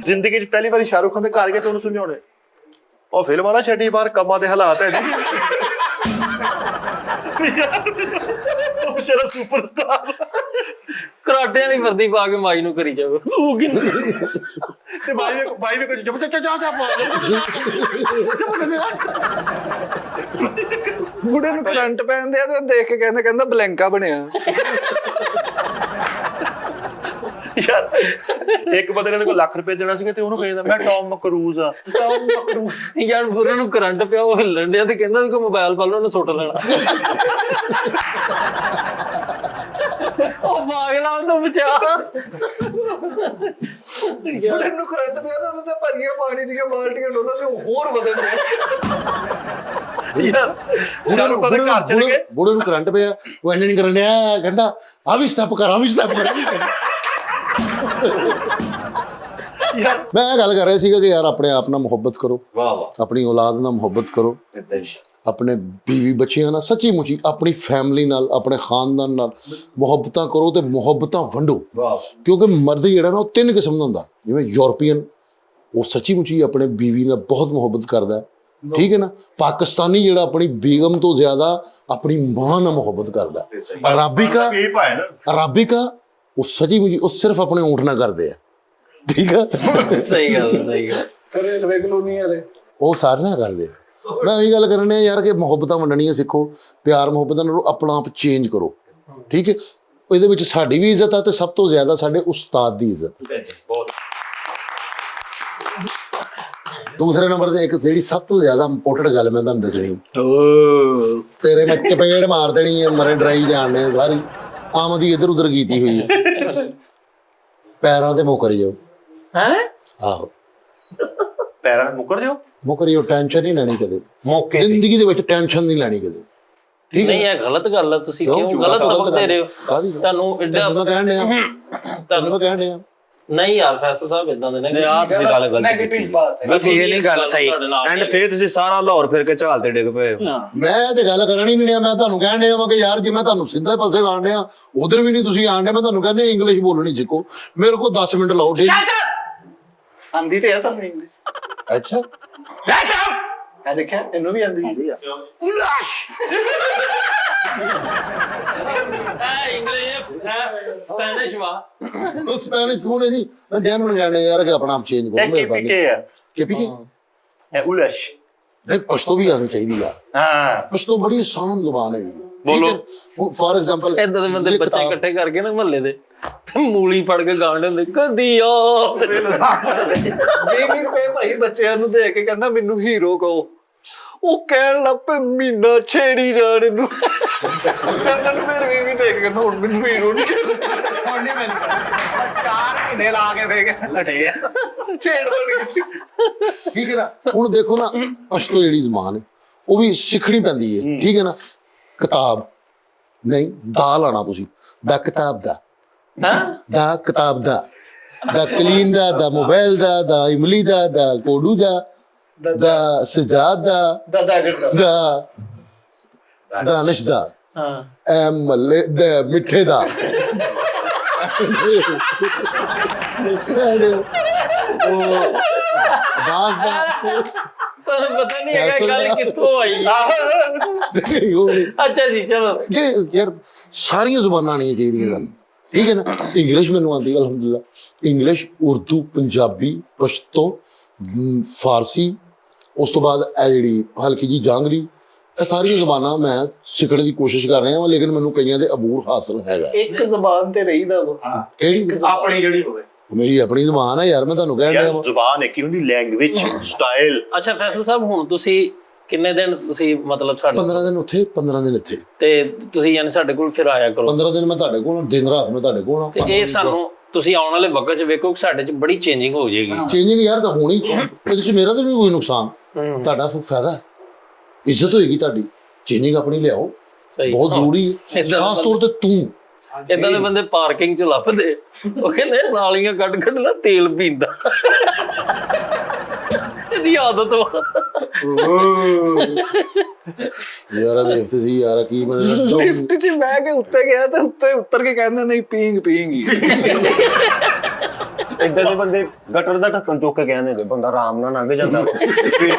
ਜ਼ਿੰਦਗੀ 'ਚ ਪਹਿਲੀ ਵਾਰੀ ਸ਼ਾਹਰੁਖ ਖਾਨ ਦੇ ਘਰ ਗਏ ਤੇ ਉਹਨੂੰ ਸਮਝਾਉਣੇ ਉਹ ਫਿਲਮਾਂ ਨਾ ਛੱਡੀ ਬਾਹਰ, ਕੰਮਾਂ ਦੇ ਹਾਲਾਤ ਹੈ ਜੀ। ਉਹ ਸ਼ਰਾ ਸੁਪਰਸਟਾਰ ਕਰਾਟਿਆਂ ਦੀ ਵਰਦੀ ਪਾ ਕੇ ਮਾਈ ਨੂੰ ਕਰੀ ਜਾਵੇ ਤੂੰ ਕਿੰਨੀ ਤੇ ਬਾਈ ਵੀ ਕੁਝ ਜਾ ਬੁੜੇ ਨੂੰ ਕਰੰਟ ਪੈਂਦੇ ਆ ਤੇ ਦੇਖ ਕੇ ਕਹਿੰਦਾ ਬਲੈਂਕਾ ਬਣਿਆ। ਯਾਰ ਇੱਕ ਬੰਦੇ ਨੇ ਕੋਲ ਲੱਖ ਰੁਪਏ ਦੇਣਾ ਸੀਗਾ ਤੇ ਉਹਨੂੰ ਕਹਿੰਦਾ ਮੈਂ ਟੌਮ ਕਰੂਜ਼ ਆ। ਯਾਰ ਬੁਰੇ ਨੂੰ ਕਰੰਟ ਪਿਆ, ਉਹ ਹਿੱਲਣ ਡਿਆ ਤੇ ਕਹਿੰਦਾ ਵੀ ਕੋਈ ਮੋਬਾਈਲ ਪਾ ਲਓ ਉਹਨੂੰ ਸੁੱਟ ਲੈਣਾ। ਉਹ ਪਾਗਲਾ ਉਹਨੂੰ ਬਚਾ। ਬੁੜੇ ਨੂੰ ਕਰੰਟ ਪਿਆ ਤਾਂ ਉਹਦੇ ਭਰੀਆਂ ਪਾਣੀ ਦੀਆਂ ਬਾਲਟੀਆਂ ਡੋਲਾਂ ਤੇ ਹੋਰ ਵਧਣ ਯਾਰ ਸ਼ਾਹਰੁਖ ਖਾਨ ਦੇ ਘਰ ਚਲੇ ਗਏ। ਬੁੜੇ ਨੂੰ ਕਰੰਟ ਪਿਆ, ਉਹ ਇੰਨੇ ਨਹੀਂ ਕਰਨ ਡਿਆ, ਕਹਿੰਦਾ ਆ ਵੀ ਸਟੈਪ ਕਰ, ਆ ਵੀ ਸਟੈਪ ਕਰ, ਆ ਵੀ step ਕਰ। ਮੈਂ ਇਹ ਗੱਲ ਕਰ ਰਿਹਾ ਸੀਗਾ ਕਿ ਯਾਰ ਆਪਣੇ ਆਪ ਨਾਲ ਮੁਹੱਬਤ ਕਰੋ, ਆਪਣੀ ਔਲਾਦ ਨਾਲ ਮੁਹੱਬਤ ਕਰੋ, ਆਪਣੇ ਬੀਵੀ ਬੱਚਿਆਂ ਨਾਲ ਸੱਚੀ ਮੁੱਚੀ, ਆਪਣੀ ਫੈਮਿਲੀ ਨਾਲ, ਆਪਣੇ ਖਾਨਦਾਨ ਨਾਲ ਮੁਹੱਬਤਾਂ ਕਰੋ ਤੇ ਮੁਹੱਬਤਾਂ ਵੰਡੋ। ਕਿਉਂਕਿ ਮਰਦ ਜਿਹੜਾ ਨਾ ਉਹ ਤਿੰਨ ਕਿਸਮ ਦਾ ਹੁੰਦਾ, ਜਿਵੇਂ ਯੂਰਪੀਅਨ ਉਹ ਸੱਚੀ ਮੁੱਚੀ ਆਪਣੇ ਬੀਵੀ ਨਾਲ ਬਹੁਤ ਮੁਹੱਬਤ ਕਰਦਾ, ਠੀਕ ਹੈ ਨਾ। ਪਾਕਿਸਤਾਨੀ ਜਿਹੜਾ ਆਪਣੀ ਬੇਗਮ ਤੋਂ ਜ਼ਿਆਦਾ ਆਪਣੀ ਮਾਂ ਨਾਲ ਮੁਹੱਬਤ ਕਰਦਾ। ਅਰਾਬਿਕਾ ਉਹ ਸੱਚੀ ਮੁੱਚੀ ਉਹ ਸਿਰਫ ਆਪਣੇ ਊਂਠ ਨਾਲ ਕਰਦੇ ਆ, ਠੀਕ ਆ। ਸਹੀ ਗੱਲ ਰੇਲਵੇ ਕਲੋਨੀ ਵਾਲੇ ਉਹ ਸਾਰੇ ਨਾਲ ਕਰਦੇ ਆ। ਮੈਂ ਉਹੀ ਗੱਲ ਕਰਨ ਡਿਆ ਯਾਰ ਕਿ ਮੁਹੱਬਤਾਂ ਵੰਡਣੀਆਂ ਸਿੱਖੋ, ਪਿਆਰ ਮੁਹੱਬਤਾਂ ਨਾਲ ਆਪਣਾ ਆਪ ਚੇਂਜ ਕਰੋ, ਠੀਕ ਹੈ। ਇਹਦੇ ਵਿੱਚ ਸਾਡੀ ਵੀ ਇੱਜ਼ਤ ਆ ਤੇ ਸਭ ਤੋਂ ਜ਼ਿਆਦਾ ਸਾਡੇ ਉਸਤਾਦ ਦੀ ਇੱਜ਼ਤ। ਦੂਸਰੇ ਨੰਬਰ ਤੇ ਇੱਕ ਜਿਹੜੀ ਸਭ ਤੋਂ ਜ਼ਿਆਦਾ ਇੰਪੋਰਟੈਂਟ ਗੱਲ ਮੈਂ ਤੁਹਾਨੂੰ ਦੱਸਣੀ, ਤੇਰੇ ਮੈਂ ਚਪੇੜ ਮਾਰ ਦੇਣੀ ਹੈ, ਮਰੇ ਡਰਾਈ ਜਾਣਦੇ ਆ ਸਾਰੀ ਆਮਦੀ ਇੱਧਰ ਉਧਰ ਕੀਤੀ ਹੋਈ ਹੈ। ਪੈਰਾਂ ਤੇ ਮੁੱਕਰ ਜਾਓ। ਹੈ ਆਹੋ ਪੈਰਾਂ ਮੁੱਕਰ ਜਾਓ, ਮੁੱਕਰ ਜਾਓ, ਟੈਨਸ਼ਨ ਨਹੀਂ ਲੈਣੀ ਕਦੇ ਜ਼ਿੰਦਗੀ ਦੇ ਵਿੱਚ, ਟੈਨਸ਼ਨ ਨਹੀਂ ਲੈਣੀ ਕਦੇ, ਠੀਕ ਹੈ। ਨਹੀਂ, ਇਹ ਗਲਤ ਗੱਲ ਆ, ਤੁਸੀਂ ਕਿਉਂ ਗਲਤ ਸਬਕ ਦੇ ਰਹੇ ਹੋ? ਤੁਹਾਨੂੰ ਐਡਾ ਮੈਂ ਕਹਿਣ ਡਿਆ, ਤੁਹਾਨੂੰ ਮੈਂ ਕਹਿਣ ਡਿਆ। ਨਹੀਂ ਯਾਰ ਫੈਸਲ ਸਾਹਿਬ ਇਦਾਂ ਦੇ ਨੇ ਯਾਰ ਤੁਸੀਂ ਗੱਲ ਗਲਤ ਕੀਤੀ। ਬਸ ਇਹ ਨਹੀਂ ਗੱਲ ਸਹੀ। ਐਂਡ ਫੇਰ ਤੁਸੀਂ ਸਾਰਾ ਲਾਹੌਰ ਫਿਰ ਕੇ ਝਾਲ ਤੇ ਡਿੱਗ ਪਏ। ਮੈਂ ਤੇ ਗੱਲ ਕਰਨੀ ਨਹੀਂ ਡਿਆ, ਮੈਂ ਤੁਹਾਨੂੰ ਕਹਿਣ ਡਿਆ ਕਿ ਯਾਰ ਜੇ ਮੈਂ ਤੁਹਾਨੂੰ ਸਿੱਧੇ ਪਾਸੇ ਲਾਣ ਡਿਆ ਉਧਰ ਵੀ ਨਹੀਂ ਤੁਸੀਂ ਆਣ ਡਿਆ। ਮੈਂ ਤੁਹਾਨੂੰ ਕਹਿੰਦੇ ਇੰਗਲਿਸ਼ ਬੋਲਣੀ ਸਿੱਖੋ, ਮੇਰੇ ਕੋਲ 10 ਮਿੰਟ ਲਾਓ। ਆਂਦੀ ਤੇ ਆ ਸਭ ਇੰਗਲਿਸ਼। ਅੱਛਾ ਆ ਦੇਖਿਆ, ਇਹਨੂੰ ਵੀ ਆਂਦੀ ਹੈ। ਇੰਗਲਿਸ਼ ਸਪੈਨਿਸ਼ ਵਾ ਉਹ ਸਪੈਨਿਸ਼ ਸੁਣੇ ਨਹੀਂ, ਮੈਂ ਜੈਨੂਨ ਕਹਿਣੇ ਯਾਰ ਕਿ ਆਪਣਾ ਆਪ ਚੇਂਜ ਕਰੋ। ਮਿਹਰਬਾਨੀ ਕਿ ਪੀਕੇ ਹੈ ਉਲਸ਼ ਨਹੀਂ, ਪਸ਼ਤੋ ਵੀ ਆਉਣੀ ਚਾਹੀਦੀ ਯਾਰ। ਹਾਂ ਪਸ਼ਤੋ ਬੜੀ ਆਸਾਨ ਜ਼ੁਬਾਨ ਹੈ। ਬੋਲੋ। ਫॉर एग्जांपल ਏਦਾਂ ਦੇ ਬੰਦੇ ਬੱਚੇ ਇਕੱਠੇ ਕਰਕੇ ਨਾ ਮਹੱਲੇ ਦੇ ਤੇ ਮੂਲੀ ਫੜ ਕੇ ਗਾਉਂਦੇ ਹੁੰਦੇ ਕਦੀ ਆ 20 ਰੁਪਏ ਭਾਈ ਬੱਚਿਆਂ ਨੂੰ ਦੇ ਕੇ ਕਹਿੰਦਾ ਮੈਨੂੰ ਹੀਰੋ ਕਹੋ। ਉਹ ਕਹਿਣ ਲੱਗ ਪਏ ਮਹੀਨਾ ਛੇੜੀ ਜਾਣ ਇਹਨੂੰ। ਕਹਿੰਦਾ ਨੂੰ ਫਿਰ ਵੀ ਦੇ ਕੇ ਕਹਿੰਦਾ ਹੁਣ ਮੈਨੂੰ ਹੀਰੋ ਨਹੀਂ ਹੁਣ ਨਹੀਂ ਮੈਨੂੰ 4 ਮਹੀਨੇ ਲਾ ਕੇ ਦੇ ਕੇ ਲਟੇ ਆ। ਛੇੜ ਬਣ ਠੀਕ ਹੈ ਨਾ। ਹੁਣ ਦੇਖੋ ਨਾ, ਪਸ਼ਤੋ ਜਿਹੜੀ ਜ਼ਬਾਨ ਹੈ ਉਹ ਵੀ ਸਿੱਖਣੀ ਪੈਂਦੀ ਹੈ, ਠੀਕ ਹੈ ਨਾ। ਕਿਤਾਬ ਨਹੀਂ, ਦਾ ਲਾਣਾ ਤੁਸੀਂ, ਦਾ ਕਿਤਾਬ ਦਾ, ਦਾ ਕਿਤਾਬ ਦਾ, ਦਾ ਕਲੀਨ ਦਾ ਮੋਬਾਈਲ ਦਾ ਇਮਲੀ ਦਾ ਕੋਡੂ ਦਾ ਸਜਾਦ ਦਾ ਦਾਨਿਸ਼ ਦਾ, ਐ ਮੱਲੇ ਦੇ ਮਿੱਠੇ ਦਾ, ਉਹ ਦਾਸ ਦਾ। ਤੁਹਾਨੂੰ ਪਤਾ ਨਹੀਂ ਹੈਗਾ ਗੱਲ ਕਿੱਥੋਂ ਆਈ। ਅੱਛਾ ਜੀ ਚਲੋ। ਕਿ ਯਾਰ ਸਾਰੀਆਂ ਜ਼ੁਬਾਨਾਂ ਆਉਣੀਆਂ ਚਾਹੀਦੀਆਂ ਗੱਲ, ਠੀਕ ਹੈ ਨਾ। ਇੰਗਲਿਸ਼ ਮੈਨੂੰ ਆਉਂਦੀ ਅਲਹਮਦੁਲਿਲਾ, ਇੰਗਲਿਸ਼, ਉਰਦੂ, ਪੰਜਾਬੀ, ਪਸ਼ਤੋ, ਫਾਰਸੀ, ਉਸ ਤੋਂ ਬਾਅਦ ਇਹ ਜਿਹੜੀ ਹਲਕੀ ਜੀ ਜਾਂਗਲੀ, ਇਹ ਸਾਰੀਆਂ ਜ਼ੁਬਾਨਾਂ ਮੈਂ ਸਿੱਖਣ ਦੀ ਕੋਸ਼ਿਸ਼ ਕਰ ਰਿਹਾ ਹਾਂ, ਲੇਕਿਨ ਮੈਨੂੰ ਕਈਆਂ ਦੇ ਅਬੂਰ ਹਾਸਲ ਹੈਗਾ। ਇੱਕ ਜ਼ਬਾਨ ਤੇ ਰਹੀਦਾ ਵਾ, ਕਿਹੜੀ? ਆਪਣੀ ਜਿਹੜੀ ਹੋਵੇ। ਮੇਰੀ ਆਪਣੀ ਜ਼ੁਬਾਨ ਹੈ ਯਾਰ, ਮੈਂ ਤੁਹਾਨੂੰ ਕਹਿ ਰਿਹਾ ਜ਼ੁਬਾਨ ਹੈ ਕਿ ਉਹਦੀ ਲੈਂਗੁਏਜ ਸਟਾਈਲ। ਅੱਛਾ ਫੈਸਲ ਸਾਹਿਬ, ਹੁਣ ਤੁਸੀਂ ਕਿੰਨੇ ਦਿਨ ਤੁਸੀਂ ਮਤਲਬ ਸਾਡੇ 15 ਦਿਨ ਉੱਥੇ 15 ਦਿਨ ਇੱਥੇ ਤੇ ਤੁਸੀਂ ਯਾਨੀ ਸਾਡੇ ਕੋਲ ਫਿਰ ਆਇਆ ਕਰੋ 15 ਦਿਨ ਮੈਂ ਤੁਹਾਡੇ ਕੋਲ ਦਿਨ ਰਾਤ ਮੈਂ ਤੁਹਾਡੇ ਕੋਲ ਤੇ ਇਹ ਸਾਨੂੰ ਤੁਸੀਂ ਆਉਣ ਵਾਲੇ ਵਕਤ 'ਚ ਵੇਖੋ ਕਿ ਸਾਡੇ 'ਚ ਬੜੀ ਚੇਂਜਿੰਗ ਹੋ ਜਾਏਗੀ। ਚੇਂਜਿੰਗ ਯਾਰ ਤਾਂ ਹੋਣੀ, ਇਹਦੇ 'ਚ ਮੇਰਾ ਤਾਂ ਨਹੀਂ ਕੋਈ ਨੁਕਸਾਨ, ਤੁਹਾਡਾ ਫਾਇਦਾ ਹੈ, ਇੱਜ਼ਤ ਹੋਏਗੀ ਤੁਹਾਡੀ। ਚੇਂਜਿੰਗ ਆਪਣੀ ਲਿਆਓ, ਸਹੀ ਬਹੁਤ ਜ਼ਰੂਰੀ ਹੈ, ਖਾਸ ਤੌਰ ਤੇ ਤੂੰ। ਇਦਾਂ ਦੇ ਬੰਦੇ ਪਾਰਕਿੰਗ 'ਚ ਲੱਭਦੇ, ਉਹ ਕਹਿੰਦੇ ਨਾਲੀਆਂ ਕੱਢ ਨਾ ਤੇਲ ਪੀਂਦਾ, ਇਹਦੀ ਆਦਤ ਵਾ। ਯਾਰ ਵੇਖਦੇ ਸੀ ਯਾਰ ਕੀ ਮੈਨੂੰ ਲਿਫਟ 'ਚ ਬਹਿ ਕੇ ਉੱਤੇ ਗਿਆ ਤੇ ਉੱਤੇ ਉੱਤਰ ਕੇ ਕਹਿੰਦੇ ਨਹੀਂ ਪੀਂਗੀ ਇਦਾਂ ਦੇ ਬੰਦੇ ਗਟਰ ਦਾ ਢੱਕਣ ਚੁੱਕ ਕੇ ਕਹਿੰਦੇ ਨੇ, ਬੰਦਾ ਆਰਾਮ ਨਾਲ ਲੰਘ ਜਾਂਦਾ ਫੇਰ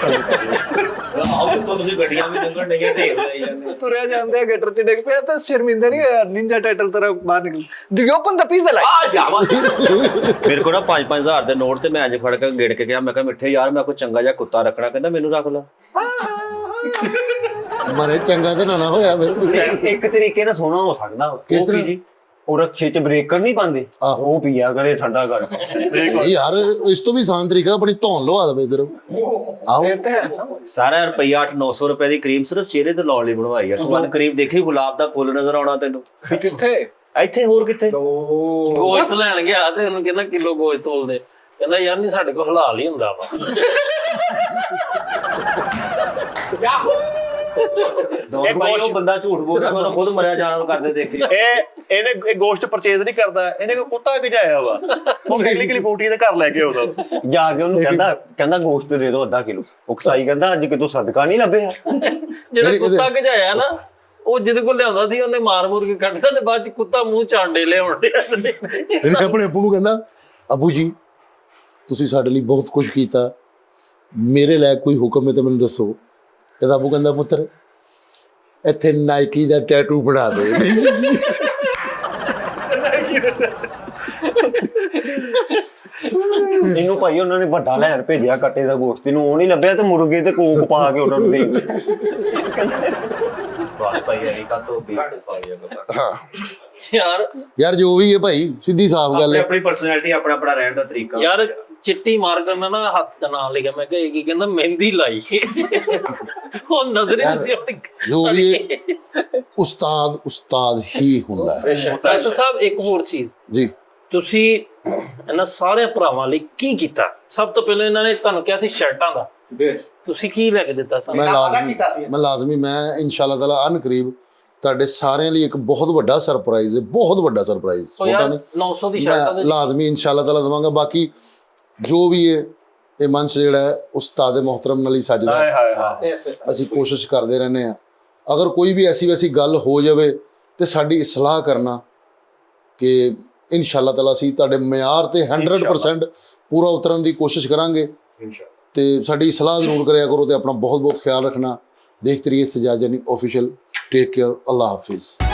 ਆਓ ਤੁਸੀਂ ਗੱਡੀਆਂ ਵੀ ਲੰਘਣ ਨਹੀਂ ਢੇਰ ਲਾਈ ਜਾਂਦੇ। ਤੁਰਿਆ ਜਾਂਦੇ ਗਟਰ 'ਚ ਡਿੱਗ ਪਿਆ ਤਾਂ ਸ਼ਰਮਿੰਦਾ ਨਹੀਂ ਹੋਇਆ, ਨਿੰਜਾ ਟਾਈਟਲ ਤਰ੍ਹਾਂ ਬਾਹਰ ਨਿਕਲ ਦਿਓ ਬੰਦਾ ਪੀਜ਼ਾ ਲਾਈ ਆ ਜਾਵਾ ਮੇਰੇ ਕੋਲ ਨਾ 5-5000 ਦੇ ਨੋਟ ਤੇ ਮੈਂ ਅੱਜ ਫੜ ਕੇ ਗੇੜ ਕੇ ਗਿਆ, ਮੈਂ ਕਿਹਾ ਮਿੱਠੇ ਯਾਰ ਮੈਂ ਕੋਈ ਚੰਗਾ ਜਿਹਾ ਕੁੱਤਾ ਰੱਖਣਾ, ਕਹਿੰਦਾ ਮੈਨੂੰ ਰੱਖ ਲਾ। ਮਰੇ ਚੰਗਾ ਤੇ ਨਾ ਹੋਇਆ ਫਿਰ। ਇੱਕ ਤਰੀਕੇ ਨਾਲ ਸੋਹਣਾ ਹੋ ਸਕਦਾ ਕਿਸ ਤਰ੍ਹਾਂ ਜੀ? ਉਹ ਰਕਸ਼ੇ 'ਚ ਬ੍ਰੇਕਰ ਨਹੀਂ ਪਾਉਂਦੇ, ਉਹ ਪੀਆ ਕਰੇ ਠੰਡਾ ਕਰ। ਯਾਰ ਇਸ ਤੋਂ ਵੀ ਆਸਾਨ ਤਰੀਕਾ ਆਪਣੀ ਧੌਣ ਲਵਾ ਦਵੇ ਸਿਰਫ। ਆਓ ਸਾਰਾ ਰੁਪਈਆ 800-900 ਰੁਪਏ ਦੀ ਕਰੀਮ ਸਿਰਫ ਚਿਹਰੇ ਤੇ ਲਾਉਣ ਲਈ ਬਣਵਾਈ ਆ। ਤੂੰ ਮਨ ਕਰੀਮ ਦੇਖੀ, ਗੁਲਾਬ ਦਾ ਫੁੱਲ ਨਜ਼ਰ ਆਉਣਾ ਤੈਨੂੰ ਕਿੱਥੇ? ਇੱਥੇ ਹੋਰ ਕਿੱਥੇ? ਗੋਸ਼ਤ ਲੈਣ ਗਿਆ ਤੇ ਉਹਨੂੰ ਕਹਿੰਦਾ ਕਿਲੋ ਗੋਸ਼ਤ ਤੋਲਦੇ, ਕਹਿੰਦਾ ਯਾਰ ਨਹੀਂ ਸਾਡੇ ਕੋਲ ਹਲਾਲ ਹੀ ਹੁੰਦਾ ਵਾ। ਉਹ ਬੰਦਾ ਝੂਠ ਬੋਲਦਾ, ਮੈਂ ਉਹਨੂੰ ਖੁਦ ਮਰਿਆ ਜਾਨਵਰ ਕਰਦੇ ਦੇਖੇ। ਇਹਨੇ ਗੋਸ਼ਟ ਪਰਚੇਜ਼ ਨਹੀਂ ਕਰਦਾ, ਇਹਨੇ ਕੋਈ ਕੁੱਤਾ ਗਜਾਇਆ ਵਾ, ਉਹ ਟੈਕਨੀਕਲੀ ਬੂਟੀ ਦੇ ਘਰ ਲੈ ਕੇ ਆਉਂਦਾ। ਜਾ ਕੇ ਉਹਨੂੰ ਕਹਿੰਦਾ ਗੋਸ਼ਤ ਦੇ ਦਿਓ ਅੱਧਾ ਕਿਲੋ। ਉਹ ਕਸਾਈ ਕਹਿੰਦਾ ਅੱਜ ਕਿਤੋਂ ਸਦਕਾ ਨਹੀਂ ਲੱਭਿਆ। ਜਿਹੜਾ ਕੁੱਤਾ ਗਜਾਇਆ ਨਾ, ਉਹ ਜਿਹਦੇ ਕੋਲ ਲਿਆਉਂਦਾ ਸੀ ਉਹਨੇ ਮਾਰ ਮੂਰ ਕੇ ਕੱਢਦਾ ਤੇ ਬਾਅਦ ਚ ਕੁੱਤਾ ਮੂੰਹ ਚਾਂਡੇ ਲਿਆਉਣ ਡਿਆ। ਇਹਨੇ ਆਪਣੇ ਅੱਬੂ ਨੂੰ ਕਹਿੰਦਾ, ਅੱਬੂ ਜੀ ਤੁਸੀਂ ਸਾਡੇ ਲਈ ਬਹੁਤ ਕੁਝ ਕੀਤਾ, ਮੇਰੇ ਲਈ ਕੋਈ ਹੁਕਮ ਹੈ ਤਾਂ ਮੈਨੂੰ ਦੱਸੋ। ਇਹਦਾ ਅੱਬੂ ਕਹਿੰਦਾ, ਪੁੱਤਰ ਇੱਥੇ ਨਾਈਕੀ ਦਾ ਟੈਟੂ ਬਣਾ ਦੇ। ਇਹਨੂੰ ਭਾਈ ਉਹਨਾਂ ਨੇ ਵੱਡਾ ਲੈਣ ਭੇਜਿਆ ਕੱਟੇ ਦਾ ਗੋਸ਼ਤ ਨੂੰ, ਉਹ ਨਹੀਂ ਲੱਭਿਆ ਤੇ ਮੁਰਗੇ ਤੇ ਕੋਕ ਪਾ ਕੇ ਉਹਨਾਂ ਨੂੰ ਦੇ ਬਸ ਭਾਈ ਇਹ ਕਾ ਤੋਂ ਵੀ ਪਾ ਗਿਆ। ਯਾਰ ਜੋ ਵੀ ਹੈ ਭਾਈ, ਸਿੱਧੀ ਸਾਫ਼ ਗੱਲ ਹੈ। ਆਪਣੀ ਪਰਸਨੈਲਿਟੀ, ਆਪਣਾ ਆਪਣਾ ਰਹਿਣ ਦਾ ਤਰੀਕਾ। ਯਾਰ ਚਿੱਟੀ ਮਾਰ ਕਰਨਾ ਨਾ ਹੱਥ ਦਾ ਨਾਂ ਲਿਖਿਆ, ਮੈਂ ਕਿਹਾ ਇਹ ਕੀ ਕਹਿੰਦਾ ਮਹਿੰਦੀ ਲਾਈ। ਉਹ ਨਜ਼ਰ ਹੀ ਸੀ ਆਪਣੀ। ਜੋ ਵੀ ਹੈ ਉਸਤਾਦ ਹੀ ਹੁੰਦਾ ਹੈ ਡਾਕਟਰ ਸਾਹਿਬ ਇੱਕ ਹੋਰ ਚੀਜ਼, ਜੀ। ਤੁਸੀਂ ਇਹਨਾਂ ਸਾਰੇ ਭਰਾਵਾਂ ਲਈ ਕੀ ਕੀਤਾ? ਸਭ ਤੋਂ ਪਹਿਲਾਂ ਇਹਨਾਂ ਨੇ ਤੁਹਾਨੂੰ ਕਿਹਾ ਸੀ ਸ਼ਰਟਾਂ ਦਾ, ਤੁਸੀਂ ਕੀ ਲੈ ਕੇ ਦਿੱਤਾ ਸਾਨੂੰ? ਮੈਂ ਇਨਸ਼ਾਅੱਲਾ ਤਾਲਾ ਅਨਕਰੀਬ ਤੁਹਾਡੇ ਸਾਰਿਆਂ ਲਈ ਇੱਕ ਬਹੁਤ ਵੱਡਾ ਸਰਪ੍ਰਾਈਜ਼ ਹੈ, ਬਹੁਤ ਵੱਡਾ ਸਰਪ੍ਰਾਈਜ਼। ਛੋਟਾ ਨਹੀਂ, 900 ਦੀ ਸ਼ਰਟਾਂ ਮੈਂ ਲਾਜ਼ਮੀ ਇਨਸ਼ਾਅੱਲਾ ਤਾਲਾ ਦਵਾਂਗਾ। ਬਾਕੀ ਜੋ ਵੀ ਹੈ ਇਹ ਮੰਚ ਜਿਹੜਾ ਹੈ ਉਸਤਾਦ ਮੁਹਤਰਮ ਨਾਲ ਹੀ ਸਜਦਾ ਹੈ। ਅਸੀਂ ਕੋਸ਼ਿਸ਼ ਕਰਦੇ ਰਹਿੰਦੇ ਹਾਂ, ਅਗਰ ਕੋਈ ਵੀ ਐਸੀ ਵੈਸੀ ਗੱਲ ਹੋ ਜਾਵੇ ਤੇ ਸਾਡੀ ਇਸਲਾਹ ਕਰਨਾ, ਕਿ ਇਨਸ਼ਾਅੱਲਾ ਤਾਲਾ ਅਸੀਂ ਤੁਹਾਡੇ ਮਿਆਰ ਤੇ 100% ਪੂਰਾ ਉਤਰਨ ਦੀ ਕੋਸ਼ਿਸ਼ ਕਰਾਂਗੇ। ਤੇ ਸਾਡੀ ਸਲਾਹ ਜ਼ਰੂਰ ਕਰਿਆ ਕਰੋ ਤੇ ਆਪਣਾ ਬਹੁਤ ਬਹੁਤ ਖਿਆਲ ਰੱਖਣਾ। ਦੇਖਤੇ ਰਹੀਏ ਸਜਾਦ ਜਾਨੀ ऑफिशियल। Take care. अल्लाह हाफिज़।